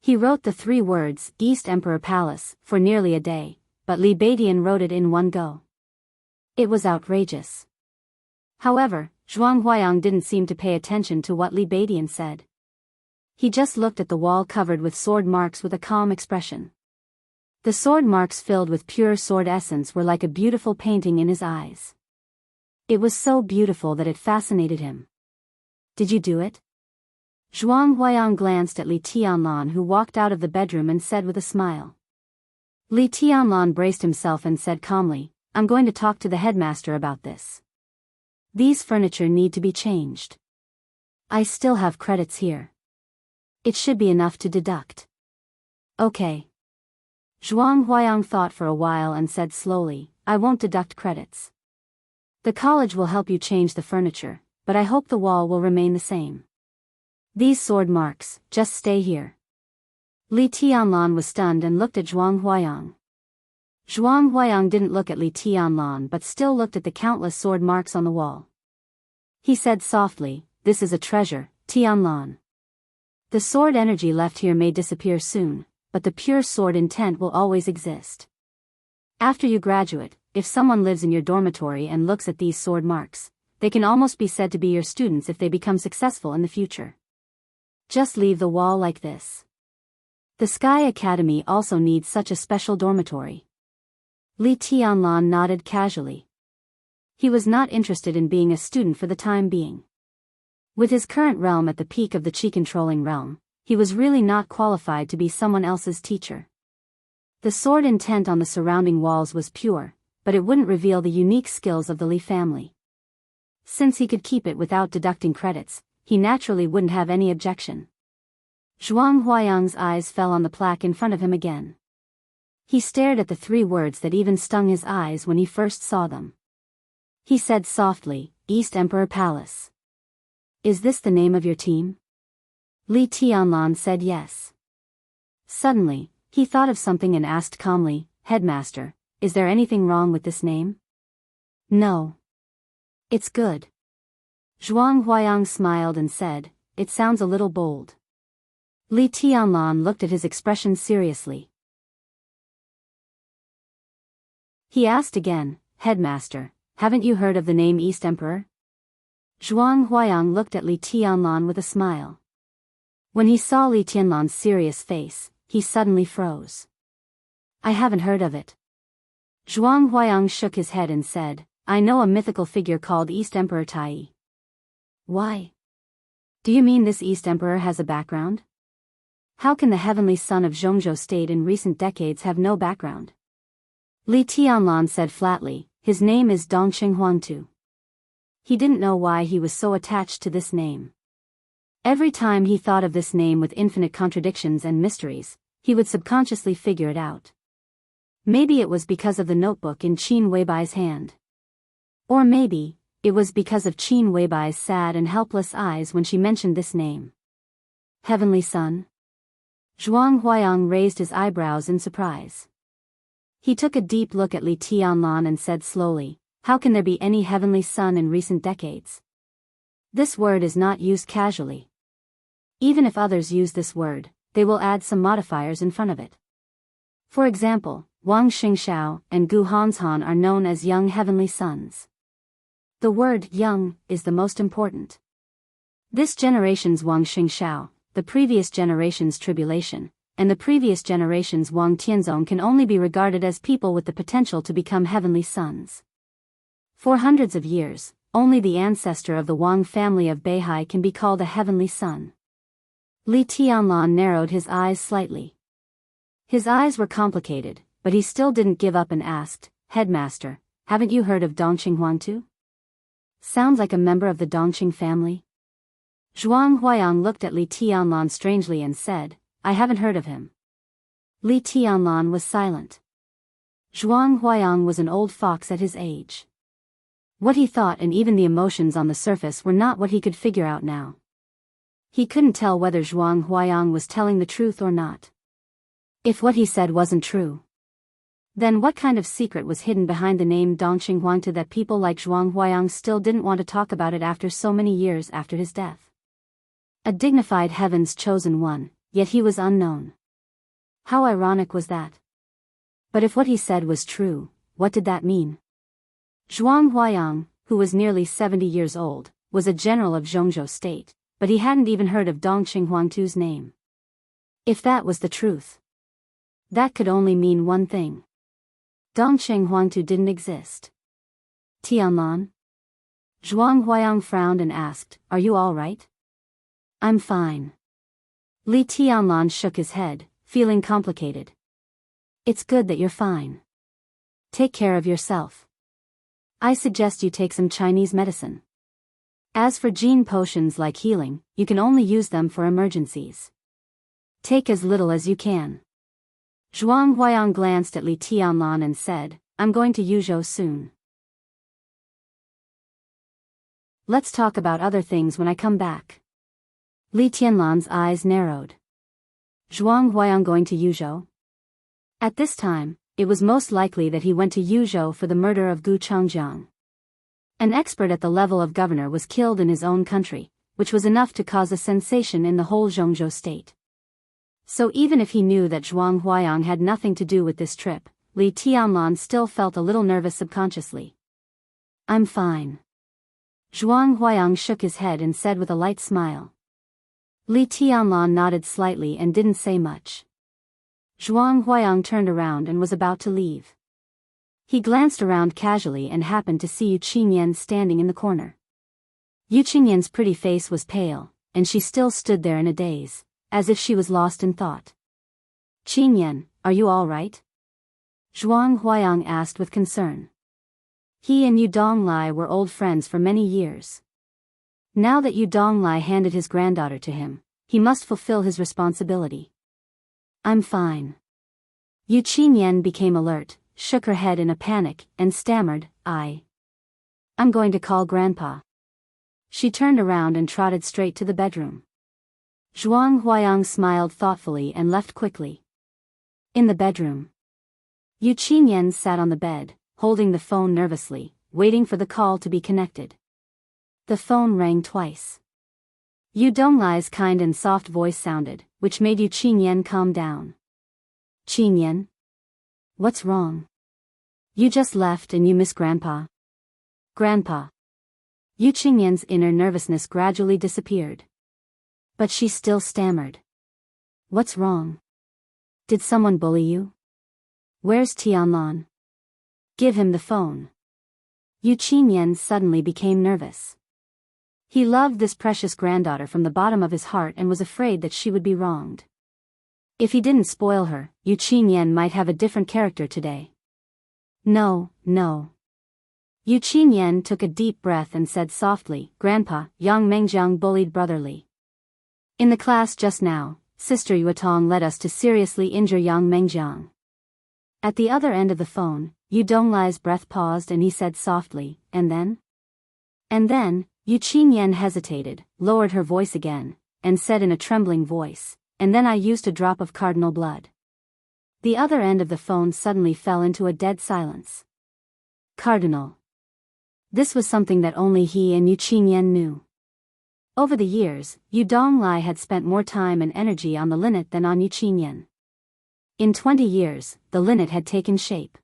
He wrote the 3 words, East Emperor Palace, for nearly a day, but Li Beidian wrote it in one go. It was outrageous. However, Zhuang Huayang didn't seem to pay attention to what Li Beidian said. He just looked at the wall covered with sword marks with a calm expression. The sword marks filled with pure sword essence were like a beautiful painting in his eyes. It was so beautiful that it fascinated him. Did you do it? Zhuang Huayang glanced at Li Tianlan, who walked out of the bedroom, and said with a smile. Li Tianlan braced himself and said calmly, I'm going to talk to the headmaster about this. These furniture need to be changed. I still have credits here. It should be enough to deduct. Okay. Zhuang Huayang thought for a while and said slowly, I won't deduct credits. The college will help you change the furniture, but I hope the wall will remain the same. These sword marks, just stay here. Li Tianlan was stunned and looked at Zhuang Huayang. Zhuang Huayang didn't look at Li Tianlan but still looked at the countless sword marks on the wall. He said softly, This is a treasure, Tianlan. The sword energy left here may disappear soon, but the pure sword intent will always exist. After you graduate, if someone lives in your dormitory and looks at these sword marks, they can almost be said to be your students if they become successful in the future. Just leave the wall like this. The Sky Academy also needs such a special dormitory. Li Tianlan nodded casually. He was not interested in being a student for the time being. With his current realm at the peak of the chi-controlling realm, he was really not qualified to be someone else's teacher. The sword intent on the surrounding walls was pure, but it wouldn't reveal the unique skills of the Li family. Since he could keep it without deducting credits, he naturally wouldn't have any objection. Zhuang Huayang's eyes fell on the plaque in front of him again. He stared at the 3 words that even stung his eyes when he first saw them. He said softly, East Emperor Palace. Is this the name of your team? Li Tianlan said yes. Suddenly, he thought of something and asked calmly, Headmaster, is there anything wrong with this name? No. It's good. Zhuang Huayang smiled and said, it sounds a little bold. Li Tianlan looked at his expression seriously. He asked again, Headmaster, haven't you heard of the name East Emperor? Zhuang Huayang looked at Li Tianlan with a smile. When he saw Li Tianlan's serious face, he suddenly froze. I haven't heard of it. Zhuang Huayang shook his head and said, I know a mythical figure called East Emperor Tai. Why? Do you mean this East Emperor has a background? How can the heavenly son of Jianghu state in recent decades have no background? Li Tianlan said flatly, his name is Dongqing Huangtu. He didn't know why he was so attached to this name. Every time he thought of this name with infinite contradictions and mysteries, he would subconsciously figure it out. Maybe it was because of the notebook in Qin Weibai's hand. Or maybe, it was because of Qin Weibai's sad and helpless eyes when she mentioned this name. Heavenly Son? Zhuang Huayang raised his eyebrows in surprise. He took a deep look at Li Tianlan and said slowly, how can there be any heavenly son in recent decades? This word is not used casually. Even if others use this word, they will add some modifiers in front of it. For example, Wang Xingxiao and Gu Hanshan are known as young heavenly sons. The word young is the most important. This generation's Wang Xingxiao, the previous generation's tribulation, and the previous generation's Wang Tianzong can only be regarded as people with the potential to become heavenly sons. For hundreds of years, only the ancestor of the Wang family of Beihai can be called a heavenly son. Li Tianlan narrowed his eyes slightly. His eyes were complicated, but he still didn't give up and asked, Headmaster, haven't you heard of Dongqing Huangtu? Sounds like a member of the Dongqing family. Zhuang Huayang looked at Li Tianlan strangely and said, I haven't heard of him. Li Tianlan was silent. Zhuang Huayang was an old fox at his age. What he thought and even the emotions on the surface were not what he could figure out now. He couldn't tell whether Zhuang Huayang was telling the truth or not. If what he said wasn't true, then what kind of secret was hidden behind the name Dongqing Huangtu that people like Zhuang Huayang still didn't want to talk about it after so many years after his death? A dignified heaven's chosen one, yet he was unknown. How ironic was that? But if what he said was true, what did that mean? Zhuang Huayang, who was nearly 70 years old, was a general of Jianghu state, but he hadn't even heard of Dongqing Huangtu's name. If that was the truth, that could only mean one thing. Dongqing Huangtu didn't exist. Tianlan? Zhuang Huayang frowned and asked, are you all right? I'm fine. Li Tianlan shook his head, feeling complicated. It's good that you're fine. Take care of yourself. I suggest you take some Chinese medicine. As for gene potions like healing, you can only use them for emergencies. Take as little as you can. Zhuang Huayang glanced at Li Tianlan and said, I'm going to Yuzhou soon. Let's talk about other things when I come back. Li Tianlan's eyes narrowed. Zhuang Huayang going to Yuzhou? At this time, it was most likely that he went to Yuzhou for the murder of Gu Changjiang. An expert at the level of governor was killed in his own country, which was enough to cause a sensation in the whole Jianghu state. So even if he knew that Zhuang Huayang had nothing to do with this trip, Li Tianlan still felt a little nervous subconsciously. I'm fine. Zhuang Huayang shook his head and said with a light smile. Li Tianlan nodded slightly and didn't say much. Zhuang Huayang turned around and was about to leave. He glanced around casually and happened to see Yu Qingyan standing in the corner. Yu Qingyan's pretty face was pale, and she still stood there in a daze, as if she was lost in thought. Qingyan, are you all right? Zhuang Huayang asked with concern. He and Yu Donglai were old friends for many years. Now that Yu Donglai handed his granddaughter to him, he must fulfill his responsibility. I'm fine. Yu Qingyan became alert, shook her head in a panic, and stammered, I'm going to call Grandpa. She turned around and trotted straight to the bedroom. Zhuang Huayang smiled thoughtfully and left quickly. In the bedroom, Yu Qinyan sat on the bed, holding the phone nervously, waiting for the call to be connected. The phone rang twice. Yu Donglai's kind and soft voice sounded, which made Yu Qinyan calm down. Qinyan? What's wrong? You just left and you miss Grandpa? Grandpa. Yu Qinyan's inner nervousness gradually disappeared. But she still stammered. What's wrong? Did someone bully you? Where's Tianlan? Give him the phone. Yu Qinyan suddenly became nervous. He loved this precious granddaughter from the bottom of his heart and was afraid that she would be wronged. If he didn't spoil her, Yu Qinyan might have a different character today. No. Yu Qinyan took a deep breath and said softly, Grandpa, Yang Mengjiang bullied brotherly. In the class just now, Sister Yuatong led us to seriously injure Yang Mengjiang. At the other end of the phone, Yu Donglai's breath paused and he said softly, And then, Yu Qinyan hesitated, lowered her voice again, and said in a trembling voice, And then I used a drop of cardinal blood. The other end of the phone suddenly fell into a dead silence. Cardinal. This was something that only he and Yu Qinyan knew. Over the years, Yu Donglai had spent more time and energy on the linnet than on Yu Qinyan. In 20 years, the linnet had taken shape.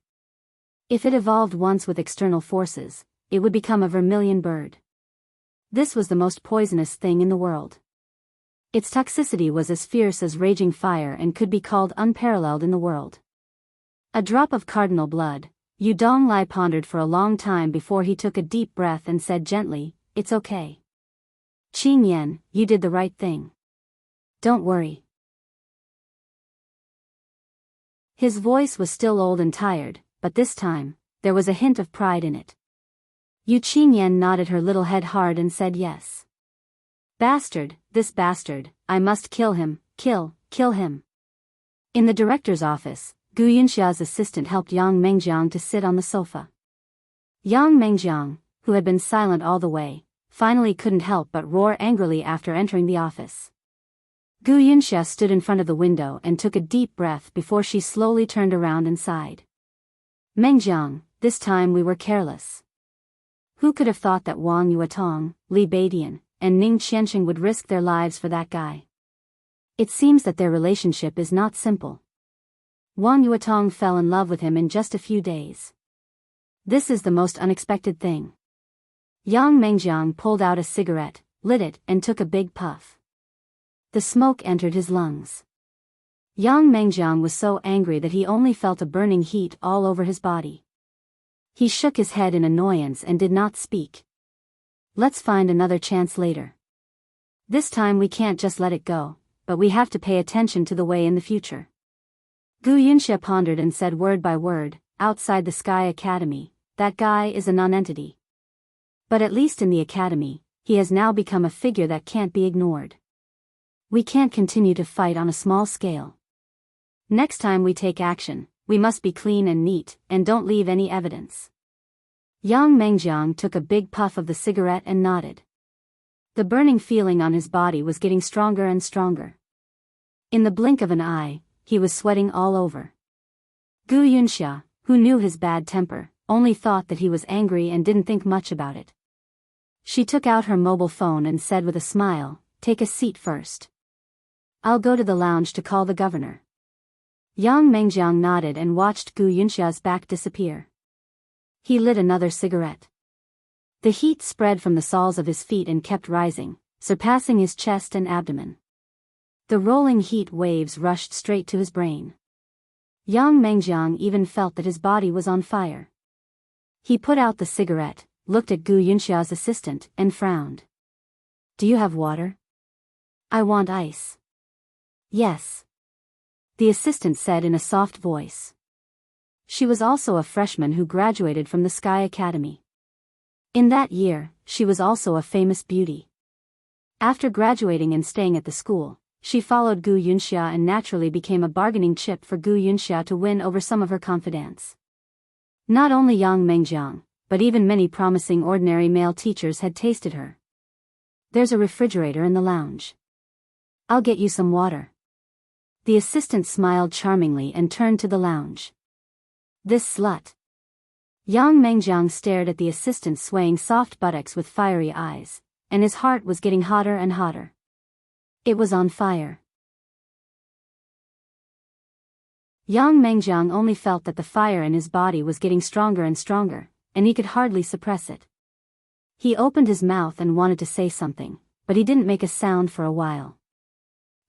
If it evolved once with external forces, it would become a vermilion bird. This was the most poisonous thing in the world. Its toxicity was as fierce as raging fire and could be called unparalleled in the world. A drop of cardinal blood, Yu Donglai pondered for a long time before he took a deep breath and said gently, It's okay. Qinyan, you did the right thing. Don't worry. His voice was still old and tired, but this time, there was a hint of pride in it. Yu Qinyan nodded her little head hard and said yes. Bastard, this bastard, I must kill him, kill him. In the director's office, Gu Yunxia's assistant helped Yang Mengjiang to sit on the sofa. Yang Mengjiang, who had been silent all the way, finally couldn't help but roar angrily after entering the office. Gu Yunxia stood in front of the window and took a deep breath before she slowly turned around and sighed. Mengjiang, this time we were careless. Who could have thought that Wang Yuatong, Li Beidian, and Ning Qianxing would risk their lives for that guy? It seems that their relationship is not simple. Wang Yuatong fell in love with him in just a few days. This is the most unexpected thing. Yang Mengjiang pulled out a cigarette, lit it, and took a big puff. The smoke entered his lungs. Yang Mengjiang was so angry that he only felt a burning heat all over his body. He shook his head in annoyance and did not speak. Let's find another chance later. This time we can't just let it go, but we have to pay attention to the way in the future. Gu Yunxia pondered and said word by word, outside the Sky Academy, that guy is a non-entity. But at least in the academy, he has now become a figure that can't be ignored. We can't continue to fight on a small scale. Next time we take action, we must be clean and neat, and don't leave any evidence. Yang Mengjiang took a big puff of the cigarette and nodded. The burning feeling on his body was getting stronger and stronger. In the blink of an eye, he was sweating all over. Gu Yunxia, who knew his bad temper, only thought that he was angry and didn't think much about it. She took out her mobile phone and said with a smile, Take a seat first. I'll go to the lounge to call the governor. Yang Mengjiang nodded and watched Gu Yunxia's back disappear. He lit another cigarette. The heat spread from the soles of his feet and kept rising, surpassing his chest and abdomen. The rolling heat waves rushed straight to his brain. Yang Mengjiang even felt that his body was on fire. He put out the cigarette, looked at Gu Yunxia's assistant, and frowned. Do you have water? I want ice. Yes. The assistant said in a soft voice. She was also a freshman who graduated from the Sky Academy. In that year, she was also a famous beauty. After graduating and staying at the school, she followed Gu Yunxia and naturally became a bargaining chip for Gu Yunxia to win over some of her confidants. Not only Yang Mengjiang, but even many promising ordinary male teachers had tasted her. There's a refrigerator in the lounge. I'll get you some water. The assistant smiled charmingly and turned to the lounge. This slut. Yang Mengjiang stared at the assistant swaying soft buttocks with fiery eyes, and his heart was getting hotter and hotter. It was on fire. Yang Mengjiang only felt that the fire in his body was getting stronger and stronger, and he could hardly suppress it. He opened his mouth and wanted to say something, but he didn't make a sound for a while.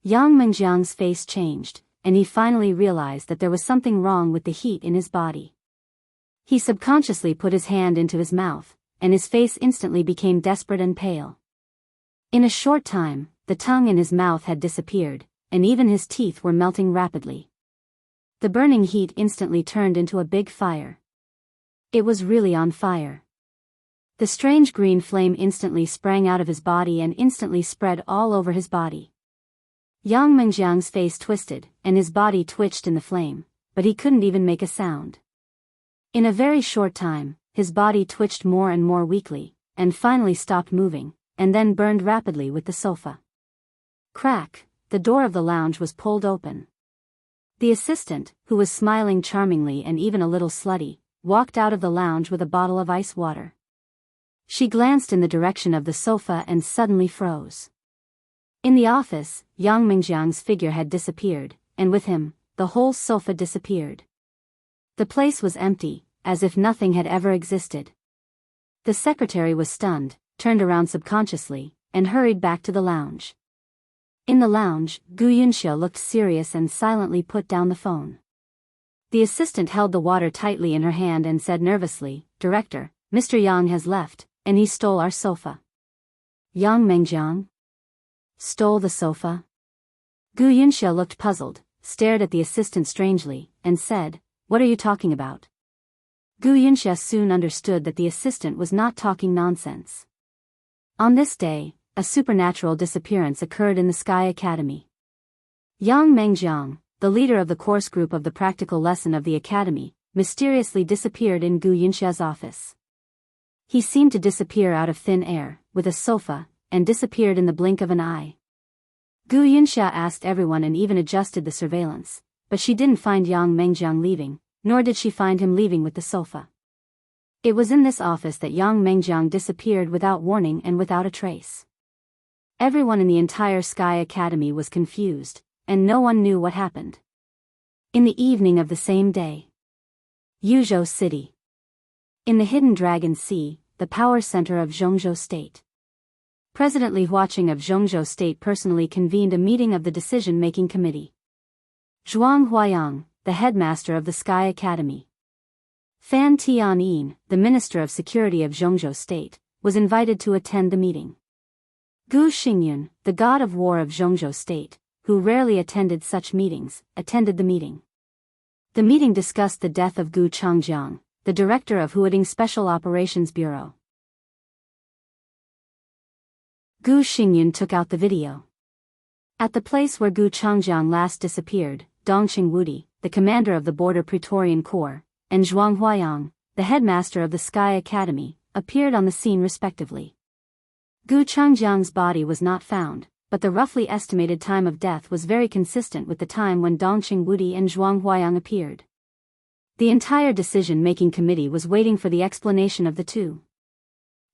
Yang Mengjiang's face changed, and he finally realized that there was something wrong with the heat in his body. He subconsciously put his hand into his mouth, and his face instantly became desperate and pale. In a short time, the tongue in his mouth had disappeared, and even his teeth were melting rapidly. The burning heat instantly turned into a big fire. It was really on fire. The strange green flame instantly sprang out of his body and instantly spread all over his body. Yang Mengjiang's face twisted, and his body twitched in the flame, but he couldn't even make a sound. In a very short time, his body twitched more and more weakly, and finally stopped moving, and then burned rapidly with the sofa. Crack, the door of the lounge was pulled open. The assistant, who was smiling charmingly and even a little slutty, walked out of the lounge with a bottle of ice water. She glanced in the direction of the sofa and suddenly froze. In the office, Yang Mengjiang's figure had disappeared, and with him, the whole sofa disappeared. The place was empty, as if nothing had ever existed. The secretary was stunned, turned around subconsciously, and hurried back to the lounge. In the lounge, Gu Yunxia looked serious and silently put down the phone. The assistant held the water tightly in her hand and said nervously, "Director, Mr. Yang has left, and he stole our sofa." Yang Mengjiang? Stole the sofa? Gu Yunxia looked puzzled, stared at the assistant strangely, and said, "What are you talking about?" Gu Yunxia soon understood that the assistant was not talking nonsense. On this day, a supernatural disappearance occurred in the Sky Academy. Yang Mengjiang, the leader of the course group of the practical lesson of the academy, mysteriously disappeared in Gu Yunxia's office. He seemed to disappear out of thin air, with a sofa, and disappeared in the blink of an eye. Gu Yunxia asked everyone and even adjusted the surveillance, but she didn't find Yang Mengjiang leaving, nor did she find him leaving with the sofa. It was in this office that Yang Mengjiang disappeared without warning and without a trace. Everyone in the entire Sky Academy was confused, and no one knew what happened. In the evening of the same day, Yuzhou City. In the Hidden Dragon Sea, the power center of Jianghu State. President Li Huaqing of Jianghu State personally convened a meeting of the decision-making committee. Zhuang Huayang, the headmaster of the Sky Academy. Fan Tianyin, the Minister of Security of Jianghu State, was invited to attend the meeting. Gu Xingyun, the god of war of Jianghu State, who rarely attended such meetings, attended the meeting. The meeting discussed the death of Gu Changjiang, the director of Huading Special Operations Bureau. Gu Xingyun took out the video. At the place where Gu Changjiang last disappeared, Dongqing Wudi, the commander of the Border Praetorian Corps, and Zhuang Huayang, the headmaster of the Sky Academy, appeared on the scene respectively. Gu Changjiang's body was not found, but the roughly estimated time of death was very consistent with the time when Dongqing Wudi and Zhuang Huayang appeared. The entire decision-making committee was waiting for the explanation of the two.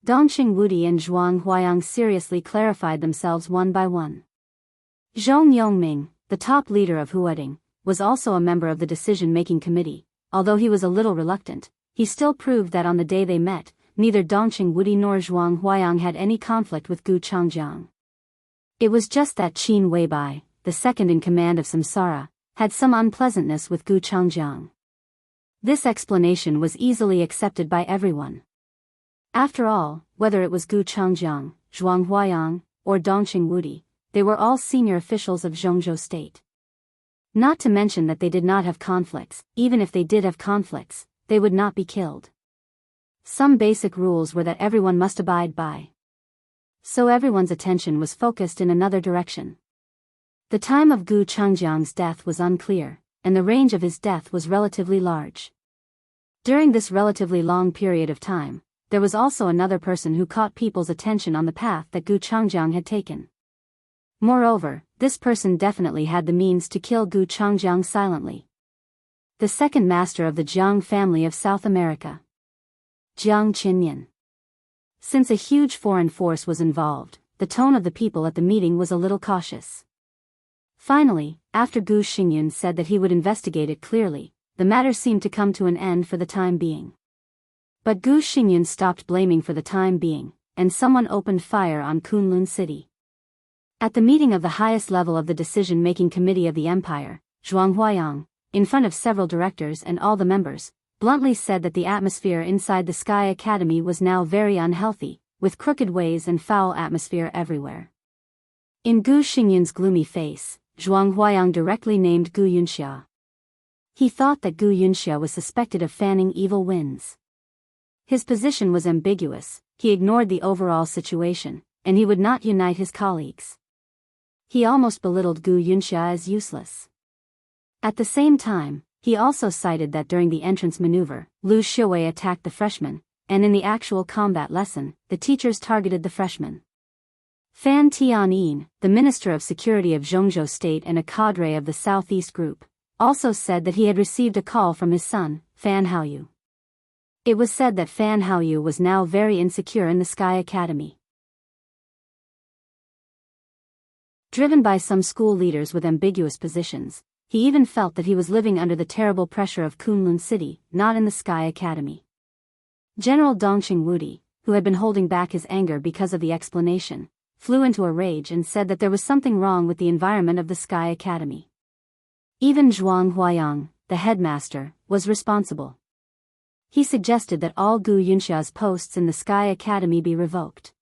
Dongqing Wudi and Zhuang Huayang seriously clarified themselves one by one. Zhong Yongming, the top leader of Huading, was also a member of the decision-making committee. Although he was a little reluctant, he still proved that on the day they met, neither Dongqing Wudi nor Zhuang Huayang had any conflict with Gu Changjiang. It was just that Qin Weibai, the second in command of Samsara, had some unpleasantness with Gu Changjiang. This explanation was easily accepted by everyone. After all, whether it was Gu Changjiang, Zhuang Huayang, or Dongqing Wudi, they were all senior officials of Jianghu State. Not to mention that they did not have conflicts. Even if they did have conflicts, they would not be killed. Some basic rules were that everyone must abide by. So everyone's attention was focused in another direction. The time of Gu Changjiang's death was unclear, and the range of his death was relatively large. During this relatively long period of time, there was also another person who caught people's attention on the path that Gu Changjiang had taken. Moreover, this person definitely had the means to kill Gu Changjiang silently. The second master of the Jiang family of South America. Jiang Qinyan. Since a huge foreign force was involved, the tone of the people at the meeting was a little cautious. Finally, after Gu Xingyun said that he would investigate it clearly, the matter seemed to come to an end for the time being. But Gu Xingyun stopped blaming for the time being, and someone opened fire on Kunlun City. At the meeting of the highest level of the decision-making committee of the empire, Zhuang Huayang, in front of several directors and all the members, bluntly said that the atmosphere inside the Sky Academy was now very unhealthy, with crooked ways and foul atmosphere everywhere. In Gu Xingyun's gloomy face, Zhuang Huayang directly named Gu Yunxia. He thought that Gu Yunxia was suspected of fanning evil winds. His position was ambiguous, he ignored the overall situation, and he would not unite his colleagues. He almost belittled Gu Yunxia as useless. At the same time, he also cited that during the entrance maneuver, Lu Shiwei attacked the freshmen, and in the actual combat lesson, the teachers targeted the freshmen. Fan Tianyin, the Minister of Security of Zhongzhou State and a cadre of the Southeast Group, also said that he had received a call from his son, Fan Haoyu. It was said that Fan Haoyu was now very insecure in the Sky Academy. Driven by some school leaders with ambiguous positions, he even felt that he was living under the terrible pressure of Kunlun City, not in the Sky Academy. General Dongqing Wudi, who had been holding back his anger because of the explanation, flew into a rage and said that there was something wrong with the environment of the Sky Academy. Even Zhuang Huayang, the headmaster, was responsible. He suggested that all Gu Yunxia's posts in the Sky Academy be revoked.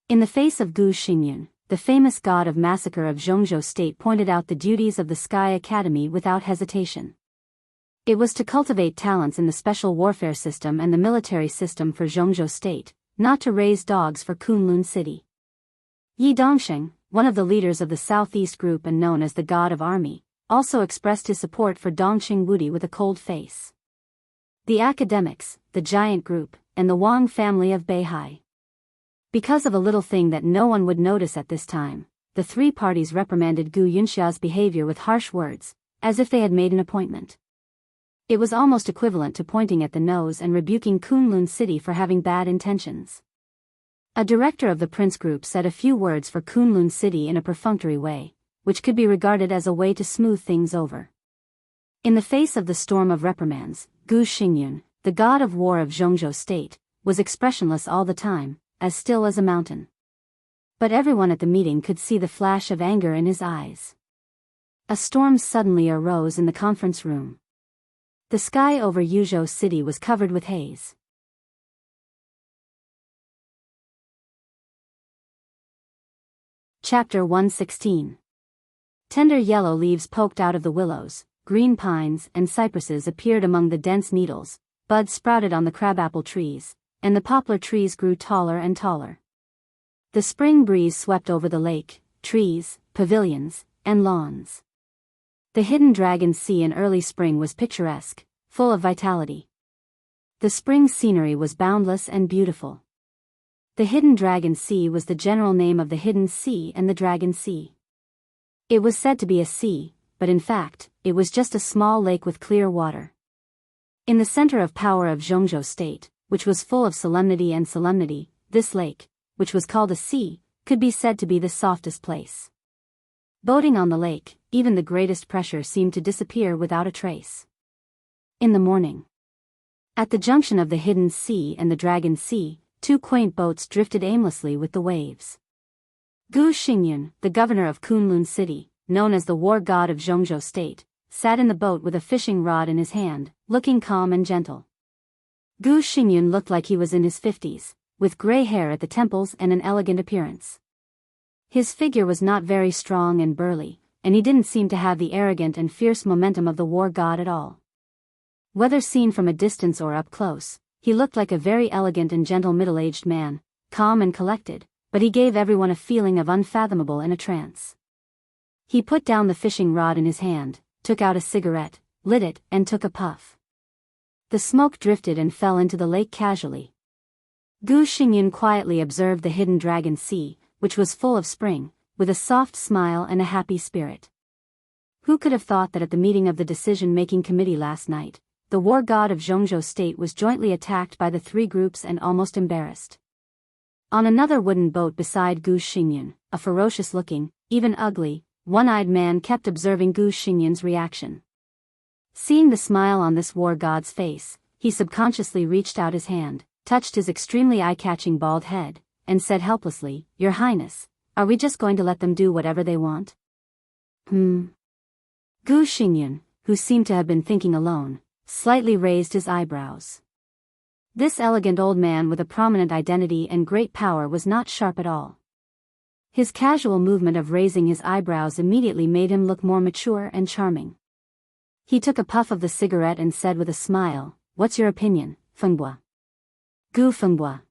In the face of Gu Xingyun, the famous god of massacre of Zhongzhou State pointed out the duties of the Sky Academy without hesitation. It was to cultivate talents in the special warfare system and the military system for Zhongzhou State, not to raise dogs for Kunlun City. Yi Dongsheng, one of the leaders of the Southeast Group and known as the God of Army, also expressed his support for Dongqing Wudi with a cold face. The academics, the giant group, and the Wang family of Beihai. Because of a little thing that no one would notice at this time, the three parties reprimanded Gu Yunxia's behavior with harsh words, as if they had made an appointment. It was almost equivalent to pointing at the nose and rebuking Kunlun City for having bad intentions. A director of the Prince Group said a few words for Kunlun City in a perfunctory way, which could be regarded as a way to smooth things over. In the face of the storm of reprimands, Gu Xingyun, the god of war of Zhongzhou State, was expressionless all the time, as still as a mountain. But everyone at the meeting could see the flash of anger in his eyes. A storm suddenly arose in the conference room. The sky over Yuzhou City was covered with haze. Chapter 116. Tender yellow leaves poked out of the willows, green pines and cypresses appeared among the dense needles, buds sprouted on the crabapple trees, and the poplar trees grew taller and taller. The spring breeze swept over the lake, trees, pavilions, and lawns. The hidden dragon sea in early spring was picturesque, full of vitality. The spring scenery was boundless and beautiful. The hidden dragon sea was the general name of the hidden sea and the dragon sea. It was said to be a sea, but in fact, it was just a small lake with clear water. In the center of power of Zhongzhou State, which was full of solemnity, this lake, which was called a sea, could be said to be the softest place. Boating on the lake, even the greatest pressure seemed to disappear without a trace. In the morning, at the junction of the hidden sea and the dragon sea, two quaint boats drifted aimlessly with the waves. Gu Xingyun, the governor of Kunlun City, known as the war god of Zhongzhou State, sat in the boat with a fishing rod in his hand, looking calm and gentle. Gu Xingyun looked like he was in his 50s, with gray hair at the temples and an elegant appearance. His figure was not very strong and burly, and he didn't seem to have the arrogant and fierce momentum of the war god at all. Whether seen from a distance or up close, he looked like a very elegant and gentle middle-aged man, calm and collected, but he gave everyone a feeling of unfathomable in a trance. He put down the fishing rod in his hand, took out a cigarette, lit it, and took a puff. The smoke drifted and fell into the lake casually. Gu Xingyun quietly observed the hidden dragon sea, which was full of spring, with a soft smile and a happy spirit. Who could have thought that at the meeting of the decision-making committee last night, the war god of Jianghu state was jointly attacked by the three groups and almost embarrassed. On another wooden boat beside Gu Xingyun, a ferocious-looking, even ugly, one-eyed man kept observing Gu Xingyun's reaction. Seeing the smile on this war god's face, he subconsciously reached out his hand, touched his extremely eye-catching bald head, and said helplessly, "Your Highness, are we just going to let them do whatever they want?" Gu Xingyun, who seemed to have been thinking alone, slightly raised his eyebrows. This elegant old man with a prominent identity and great power was not sharp at all. His casual movement of raising his eyebrows immediately made him look more mature and charming. He took a puff of the cigarette and said with a smile, "What's your opinion, Fengbua?" Gu Fengbua.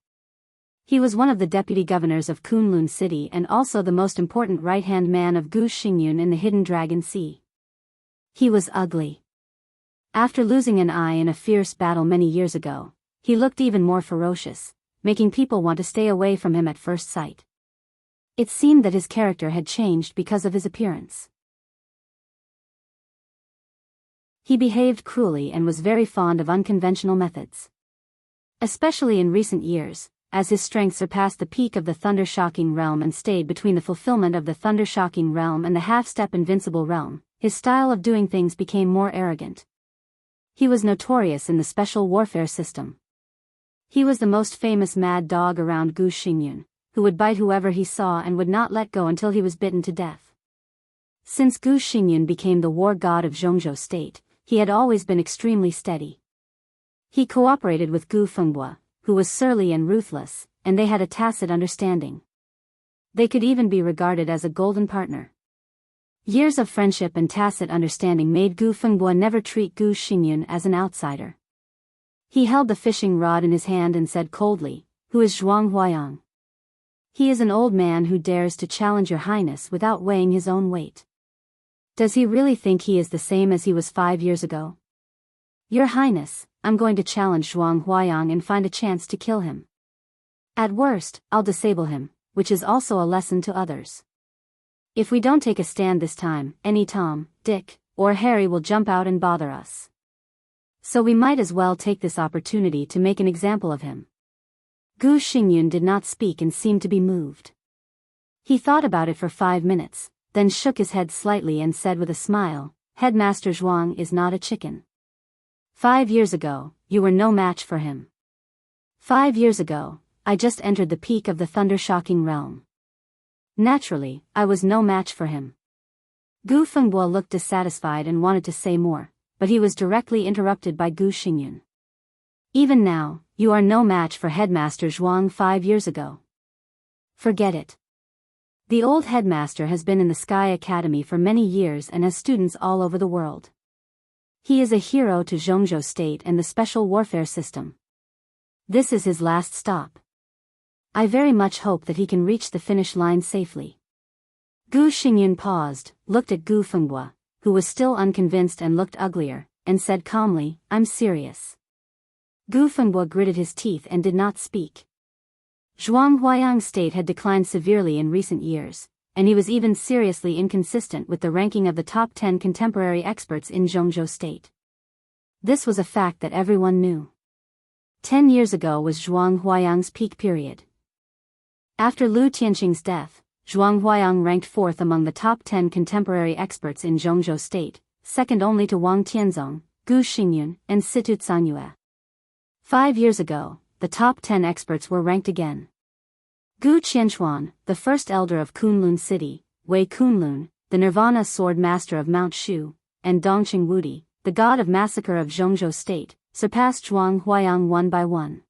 He was one of the deputy governors of Kunlun City and also the most important right-hand man of Gu Xingyun in the Hidden Dragon Sea. He was ugly. After losing an eye in a fierce battle many years ago, he looked even more ferocious, making people want to stay away from him at first sight. It seemed that his character had changed because of his appearance. He behaved cruelly and was very fond of unconventional methods. Especially in recent years, as his strength surpassed the peak of the thunder-shocking realm and stayed between the fulfillment of the thunder-shocking realm and the half-step invincible realm, his style of doing things became more arrogant. He was notorious in the special warfare system. He was the most famous mad dog around Gu Xingyun, who would bite whoever he saw and would not let go until he was bitten to death. Since Gu Xingyun became the war god of Jianghu state, he had always been extremely steady. He cooperated with Gu Fengbua, who was surly and ruthless, and they had a tacit understanding. They could even be regarded as a golden partner. Years of friendship and tacit understanding made Gu Fengbua never treat Gu Xingyun as an outsider. He held the fishing rod in his hand and said coldly, "Who is Zhuang Huayang?" "He is an old man who dares to challenge your highness without weighing his own weight." "Does he really think he is the same as he was 5 years ago?" "Your highness, I'm going to challenge Zhuang Huayang and find a chance to kill him. At worst, I'll disable him, which is also a lesson to others. If we don't take a stand this time, any Tom, Dick, or Harry will jump out and bother us. So we might as well take this opportunity to make an example of him." Gu Xingyun did not speak and seemed to be moved. He thought about it for 5 minutes, then shook his head slightly and said with a smile, "Headmaster Zhuang is not a chicken. 5 years ago, you were no match for him. 5 years ago, I just entered the peak of the thunder-shocking realm. Naturally, I was no match for him." Gu Fengbua looked dissatisfied and wanted to say more, but he was directly interrupted by Gu Xingyun. "Even now, you are no match for Headmaster Zhuang 5 years ago. Forget it. The old headmaster has been in the Sky Academy for many years and has students all over the world. He is a hero to Jianghu state and the special warfare system. This is his last stop. I very much hope that he can reach the finish line safely." Gu Xingyun paused, looked at Gu Fengbua, who was still unconvinced and looked uglier, and said calmly, "I'm serious." Gu Fengbua gritted his teeth and did not speak. Zhuang Huayang's state had declined severely in recent years, and he was even seriously inconsistent with the ranking of the top 10 contemporary experts in Jianghu state. This was a fact that everyone knew. 10 years ago was Zhuang Huayang's peak period. After Lu Tianxing's death, Zhuang Huayang ranked 4th among the top 10 contemporary experts in Jianghu state, second only to Wang Tianzong, Gu Xingyun, and Situ Canyue. 5 years ago, the top 10 experts were ranked again. Gu Qianchuan, the first elder of Kunlun City, Wei Kunlun, the Nirvana sword master of Mount Shu, and Dongqing Wudi, the god of massacre of Jianghu state, surpassed Zhuang Huayang one by one.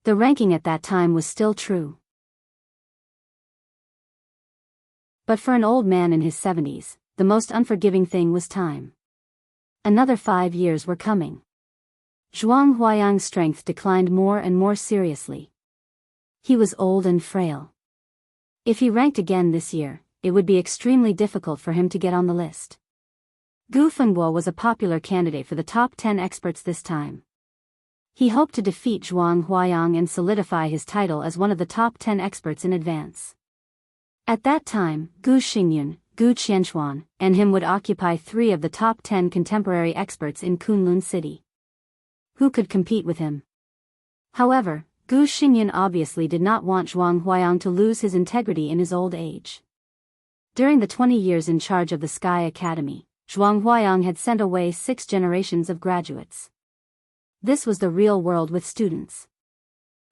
The ranking at that time was still true. But for an old man in his 70s, the most unforgiving thing was time. Another 5 years were coming. Zhuang Huayang's strength declined more and more seriously. He was old and frail. If he ranked again this year, it would be extremely difficult for him to get on the list. Gu Fengbua was a popular candidate for the top 10 experts this time. He hoped to defeat Zhuang Huayang and solidify his title as one of the top 10 experts in advance. At that time, Gu Xingyun, Gu Qianxuan, and him would occupy 3 of the top 10 contemporary experts in Kunlun City. Who could compete with him? However, Gu Xingyun obviously did not want Zhuang Huayang to lose his integrity in his old age. During the 20 years in charge of the Sky Academy, Zhuang Huayang had sent away 6 generations of graduates. This was the real world with students.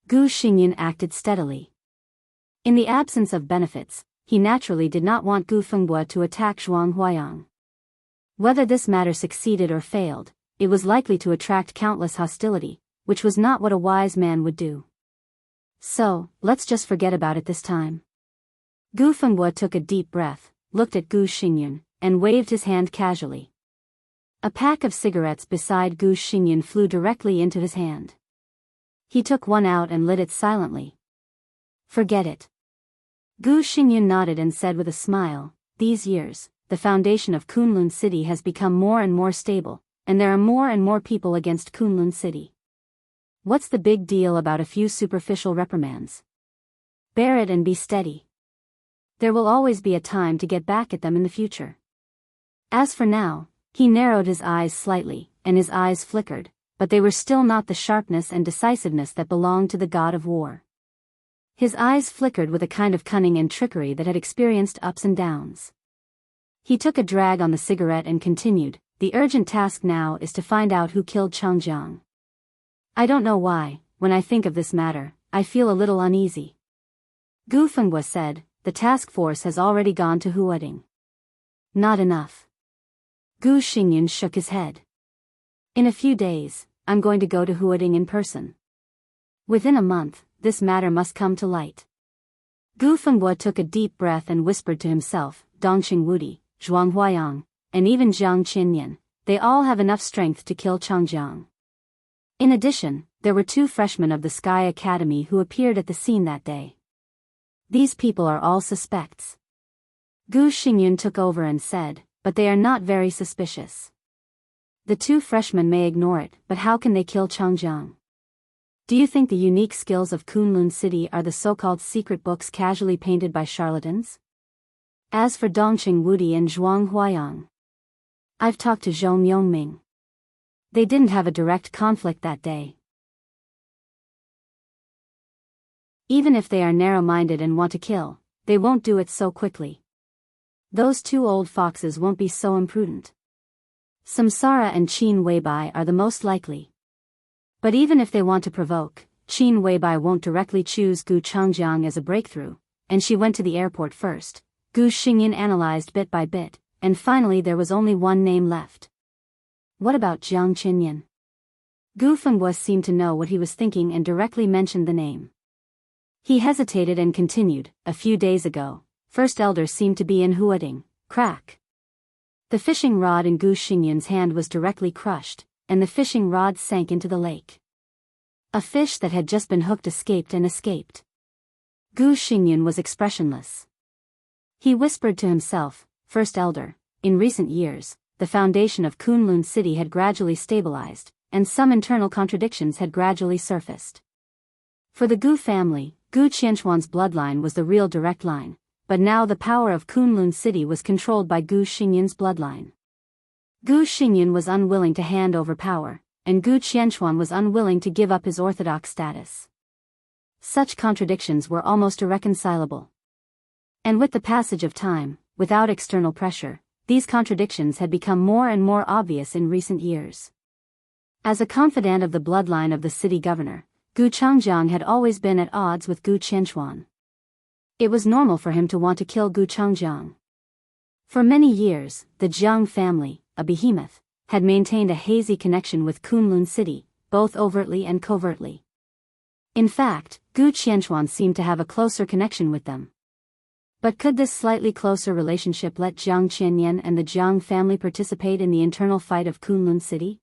Gu Xingyun acted steadily. In the absence of benefits, he naturally did not want Gu Fengbo to attack Zhuang Huayang. Whether this matter succeeded or failed, it was likely to attract countless hostility, which was not what a wise man would do. So, let's just forget about it this time. Gu Fengbo took a deep breath, looked at Gu Xingyun, and waved his hand casually. A pack of cigarettes beside Gu Xingyun flew directly into his hand. He took one out and lit it silently. Forget it. Gu Xingyun nodded and said with a smile, "These years, the foundation of Kunlun City has become more and more stable, and there are more and more people against Kunlun City. What's the big deal about a few superficial reprimands? Bear it and be steady. There will always be a time to get back at them in the future." As for now, he narrowed his eyes slightly, and his eyes flickered, but they were still not the sharpness and decisiveness that belonged to the god of war. His eyes flickered with a kind of cunning and trickery that had experienced ups and downs. He took a drag on the cigarette and continued, "The urgent task now is to find out who killed Changjiang. I don't know why, when I think of this matter, I feel a little uneasy." Gu Fengbo said, "The task force has already gone to Huading." "Not enough." Gu Xingyun shook his head. "In a few days, I'm going to go to Huading in person. Within a month, this matter must come to light." Gu Fengbo took a deep breath and whispered to himself, "Dongqing Wudi, Zhuang Huayang, and even Jiang Qinyan, they all have enough strength to kill Changjiang." In addition, there were 2 freshmen of the Sky Academy who appeared at the scene that day. These people are all suspects. Gu Xingyun took over and said, "But they are not very suspicious. The 2 freshmen may ignore it, but how can they kill Changjiang? Do you think the unique skills of Kunlun City are the so-called secret books casually painted by charlatans? As for Dongqing Wudi and Zhuang Huayang, I've talked to Zhou Myongming. They didn't have a direct conflict that day. Even if they are narrow-minded and want to kill, they won't do it so quickly. Those 2 old foxes won't be so imprudent. Samsara and Qin Weibai are the most likely. But even if they want to provoke, Qin Weibai won't directly choose Gu Changjiang as a breakthrough, and she went to the airport first." Gu Xingyun analyzed bit by bit, and finally there was only one name left. "What about Jiang Qinyan?" Gu Fengbo seemed to know what he was thinking and directly mentioned the name. He hesitated and continued, "A few days ago, First Elder seemed to be in Huading." Crack. The fishing rod in Gu Xingyun's hand was directly crushed, and the fishing rod sank into the lake. A fish that had just been hooked escaped. Gu Xingyun was expressionless. He whispered to himself, "First Elder, in recent years, the foundation of Kunlun City had gradually stabilized, and some internal contradictions had gradually surfaced. For the Gu family, Gu Qianxuan's bloodline was the real direct line, but now the power of Kunlun City was controlled by Gu Xingyun's bloodline. Gu Xingyun was unwilling to hand over power, and Gu Qianxuan was unwilling to give up his orthodox status. Such contradictions were almost irreconcilable. And with the passage of time, without external pressure, these contradictions had become more and more obvious in recent years. As a confidant of the bloodline of the city governor, Gu Changjiang had always been at odds with Gu Qianxuan. It was normal for him to want to kill Gu Changjiang. For many years, the Jiang family, a behemoth, had maintained a hazy connection with Kunlun City, both overtly and covertly. In fact, Gu Qianxuan seemed to have a closer connection with them. But could this slightly closer relationship let Jiang Qianyan and the Jiang family participate in the internal fight of Kunlun City?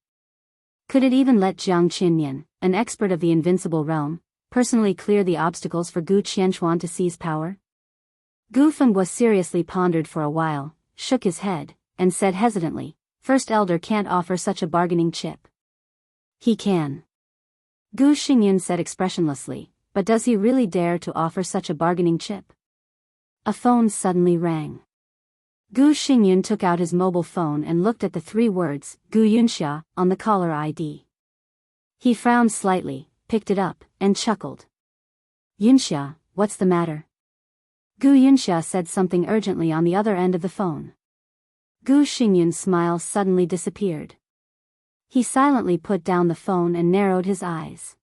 Could it even let Jiang Qianyan, an expert of the invincible realm, personally clear the obstacles for Gu Qianxuan to seize power? Gu Fengbo seriously pondered for a while, shook his head, and said hesitantly, "First Elder can't offer such a bargaining chip." "He can. Gu Xingyan said expressionlessly, but does he really dare to offer such a bargaining chip? A phone suddenly rang. Gu Xingyan took out his mobile phone and looked at the 3 words, Gu Yunxia, on the caller ID. He frowned slightly, picked it up, and chuckled. Yunxia, what's the matter? Gu Yunxia said something urgently on the other end of the phone. Gu Xingyan's smile suddenly disappeared. He silently put down the phone and narrowed his eyes.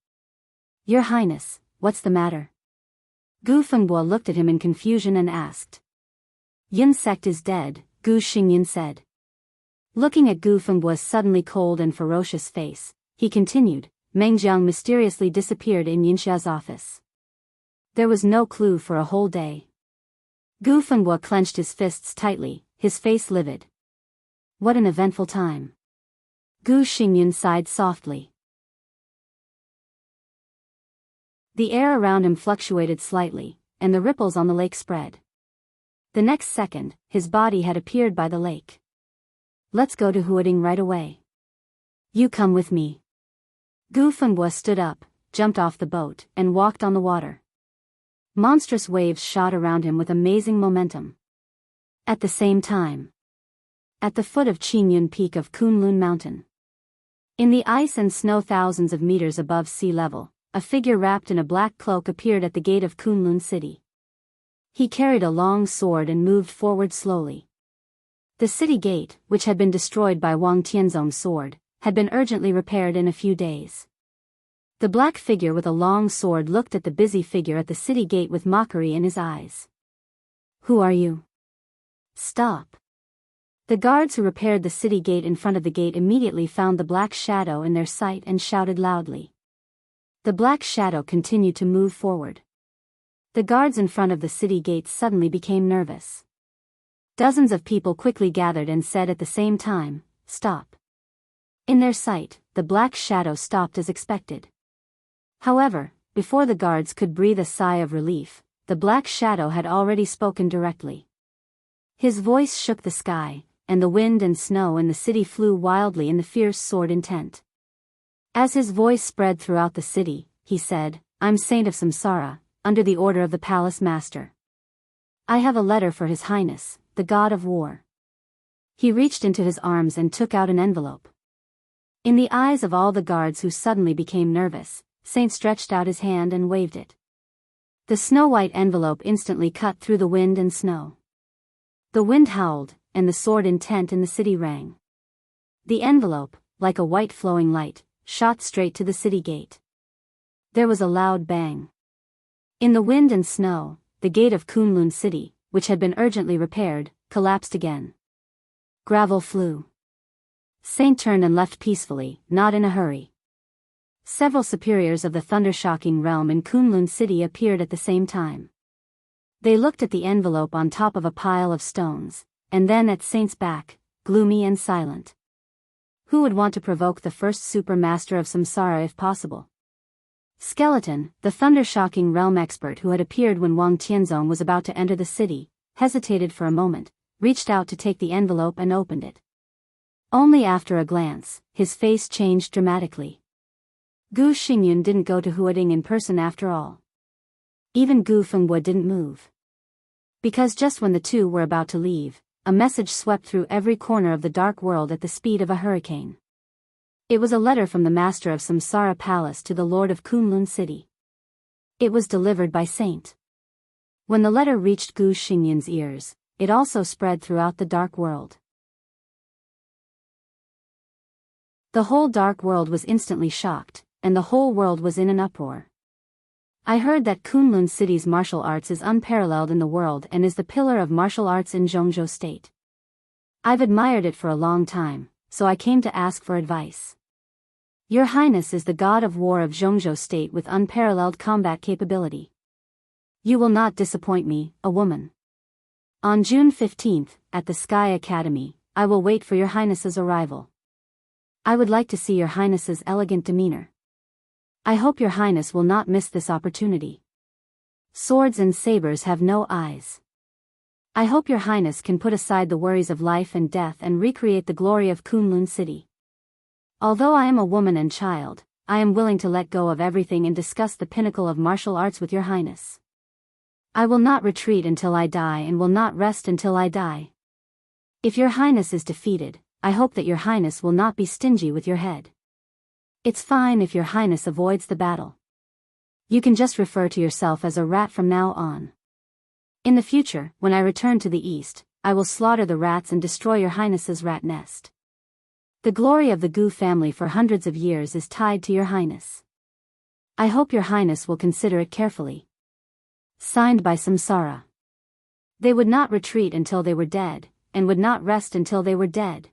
Your Highness, what's the matter? Gu Fengbo looked at him in confusion and asked. Yin sect is dead, Gu Xingyan said. Looking at Gu Fengbo's suddenly cold and ferocious face, he continued, Meng Jiang mysteriously disappeared in Yinxia's office. There was no clue for a whole day. Gu Fengbo clenched his fists tightly, his face livid. What an eventful time. Gu Xingyan sighed softly. The air around him fluctuated slightly, and the ripples on the lake spread. The next second, his body had appeared by the lake. Let's go to Huading right away. You come with me. Gu Fengbo stood up, jumped off the boat, and walked on the water. Monstrous waves shot around him with amazing momentum. At the same time, at the foot of Qingyun Peak of Kunlun Mountain, in the ice and snow thousands of meters above sea level, a figure wrapped in a black cloak appeared at the gate of Kunlun City. He carried a long sword and moved forward slowly. The city gate, which had been destroyed by Wang Tianzong's sword, had been urgently repaired in a few days. The black figure with a long sword looked at the busy figure at the city gate with mockery in his eyes. Who are you? Stop. The guards who repaired the city gate in front of the gate immediately found the black shadow in their sight and shouted loudly. The black shadow continued to move forward. The guards in front of the city gates suddenly became nervous. Dozens of people quickly gathered and said at the same time, Stop. In their sight, the black shadow stopped as expected. However, before the guards could breathe a sigh of relief, the black shadow had already spoken directly. His voice shook the sky, and the wind and snow in the city flew wildly in the fierce sword intent. As his voice spread throughout the city, he said, I'm Saint of Samsara, under the order of the Palace Master. I have a letter for His Highness, the God of War. He reached into his arms and took out an envelope. In the eyes of all the guards who suddenly became nervous, Saint stretched out his hand and waved it. The snow-white envelope instantly cut through the wind and snow. The wind howled, and the sword intent in the city rang. The envelope, like a white flowing light, shot straight to the city gate. There was a loud bang. In the wind and snow, the gate of Kunlun City, which had been urgently repaired, collapsed again. Gravel flew. Saint turned and left peacefully, not in a hurry. Several superiors of the thunder-shocking realm in Kunlun City appeared at the same time. They looked at the envelope on top of a pile of stones, and then at Saint's back, gloomy and silent. Who would want to provoke the first super master of Samsara if possible? Skeleton, the thunder-shocking realm expert who had appeared when Wang Tianzong was about to enter the city, hesitated for a moment, reached out to take the envelope and opened it. Only after a glance, his face changed dramatically. Gu Xingyan didn't go to Huading in person after all. Even Gu Fengbo didn't move. Because just when the two were about to leave, a message swept through every corner of the dark world at the speed of a hurricane. It was a letter from the master of Samsara Palace to the lord of Kunlun City. It was delivered by Saint. When the letter reached Gu Xingyan's ears, it also spread throughout the dark world. The whole dark world was instantly shocked, and the whole world was in an uproar. I heard that Kunlun City's martial arts is unparalleled in the world and is the pillar of martial arts in Jianghu State. I've admired it for a long time, so I came to ask for advice. Your Highness is the god of war of Jianghu State with unparalleled combat capability. You will not disappoint me, a woman. On June 15th, at the Sky Academy, I will wait for your Highness's arrival. I would like to see your Highness's elegant demeanor. I hope your Highness will not miss this opportunity. Swords and sabers have no eyes. I hope your Highness can put aside the worries of life and death and recreate the glory of Kunlun City. Although I am a woman and child, I am willing to let go of everything and discuss the pinnacle of martial arts with your highness. I will not retreat until I die and will not rest until I die. If your highness is defeated, I hope that your highness will not be stingy with your head. It's fine if your highness avoids the battle. You can just refer to yourself as a rat from now on. In the future, when I return to the east, I will slaughter the rats and destroy your highness's rat nest. The glory of the Gu family for hundreds of years is tied to your highness. I hope your highness will consider it carefully. Signed by Samsara. They would not retreat until they were dead, and would not rest until they were dead.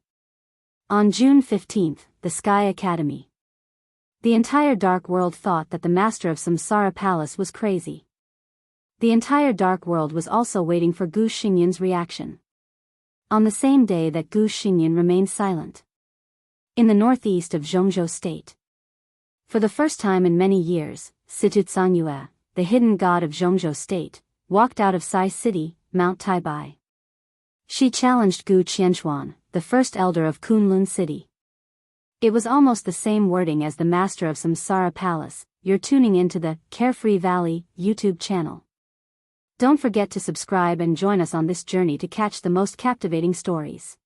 On June 15th, the Sky Academy. The entire Dark World thought that the master of Samsara Palace was crazy. The entire Dark World was also waiting for Gu Xingyan's reaction. On the same day that Gu Xingyan remained silent. In the northeast of Jianghu state. For the first time in many years, Situ Tsangyue, the hidden god of Jianghu state, walked out of Sai City, Mount Taibai. She challenged Gu Qianxuan, the first elder of Kunlun City. It was almost the same wording as the master of Samsara Palace. You're tuning into the Carefree Valley YouTube channel. Don't forget to subscribe and join us on this journey to catch the most captivating stories.